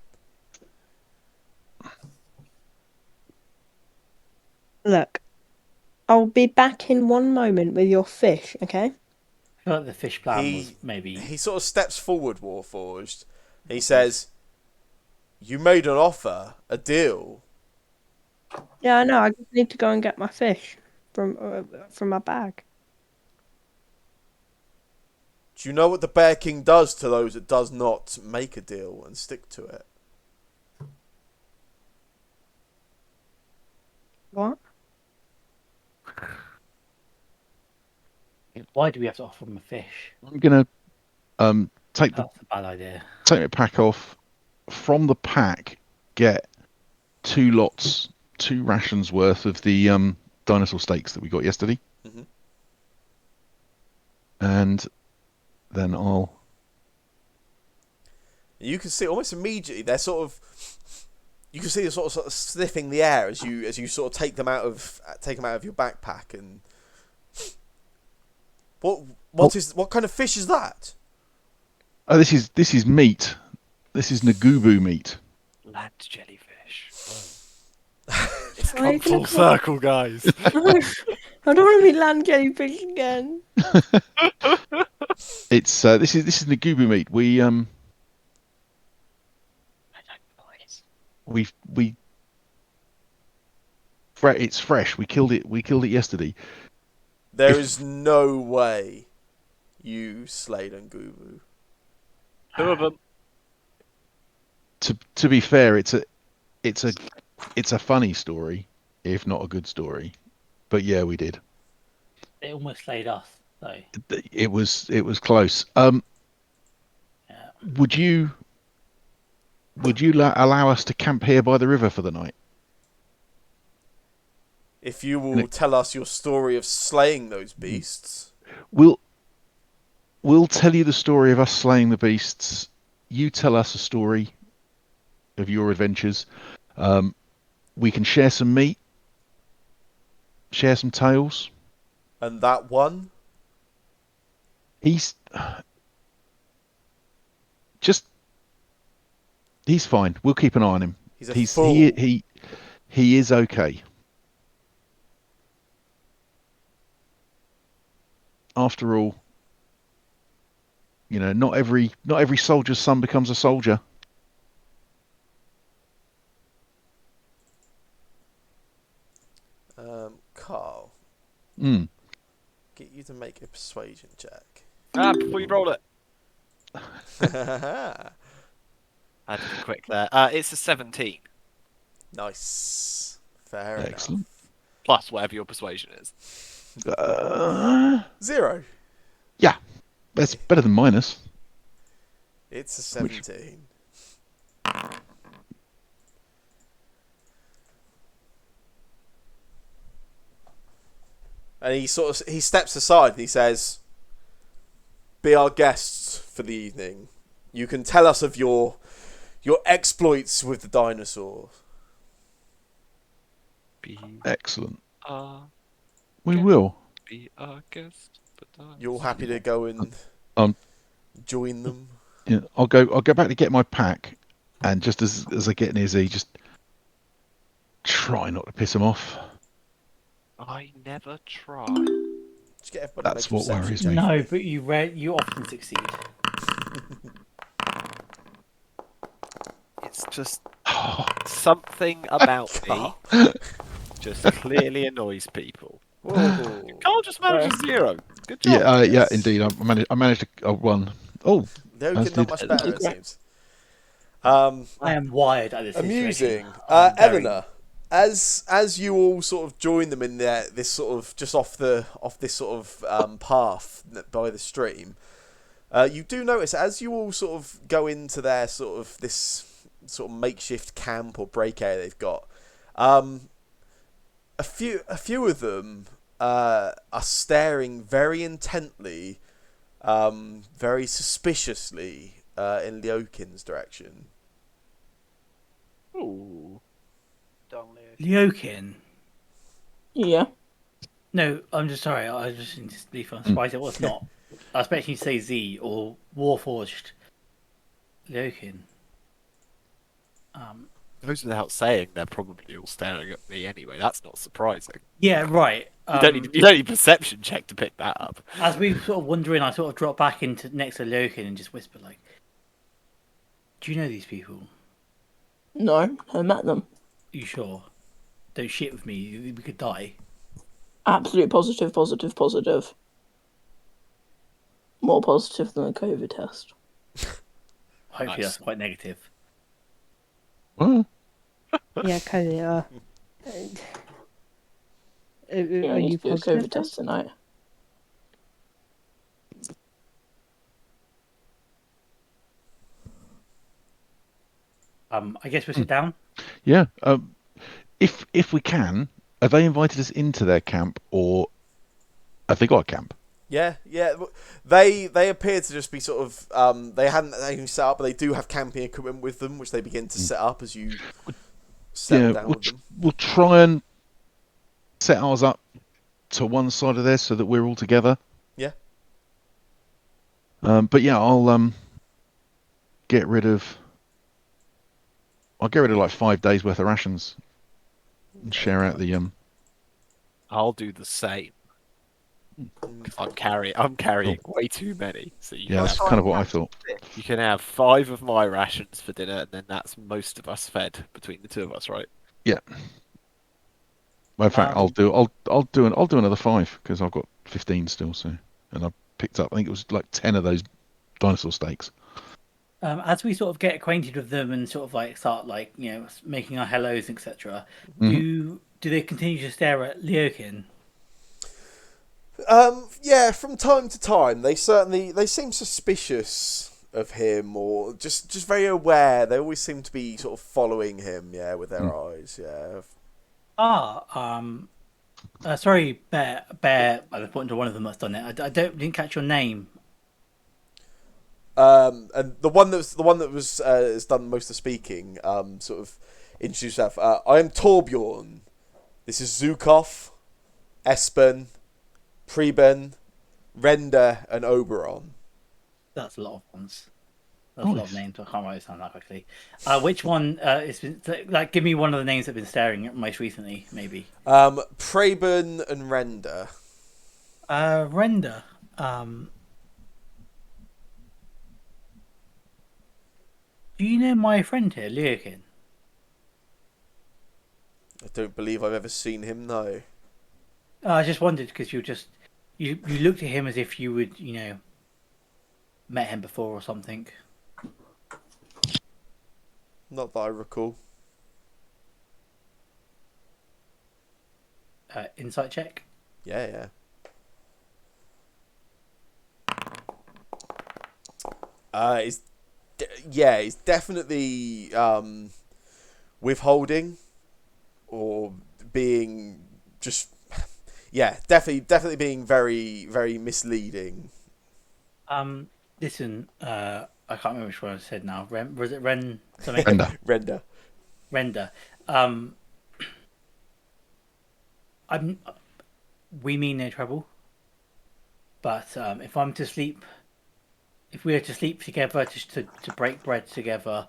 look, I'll be back in one moment with your fish, okay? I feel like the fish plan was maybe... He sort of steps forward, Warforged. He says, "You made an offer, a deal." Yeah, I know. I just need to go and get my fish from my bag. Do you know what the Bear King does to those that does not make a deal and stick to it? What? Why do we have to offer them a fish? I'm gonna take That's a bad idea. my pack off. From the pack, get 2 rations worth of the dinosaur steaks that we got yesterday, Mhm. and then I'll. You can see almost immediately they're sort of. You can see them sort of sniffing the air as you sort of take them out of your backpack, and What kind of fish is that? Oh, this is meat. This is Nagubu meat. Land jellyfish. It's Come full circle, guys. I don't want to be land jellyfish again. It's this is Nagubu meat. It's fresh. We killed it. We killed it yesterday. There is no way you slayed Ngubu. 2 of them. To be fair, it's a funny story, if not a good story. But yeah, we did. They almost slayed us, though. It was close. Yeah. Would you allow us to camp here by the river for the night? If you will tell us your story of slaying those beasts. We'll tell you the story of us slaying the beasts. You tell us a story of your adventures. We can share some meat, share some tales. And that one? He's fine. We'll keep an eye on him. He's fool. He is okay. After all, not every soldier's son becomes a soldier. Carl. Get you to make a persuasion check. Before you roll it. I had to be quick there. It's a 17. Nice. Fair Excellent. enough. Plus whatever your persuasion is. 0. Yeah, that's better than minus. It's a 17. And he steps aside and he says, "Be our guests for the evening. You can tell us of your exploits with the dinosaurs." Excellent. We will. Be our guest. You're happy to go and join them? Yeah, I'll go back to get my pack, and just as I get near Z, just try not to piss him off. I never try. Just get everybody That's to make what a worries perception me. check. No, but you often succeed. It's just something about me just clearly annoys people. Whoa. Carl just managed a 0. Good job. Yeah, yeah, indeed. I managed a 1. Oh, No, as not did- much better, it seems. I am wired at this Amusing. situation. I'm very- Eleanor, as you all sort of join them in this sort of just off this sort of path by the stream, you do notice as you all sort of go into their sort of this sort of makeshift camp or break area they've got, a few of them are staring very intently, very suspiciously in Leokin's direction. Ooh. Lyokin. Yeah. No, I'm just sorry. I was just surprised it was not. I was expecting you to say Z or Warforged Lyokin. Goes without saying, they're probably all staring at me anyway. That's not surprising. Yeah, right. You don't need perception check to pick that up. As we sort of wander in, I sort of drop back into next to Lyokin and just whisper like, "Do you know these people? No, I met them. You sure? Don't shit with me. We could die." Absolute positive, positive, positive. More positive than a COVID test. Hopefully Nice. that's quite negative. well, Yeah, because Yeah, are I you need to do a positive? COVID test tonight. I guess we sit down. yeah. If we can, have they invited us into their camp, or have they got a camp? Yeah. They appear to just be sort of they hadn't anything set up, but they do have camping equipment with them, which they begin to set up as you settle down with them. We'll try and set ours up to one side of theirs so that we're all together. Yeah. But yeah, get rid of. I'll get rid of like 5 days worth of rations and Okay, share out quite. the. I'll do the same Mm, because I'm carrying Cool. way too many. So Yeah, that's So kind I'm of what I happy thought. with this. you can have 5 of my rations for dinner, and then that's most of us fed between the two of us, right? Yeah. Well, in fact, Um, I'll do another 5 because I've got 15 still. So, and I picked up. I think it was like 10 of those dinosaur steaks. as we sort of get acquainted with them and sort of like start like making our hellos, etc. Mhm. Do they continue to stare at Leokin? Yeah, from time to time, they seem suspicious of him, or just very aware. They always seem to be sort of following him, yeah, with their Mm. eyes, yeah. Sorry, Bear. I was pointing to one of them that's done it. I didn't catch your name. And the one that was has done most of the speaking. Sort of introduce yourself. I am Torbjorn. This is Zukov, Espen, Preben, Render, and Oberon. That's a lot of ones. That's a lot of Nice. names. I can't write this down that quickly. Which one? It's been like. Give me one of the names that have been staring at most recently, maybe. Preben and Render. Render. Do you know my friend here, Leokin? I don't believe I've ever seen him. No. I just wondered because you looked at him as if you would met him before or something. Not that I recall. Insight check. Yeah, yeah. It's definitely withholding or being just yeah, definitely being very very misleading. Listen. I can't remember which one I said now. Was it Ren? Something. Render. Render. Render. I'm. We mean no trouble. But if we were to sleep together, just to break bread together,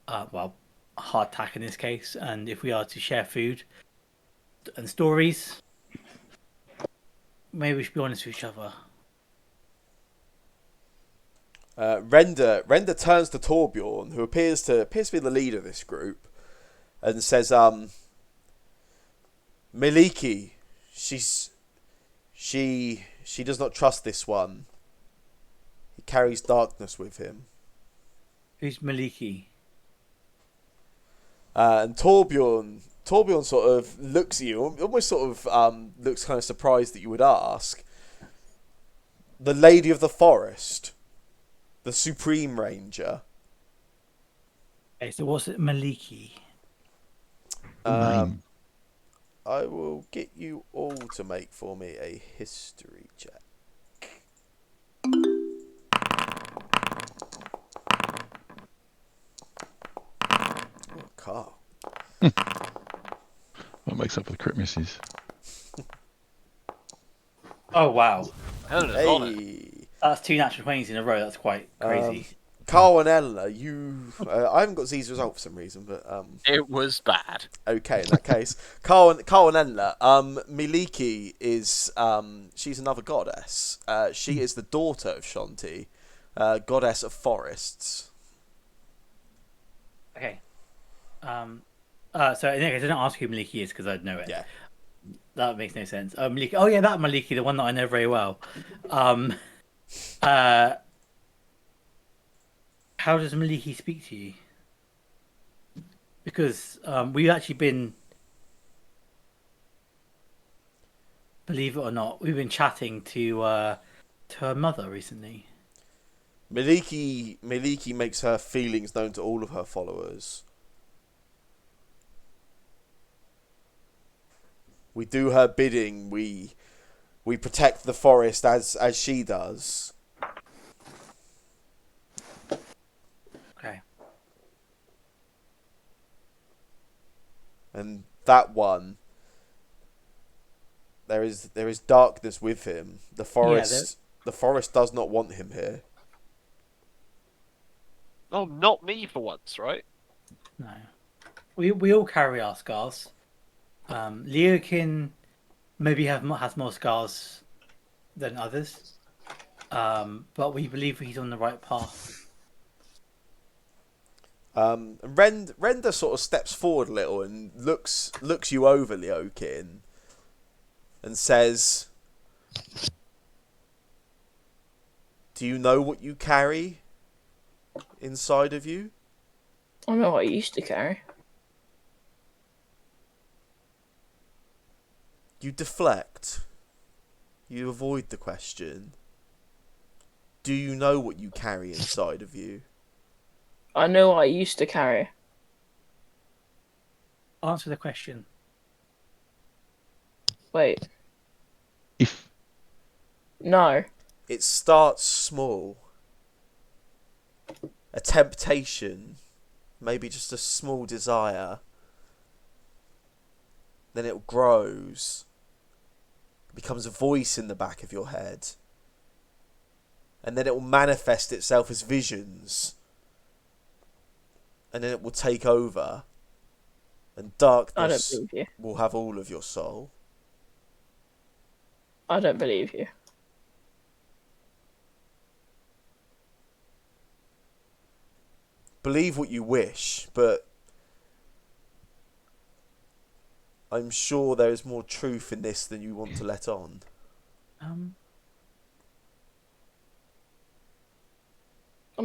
well, hardtack in this case, and if we are to share food and stories, maybe we should be honest with each other. Render turns to Torbjorn, who appears to be the leader of this group, and says, Miliki, she does not trust this one. He carries darkness with him. Who's Maliki? And Torbjorn sort of looks at you, almost sort of looks kind of surprised that you would ask. The Lady of the Forest, the Supreme Ranger. Okay, so what's it, Maliki? Name. I will get you all to make for me a history check. Oh, Carl. What makes up for the crit misses? Oh wow, Helena's on it. Hey. that's 2 natural 20s in a row. That's quite crazy. Carl and Eleanor, you... I haven't got Z's result for some reason, but... It was bad. Okay, in that case. Carl and Eleanor, Miliki is... she's another goddess. She is the daughter of Shanti, goddess of forests. Okay. So in that case, I don't ask who Maliki is because I'd know it. Yeah. That makes no sense. Maliki. Oh yeah, that Maliki, the one that I know very well. How does Maliki speak to you? Because we've actually been, believe it or not, we've been chatting to her mother recently. Miliki makes her feelings known to all of her followers. We do her bidding. We protect the forest as she does. Okay. And that one, there is darkness with him. The forest does not want him here. Oh, not me for once, right? No. We all carry our scars. Leokin maybe has more scars than others. But we believe he's on the right path. Render sort of steps forward a little and looks you over, Leokin, and says, "Do you know what you carry inside of you?" I know what I used to carry. You deflect. You avoid the question. Do you know what you carry inside of you? I know what I used to carry. Answer the question. Wait, If no. It starts small. A temptation, maybe just a small desire. Then it grows. Becomes a voice in the back of your head. And then it will manifest itself as visions. And then it will take over. And I don't darkness believe you. will have all of your soul. I don't believe you. Believe what you wish, but I'm sure there is more truth in this than you want to let on. I'm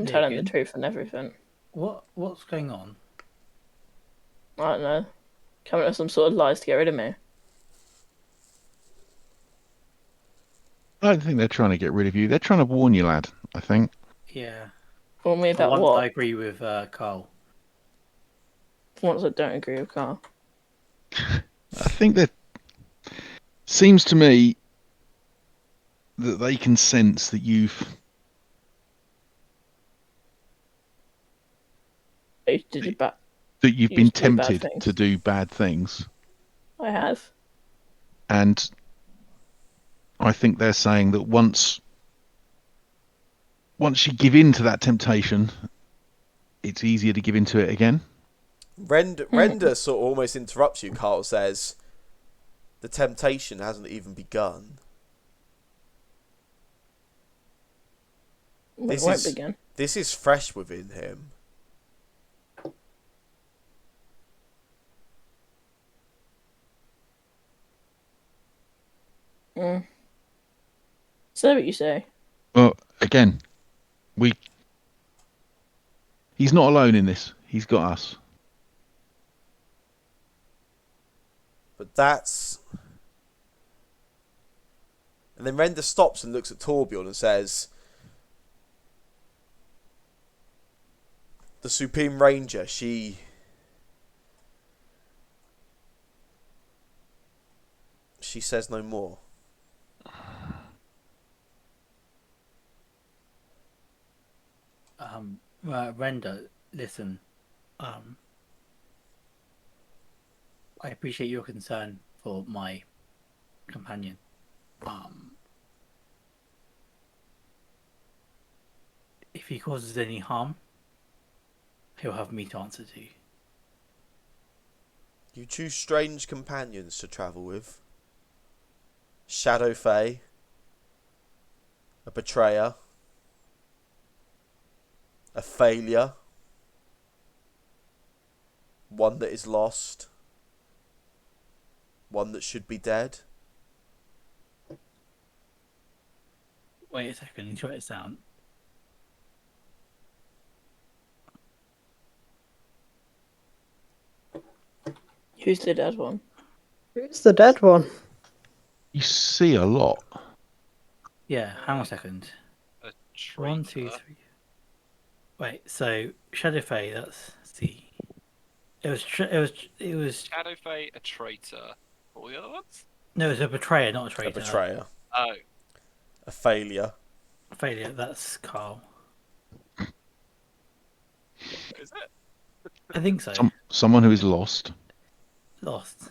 telling the Leokin? truth and everything. What's going on? I don't know. Coming up with some sort of lies to get rid of me. I don't think they're trying to get rid of you. They're trying to warn you, lad. I think. Yeah. Warn me For about once, what? I agree with Carl. Once I don't agree with Carl. I think that seems to me that they can sense that Did you back? you've You been used to do bad tempted things. to do bad things, I have. and I think they're saying that once you give in to that temptation, it's easier to give into it again. Render sort of almost interrupts you. Carl says, "The temptation hasn't even begun." It This won't is begin. this is fresh within him. Say what you say. Well, again, he's not alone in this. He's got us. But that's... And then Render stops and looks at Torbjorn and says, "The Supreme Ranger, she says no more." Render, listen. I appreciate your concern for my companion. If he causes any harm, he'll have me to answer to. You choose strange companions to travel with. Shadow Faye, a betrayer, a failure, one that is lost, one that should be dead. Wait a second, you write this down. Who's the dead one? Who's the dead one? You see a lot. Yeah, hang on a second. A 1, 2, 3. Wait, so Shadow Fae, that's C. It was Shadow Fae, a traitor. All the other ones? no, it was a betrayer, not a A traitor. betrayer, Oh, a failure. Failure, that's Carl. is it? I think so. Someone who is lost. Lost.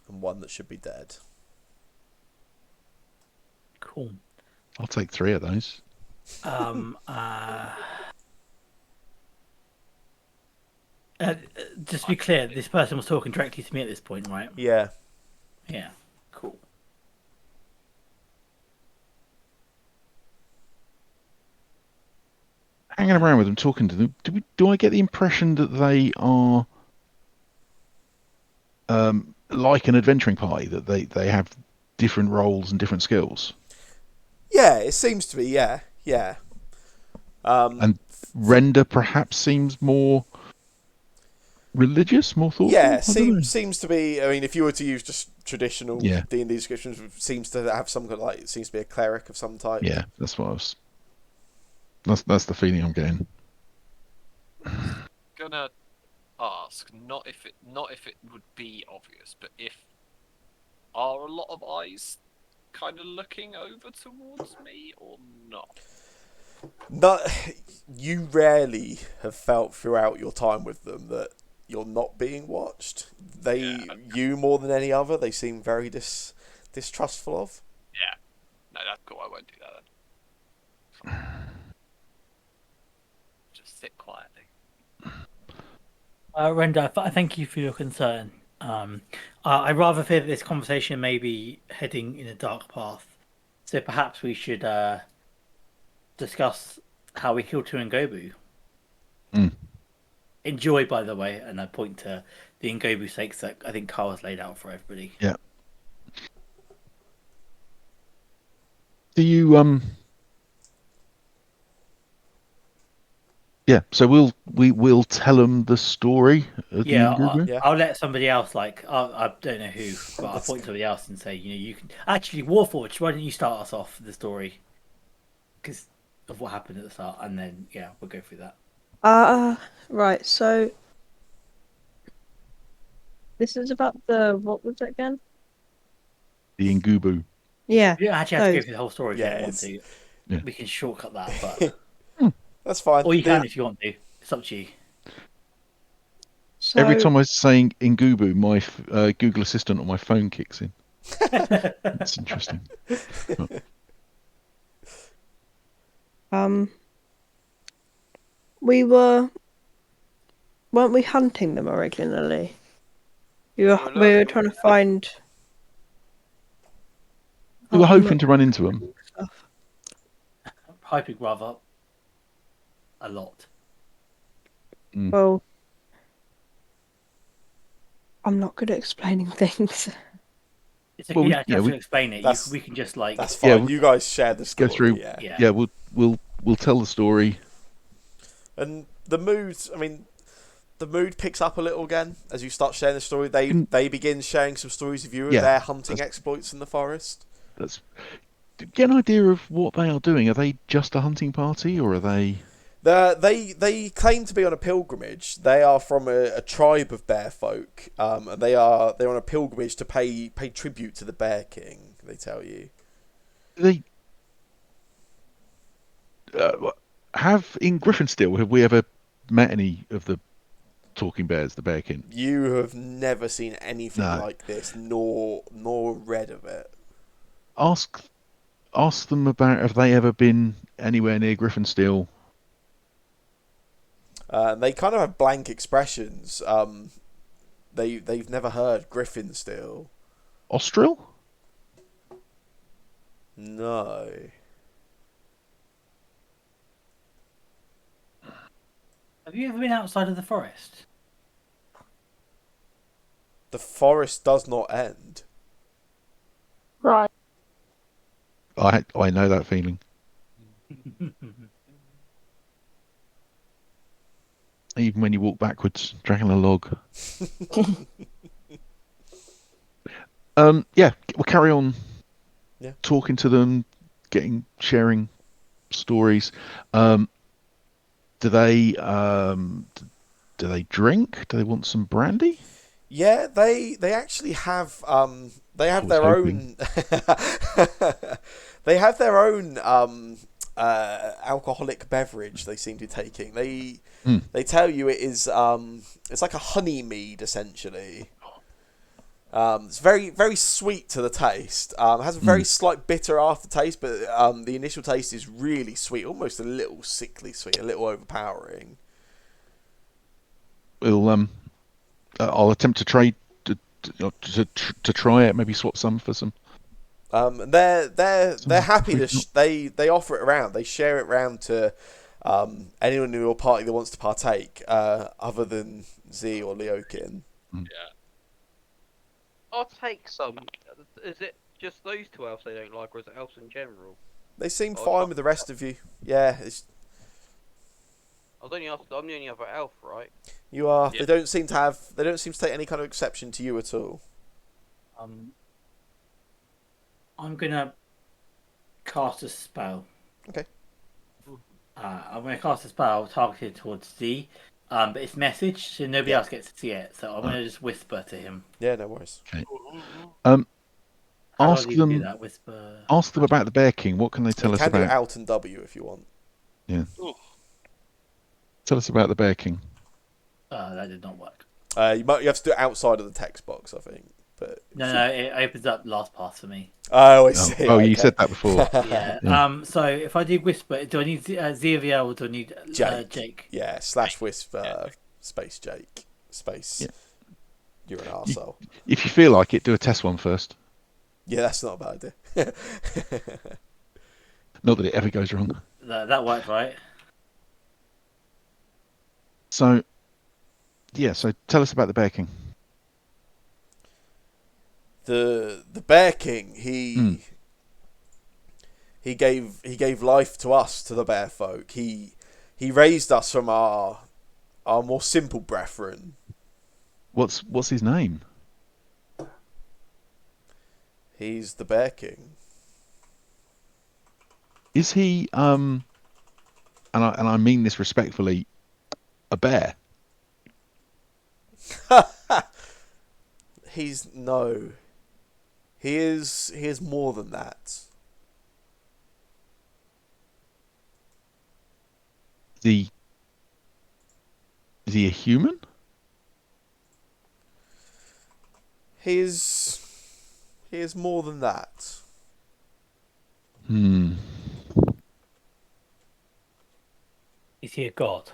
And one that should be dead. Cool. I'll take 3 of those. Just to be clear, this person was talking directly to me at this point, right? Yeah. Yeah. Cool. Hanging around with them, talking to them. Do I get the impression that they are like an adventuring party, that they have different roles and different skills? Yeah, it seems to be. Yeah, yeah. And Render perhaps seems more religious, more thoughtful. Yeah, I don't know. seems to be. I mean, if you were to use just traditional Yeah. D&D descriptions, it seems to have some kind of, like, it seems to be a cleric of some type. Yeah, that's what I was. That's the feeling I'm getting. Gonna ask, not if it would be obvious, but if are a lot of eyes kind of looking over towards me or not? Not, you rarely have felt throughout your time with them that you're not being watched. You more than any other, they seem very distrustful of. Yeah. No, that's cool. I won't do that then. Just sit quietly. Renda, I thank you for your concern. I rather fear that this conversation may be heading in a dark path. So perhaps we should discuss how we kill two Ngobu. Mm. Enjoy, by the way, and I point to the Ngobu stakes that I think Carl has laid out for everybody. Yeah. Do you Yeah, so we'll tell them the story of the Ngubu. Yeah. I'll let somebody else, like, I don't know who, but I'll point to somebody else and say, you can actually, Warforged, why don't you start us off with the story because of what happened at the start, and then we'll go through that. Right. So this is about what was it again? The Ngubu. Yeah. You don't actually have to go through the whole story if you Yeah, don't want to. Yeah. We can shortcut that, but That's fine. or you can if you want to. It's up to you. So Every time I was saying Ngubu, my Google Assistant on my phone kicks in. That's interesting. weren't we hunting them originally? We were were looking trying to for find. We were hoping to run into them. Stuff. Hyping rather a lot. Well, I'm not good at explaining things. It's okay. Well, You have to explain it. That's- We can just like That's fine. Yeah, you guys share the story. go through. Yeah. Yeah, we'll tell the story. And the mood, I mean, the mood picks up a little again as you start sharing the story. They begin sharing some stories of you of their hunting exploits in the forest. Get an idea of what they are doing. Are they just a hunting party, or are they? They claim to be on a pilgrimage. They are from a tribe of bear folk. And they're on a pilgrimage to pay tribute to the Bear King. They tell you. They have in Griffinsteel. Have we ever met any of the talking bears, the Bear King? You have never seen anything No. like this, nor read of it. Ask them about have they ever been anywhere near Griffinsteel. They kind of have blank expressions. They've never heard Griffinsteel. Austril? No. Have you ever been outside of the forest? The forest does not end. Right. I know that feeling. Even when you walk backwards, dragging a log. Yeah, we'll carry on. Yeah. Talking to them, sharing stories. Do they drink? Do they want some brandy? Yeah, they actually have they have I was their hoping. own they have their own alcoholic beverage they seem to be taking. They tell you it is it's like a honey mead essentially. It's very very sweet to the taste. It has a very slight bitter aftertaste, but the initial taste is really sweet, almost a little sickly sweet, a little overpowering. we'll I'll attempt to trade to try it. Maybe swap some for some. And they're happy to Some- they offer it around. They share it around to anyone in your party that wants to partake, other than Z or Leokin. I'll take some. Is it just those two elves they don't like, or is it elves in general? They seem I'll fine try- with the rest of you. Yeah, I'm the only other elf, right? you are. Yeah. They don't seem to take any kind of exception to you at all. I'm gonna cast a spell. Okay. I'm gonna cast a spell targeted towards Z. But it's message, so nobody else gets to see it. So I'm gonna just whisper to him. Yeah, no worries. Okay. How do I Ask even do them. that? Whisper. Ask them about the Bear King. What can they tell You us can do about? Alt and W if you want. Tell us about the Bear King. That did not work. You have to do it outside of the text box, I think. But No, it opens up last pass for me. oh, I see. Oh, you okay. said that before. Yeah. Yeah. So if I do whisper, do I need Zevia or do I need Jake? Yeah, / whisper space Jake space. Yeah. You're an arsehole. If you feel like it, do a test one first. Yeah, that's not a bad idea. Not that it ever goes wrong. That worked, right? So, yeah. So tell us about the Bear King. The Bear King, he gave life to us, to the bear folk. He raised us from our more simple brethren. What's his name? He's the Bear King. Is he and I mean this respectfully, a bear? He's no. He is more than that. Is he a human? He is more than that. Is he a god?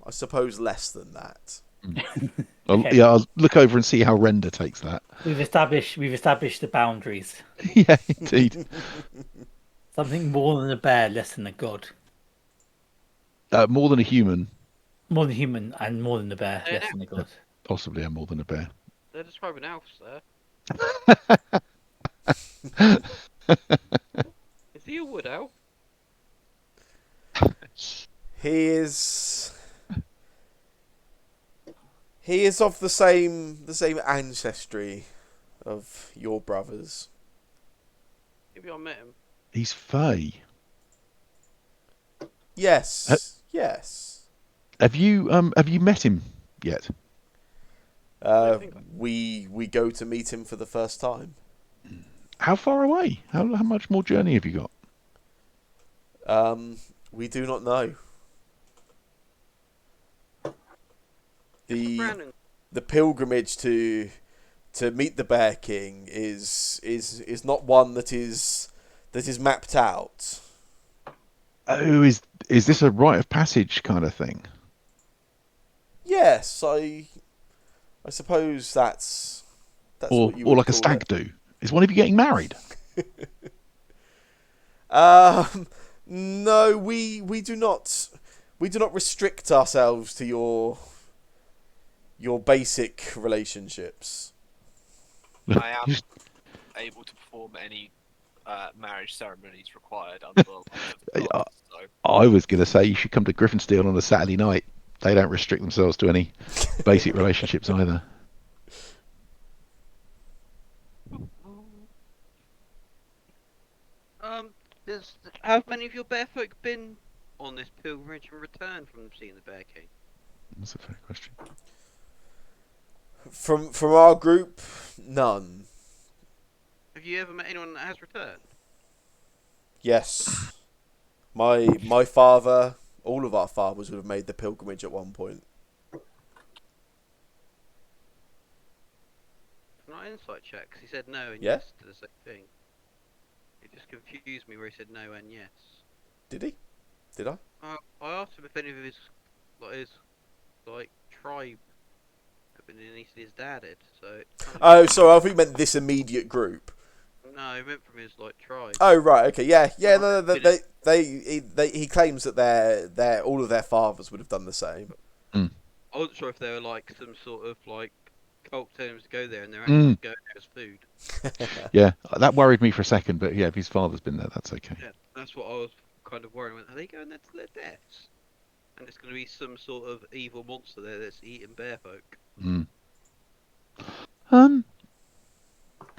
I suppose less than that. Okay. Yeah, I'll look over and see how Render takes that. We've established the boundaries. Yeah, indeed. Something more than a bear, less than a god. More than a human, More than human and more than a bear, Yeah. less than a god. possibly more than a bear. They're describing elves there. Is he a wood elf? He is of the same ancestry of your brothers. Maybe I met him. He's Faye. Yes. Yes. Have you met him yet? We go to meet him for the first time. How far away? How much more journey have you got? We do not know. Brandon. The pilgrimage to meet the Bear King is not one that is mapped out. Oh, is this a rite of passage kind of thing? Yes, I suppose that's Or what you would like a call stag it. do? Is one of you getting married? No, we do not restrict ourselves to your basic relationships. I am able to perform any marriage ceremonies required under the laws of the gods, so. I was going to say you should come to Griffinsteel on a Saturday night. They don't restrict themselves to any basic relationships either. Have many of your bear folk been on this pilgrimage and returned from seeing the Bear King? That's a fair question. From our group, none. Have you ever met anyone that has returned? Yes. My father, all of our fathers would have made the pilgrimage at one point. Can I insight check? 'Cause he said no and Yeah. yes to the same thing. It just confused me where he said no and yes. Did he? Did I? I asked him if any of his tribe had been in. He said his dad had. So it kind of Oh, sorry, I thought you meant this immediate group. no, he meant from his tribe. Oh, right, okay, yeah, Oh, no, been he claims that all of their fathers would have done the same. Mm. I wasn't sure if they were some sort of cult terms to go there, and they're Mm. actually going there as food. Yeah, that worried me for a second, but yeah, if his father's been there, that's okay. Yeah, that's what I was kind of worried. Are they going there to their deaths? And it's going to be some sort of evil monster there that's eating bear folk. Mm.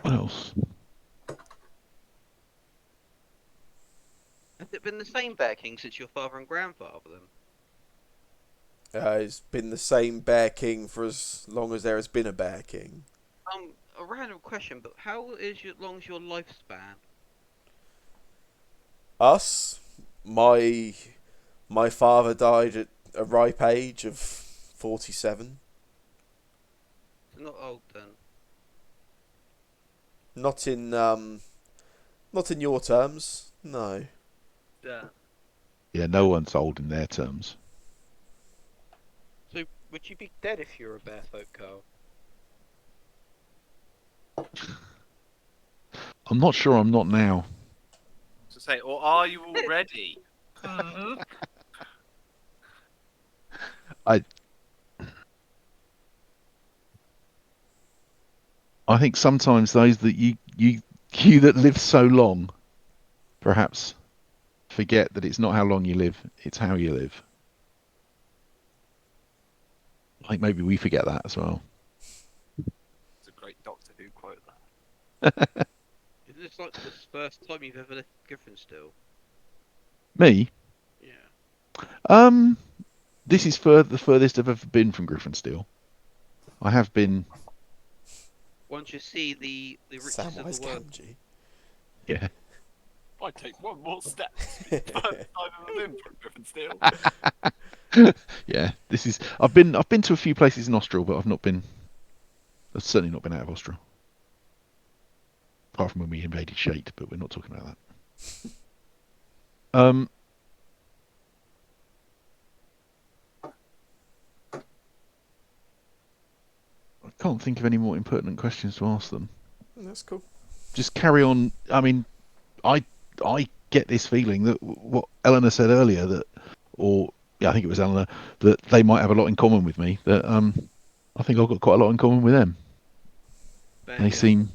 What else? Has it been the same Bear King since your father and grandfather then? It's been the same Bear King for as long as there has been a Bear King. A random question, but how long's your lifespan? Us, my father died at a ripe age of 47. It's not old then. Not in your terms, no. Yeah. Yeah, no one's old in their terms. So would you be dead if you were a bear folk, Carl? I'm not sure I'm not now. To say, or are you already? I think sometimes those that you that live so long, perhaps forget that it's not how long you live, it's how you live. I think maybe we forget that as well. It's a great Doctor Who quote. That. Isn't this the first time you've ever left Griffin still? Me? Yeah. This is the furthest I've ever been from Griffinsteel. I have been. Once you see the riches of Samwise the world. Gamgee. Yeah. I take one more step. First time I've been from Griffinsteel. Yeah. This is. I've been to a few places in Austral, but I've certainly not been out of Austral. Apart from when we invaded Shate, but we're not talking about that. I can't think of any more impertinent questions to ask them. That's cool. Just carry on. I mean, I get this feeling that what Eleanor said earlier, I think it was Eleanor, that they might have a lot in common with me. That I think I've got quite a lot in common with them. They seem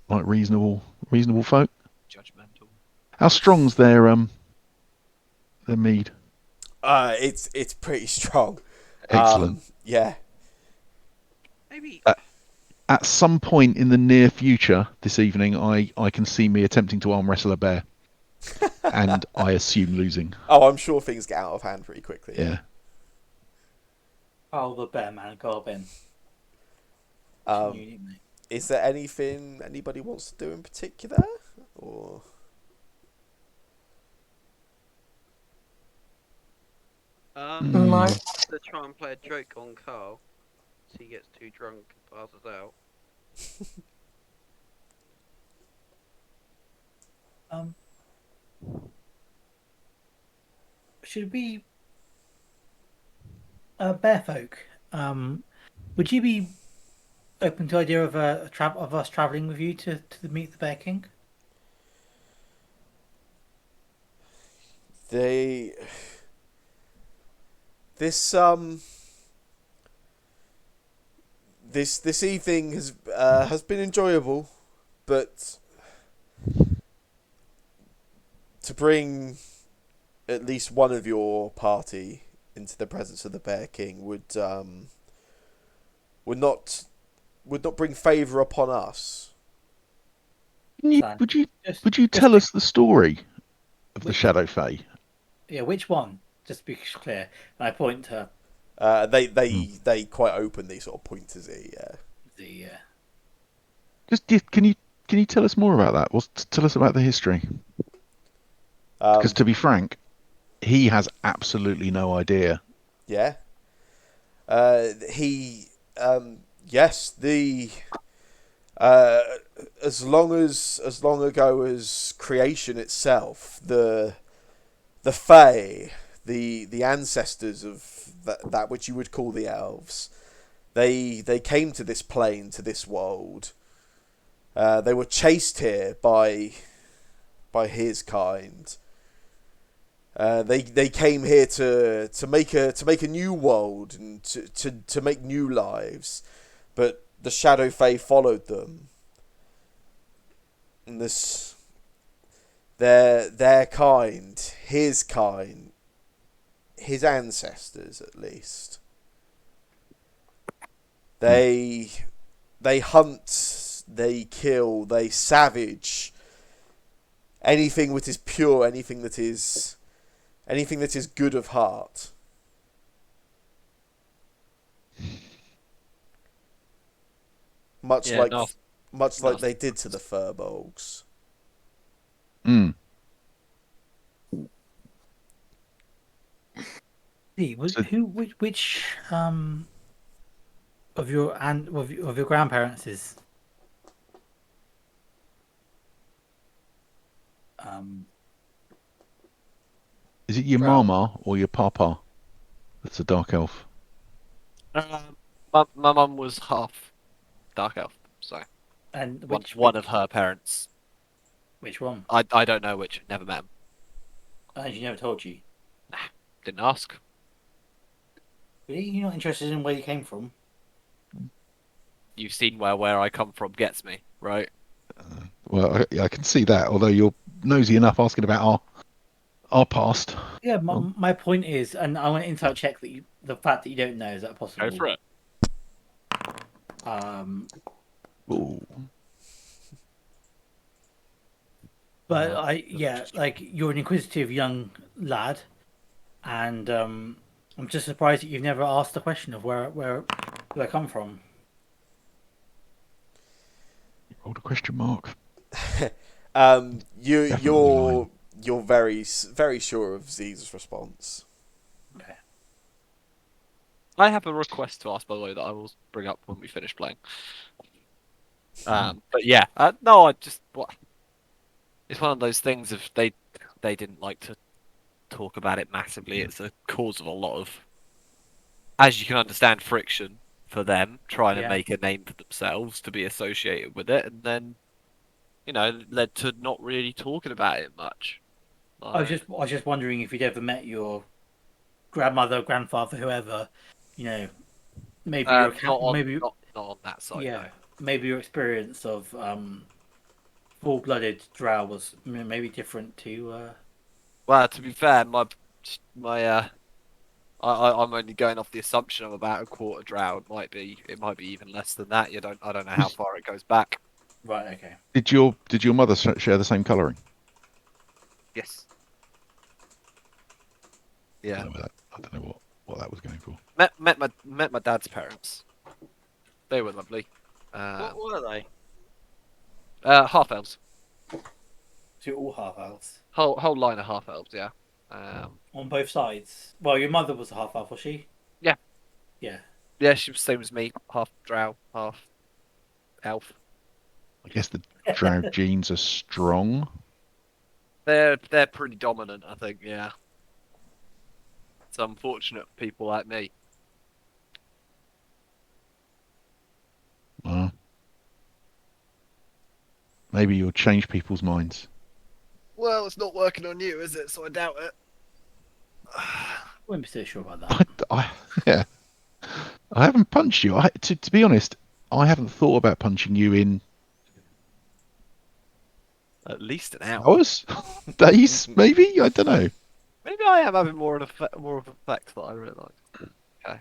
like reasonable folk. Judgmental. How strong's their mead? It's pretty strong. Excellent. Yeah. Maybe. At some point in the near future this evening, I can see me attempting to arm wrestle a bear, and I assume losing. Oh, I'm sure things get out of hand pretty quickly. Yeah. Oh, the bear man, Goblin. Is there anything anybody wants to do in particular, or? No. To try and play a joke on Carl, so he gets too drunk and passes out. Should we, bear folk? Would you be open to the idea of of us travelling with you to meet the Bear King? This evening has been enjoyable, but to bring at least one of your party into the presence of the Bear King would not bring favour upon us. Would you tell us the story of the Shadow Fae? Yeah, which one? Just to be clear. And I point to They quite openly sort of point to the. Just can you tell us more about that? Tell us about the history. Because to be frank, he has absolutely no idea. Yeah. Yes, the as long ago as creation itself, the the Faye, the ancestors of that which you would call the elves. They came to this plane, to this world. They were chased here by his kind. They came here to make a new world and to make new lives, but the Shadow Fae followed them. And this their kind, his ancestors at least. They hunt, they kill, they savage anything that is pure, anything that is good of heart. Much Yeah, like no, they did to the Furbolgs. Mm. So Which of your grandparents is is it your Drow? mama or your papa that's a dark elf? my mum was half dark elf, so And one of her parents. which one? I don't know which. Never met him. And she never told you. Didn't ask. Really? You're not interested in where you came from? You've seen where I come from gets me, right? Well, I can see that. Although you're nosy enough asking about our past. Yeah, Well, my point is, and I want to insight check that the fact that you don't know, is that possible? Go for it. ooh. But like you're an inquisitive young lad, and I'm just surprised that you've never asked the question of where do I come from? Rolled a question mark. You're lying. you're very sure of Z's response. Okay. I have a request to ask, by the way, that I will bring up when we finish playing. But yeah, no, it's one of those things. If they didn't like to talk about it massively, it's a cause of a lot of, as you can understand, friction for them trying to Yeah. make a name for themselves to be associated with it, and then led to not really talking about it much. I was just wondering if you'd ever met your grandmother, grandfather, whoever, you know, maybe your not account, on maybe not on that side. yeah, No. maybe your experience of full-blooded drow was maybe different to. Well, to be fair, my I'm only going off the assumption of about a quarter drow. It might be even less than that. I don't know how far it goes back. Right. Okay. Did your mother share the same colouring? Yes. Yeah. I don't know what that was going for. Met my dad's parents. They were lovely. What were they? Half elves. So you're all half elves Whole line of half elves. Yeah. on both sides. Well, your mother was a half elf, was she? Yeah. Yeah. Yeah, she was the same as me. Half drow, half elf. I guess the drow genes are strong. They're pretty dominant, I think. Yeah. It's unfortunate for people like me. Well, maybe you'll change people's minds. Well, it's not working on you, is it? So I doubt it. Wouldn't be so sure about that. Yeah. I haven't punched you. To be honest, I haven't thought about punching you in At least an hour. hours, days, maybe. I don't know. Maybe I am having more of an effect than I realise. Okay.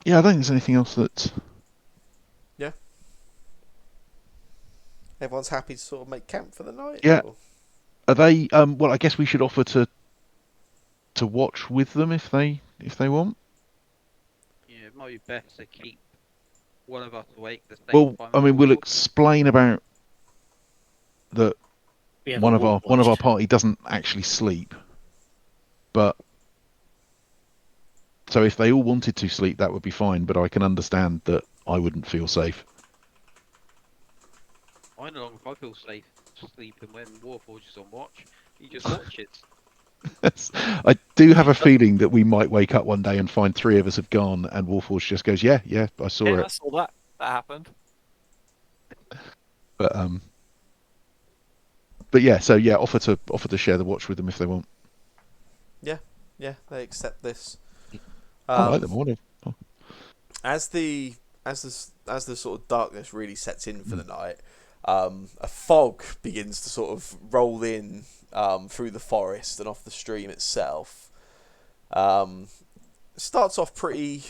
Yeah, I don't think there's anything else that. Everyone's happy to sort of make camp for the night. Yeah. Or? Are they? Well, I guess we should offer to watch with them if they want. Yeah, it might be best to keep one of us awake the same Well, time. I mean, we'll explain about that. We have One a of our watch. party doesn't actually sleep, but so if they all wanted to sleep, that would be fine. But I can understand that I wouldn't feel safe. fine as long as I feel safe sleeping when Warforged is on watch. He just watches. I do have a feeling that we might wake up one day and find 3 of us have gone, and Warforged just goes, "Yeah, yeah, I saw Yeah, I it." saw that. That happened. But yeah, so yeah, offer to share the watch with them if they want. Yeah, they accept this. I like them. I want to. As the sort of darkness really sets in for the night, a fog begins to sort of roll in through the forest and off the stream itself. Starts off pretty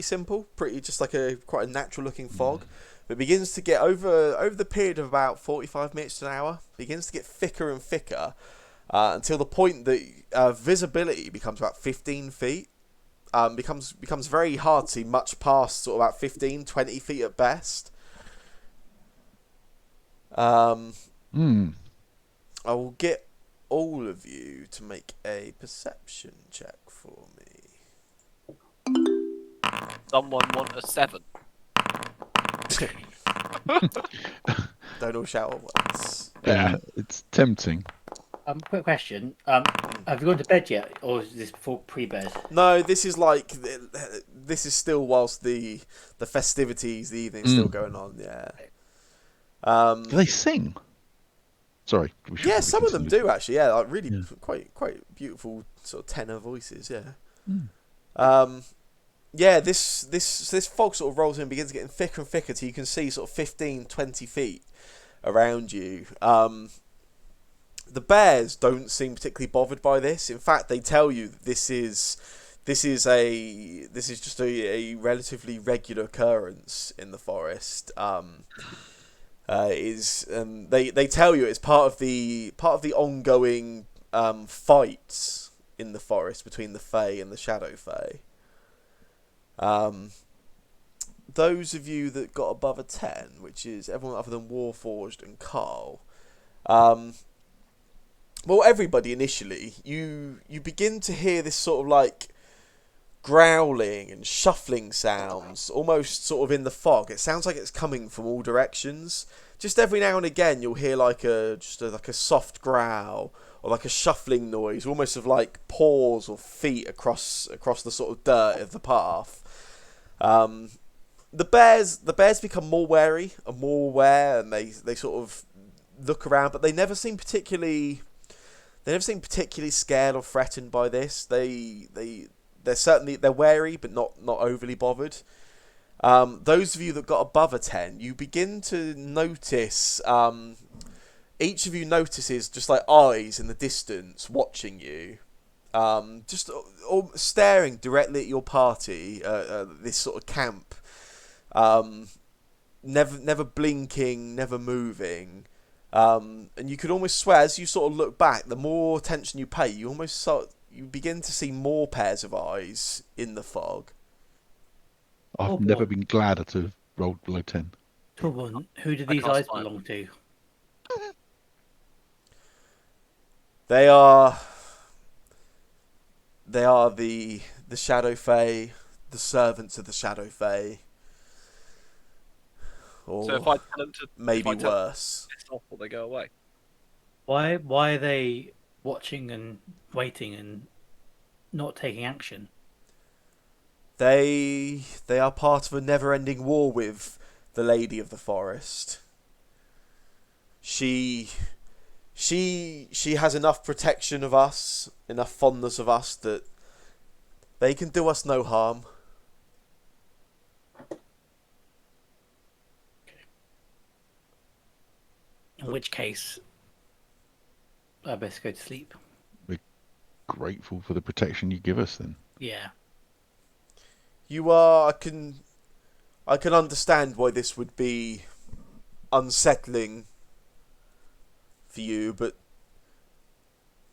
simple, pretty just like quite a natural looking fog. But begins to get over the period of about 45 minutes to an hour, begins to get thicker and thicker until the point that visibility becomes about 15 feet. Becomes very hard to see much past sort of about 15, 20 feet at best. I will get all of you to make a perception check for me. Someone want a 7. Don't all shout at once. Yeah, it's tempting. Quick question. Have you gone to bed yet, or is this before pre-bed? No, this is still whilst the festivities, the evening's still going on. Yeah. Do they sing? Sorry. Yeah, some of them continue. do actually. Yeah, like really Yeah. quite beautiful sort of tenor voices. Yeah. Yeah, this fog sort of rolls in and begins getting thicker and thicker till you can see sort of 15, 20 feet around you. The bears don't seem particularly bothered by this. In fact, they tell you that this is just a relatively regular occurrence in the forest. They tell you it's part of the ongoing fights in the forest between the Fae and the Shadow Fae. Those of you that got above a 10, which is everyone other than Warforged and Carl, well, everybody initially, you begin to hear this sort of like growling and shuffling sounds, almost sort of in the fog. It sounds like it's coming from all directions. Just every now and again, you'll hear like a soft growl or like a shuffling noise, almost of like paws or feet across the sort of dirt of the path. The bears become more wary and more aware, and they sort of look around, but they never seem particularly scared or threatened by this. They're wary, but not overly bothered. Those of you that got above a 10, you begin to notice. Each of you notices just like eyes in the distance watching you, just staring directly at your party. This sort of camp, never blinking, never moving. And you could almost swear, as you sort of look back, the more attention you pay, you begin to see more pairs of eyes in the fog. I've never been gladder to have rolled below 10. Torbjorn, who do these eyes belong to? They are the Shadow Fae, the servants of the Shadow Fae. Or So if I tell them to maybe worse. Off, will they go away? Why are they watching and waiting and not taking action? They are part of a never-ending war with the Lady of the Forest. She has enough protection of us, enough fondness of us that they can do us no harm. In which case, I best go to sleep. We're grateful for the protection you give us, then. Yeah. You are. I can understand why this would be unsettling for you, but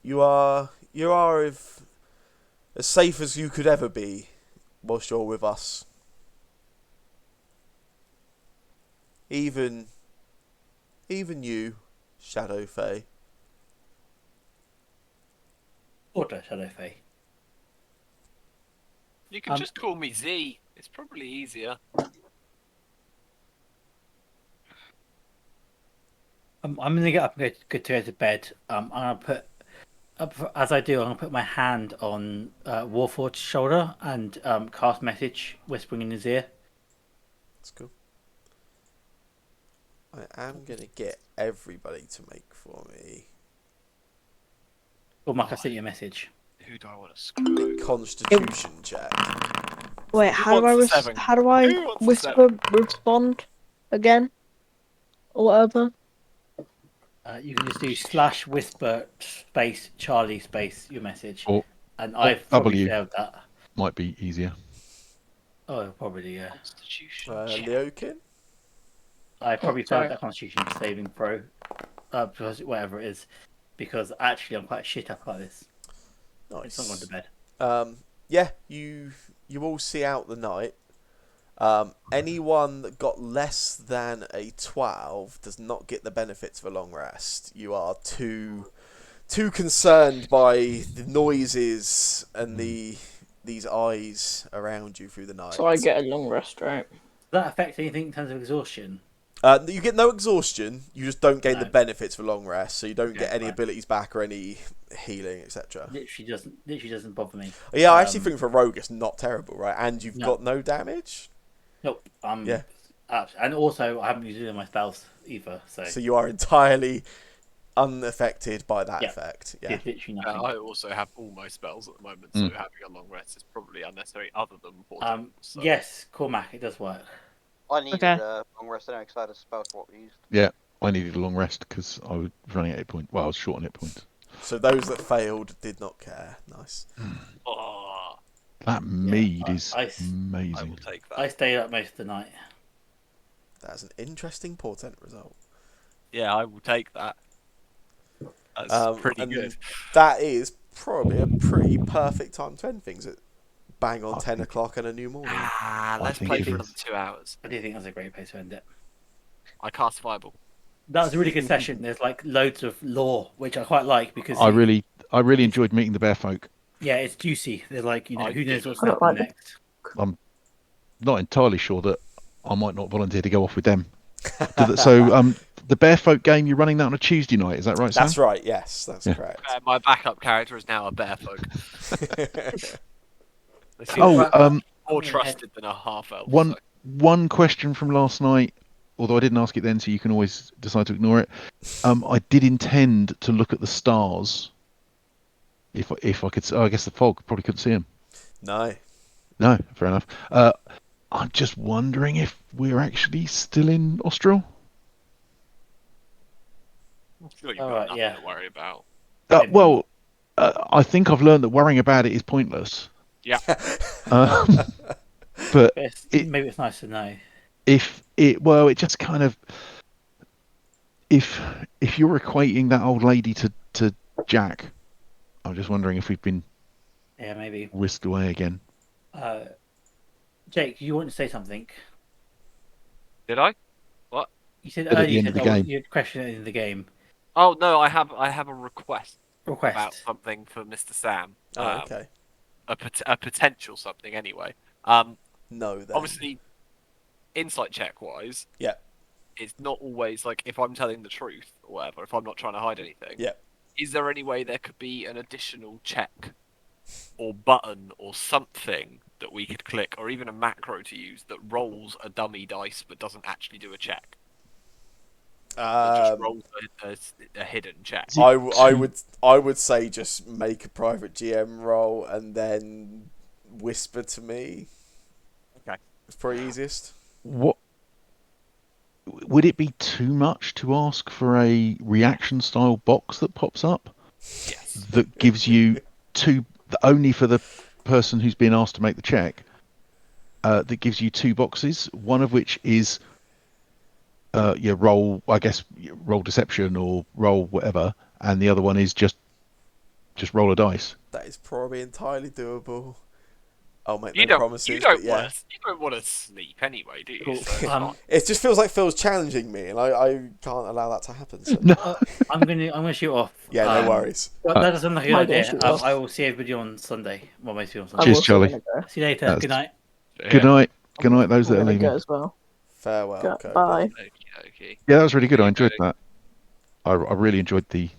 you are as safe as you could ever be whilst you're with us. Even you, Shadow Fae. Order, Shadow Fae. You can just call me Z. It's probably easier. I'm gonna get up and go to bed. I'm gonna put as I do. I'm gonna put my hand on Warforge's shoulder and cast message, whispering in his ear. That's cool. I am going to get everybody to make for me Or Mark, I sent you a message. Who do I want to screw? a constitution check. Wait, Who wants the 7? how do I Who wants the whisper respond again? Or whatever? You can just do /whisper space Charlie space your message. Or And I've probably W. failed that. Might be easier. Oh, probably, yeah. Constitution. check. Leokin? I probably sorry. failed that Constitution saving throw. Because whatever it is. Because actually I'm quite shit up like this. It's not going to bed. Yeah, you all see out the night. Anyone that got less than a 12 does not get the benefits of a long rest. You are too concerned by the noises and these eyes around you through the night. So I get a long rest, right? Does that affect anything in terms of exhaustion? You get no exhaustion. You just don't gain the No. benefits of a long rest, so you don't get any right. abilities back or any healing, etc. Literally doesn't bother me. Yeah, I actually think for a rogue it's not terrible, right? And you've No. got no damage. Nope. Yeah. And also I haven't used any of my spells either, so So you are entirely unaffected by that Yeah. effect. Yeah. it's literally nothing. I also have all my spells at the moment, so having a long rest is probably unnecessary, other than portal. So. Yes, Cormac, it does work. I needed Okay. a long rest anyway because I had a spell swap used. Yeah, I needed a long rest because I was running at 8 points. Well, I was short on hit points. So those that failed did not care. Nice. Oh, That mead is I amazing. will take that. I stayed up most of the night. That's an interesting portent result. Yeah, I will take that. That's pretty and good. That is probably a pretty perfect time to end things at bang on I 10 think- o'clock and a new morning. Let's think play it for is. another 2 hours. I do think that's a great place to end it. I cast Fireball. That was a really good session. There's like loads of lore, which I quite like because I really enjoyed meeting the bear folk. yeah, it's juicy. There's like I who knows did. what's I don't happening like next. I'm not entirely sure that I might not volunteer to go off with them. So, the bear folk game, you're running that on a Tuesday night, is that right, Sam? That's right, yes, that's Yeah. correct. My backup character is now a bear folk. They seem Oh, more trusted than a half elf. one question from last night, although I didn't ask it then, so you can always decide to ignore it. I did intend to look at the stars. If I could, I guess the fog probably couldn't see them. No. No, fair enough. I'm just wondering if we're actually still in Austral. You've All got right, nothing yeah. to worry about. Well, I think I've learned that worrying about it is pointless. Yeah. But But it- maybe it's nice to know. it just kind of, if you're equating that old lady to Jack, I'm just wondering if we've been Yeah, maybe. whisked away again. Jake, you want to say something? Did I? You said At the earlier you end said of the game. you had a question in the game. Oh no, I have a request about Request. something for Mr. Sam. Oh, okay. A potential something anyway. No, then. Obviously, insight check wise, Yeah. it's not always like if I'm telling the truth or whatever. If I'm not trying to hide anything. Yeah. Is there any way there could be an additional check or button or something that we could click, or even a macro to use that rolls a dummy dice but doesn't actually do a check? That just rolls a hidden check. I would say just make a private GM roll and then whisper to me. Okay. It's probably easiest. What would it be too much to ask for a reaction style box that pops up Yes. that gives you only for the person who's been asked to make the check, that gives you 2 boxes, one of which is roll deception or roll whatever, and the other one is just roll a dice. That is probably entirely doable. I'll make You no promises. you don't but yeah. want to sleep anyway, do you? Cool. So it's fine. It just feels like Phil's challenging me, and I can't allow that to happen. So. I'm gonna shoot off. Yeah, no worries. That doesn't sound like a good My idea. gosh, it was. I will see everybody on Sunday. Well, most people on I'm Sunday. Cheers, also Charlie. gonna go. See you later. That's- Good night. Good night. Good night, those I'm that are gonna leaving. go as well. Farewell, Kobe. Bye. Okey-dokey. Yeah, that was really good. I enjoyed that. I really enjoyed the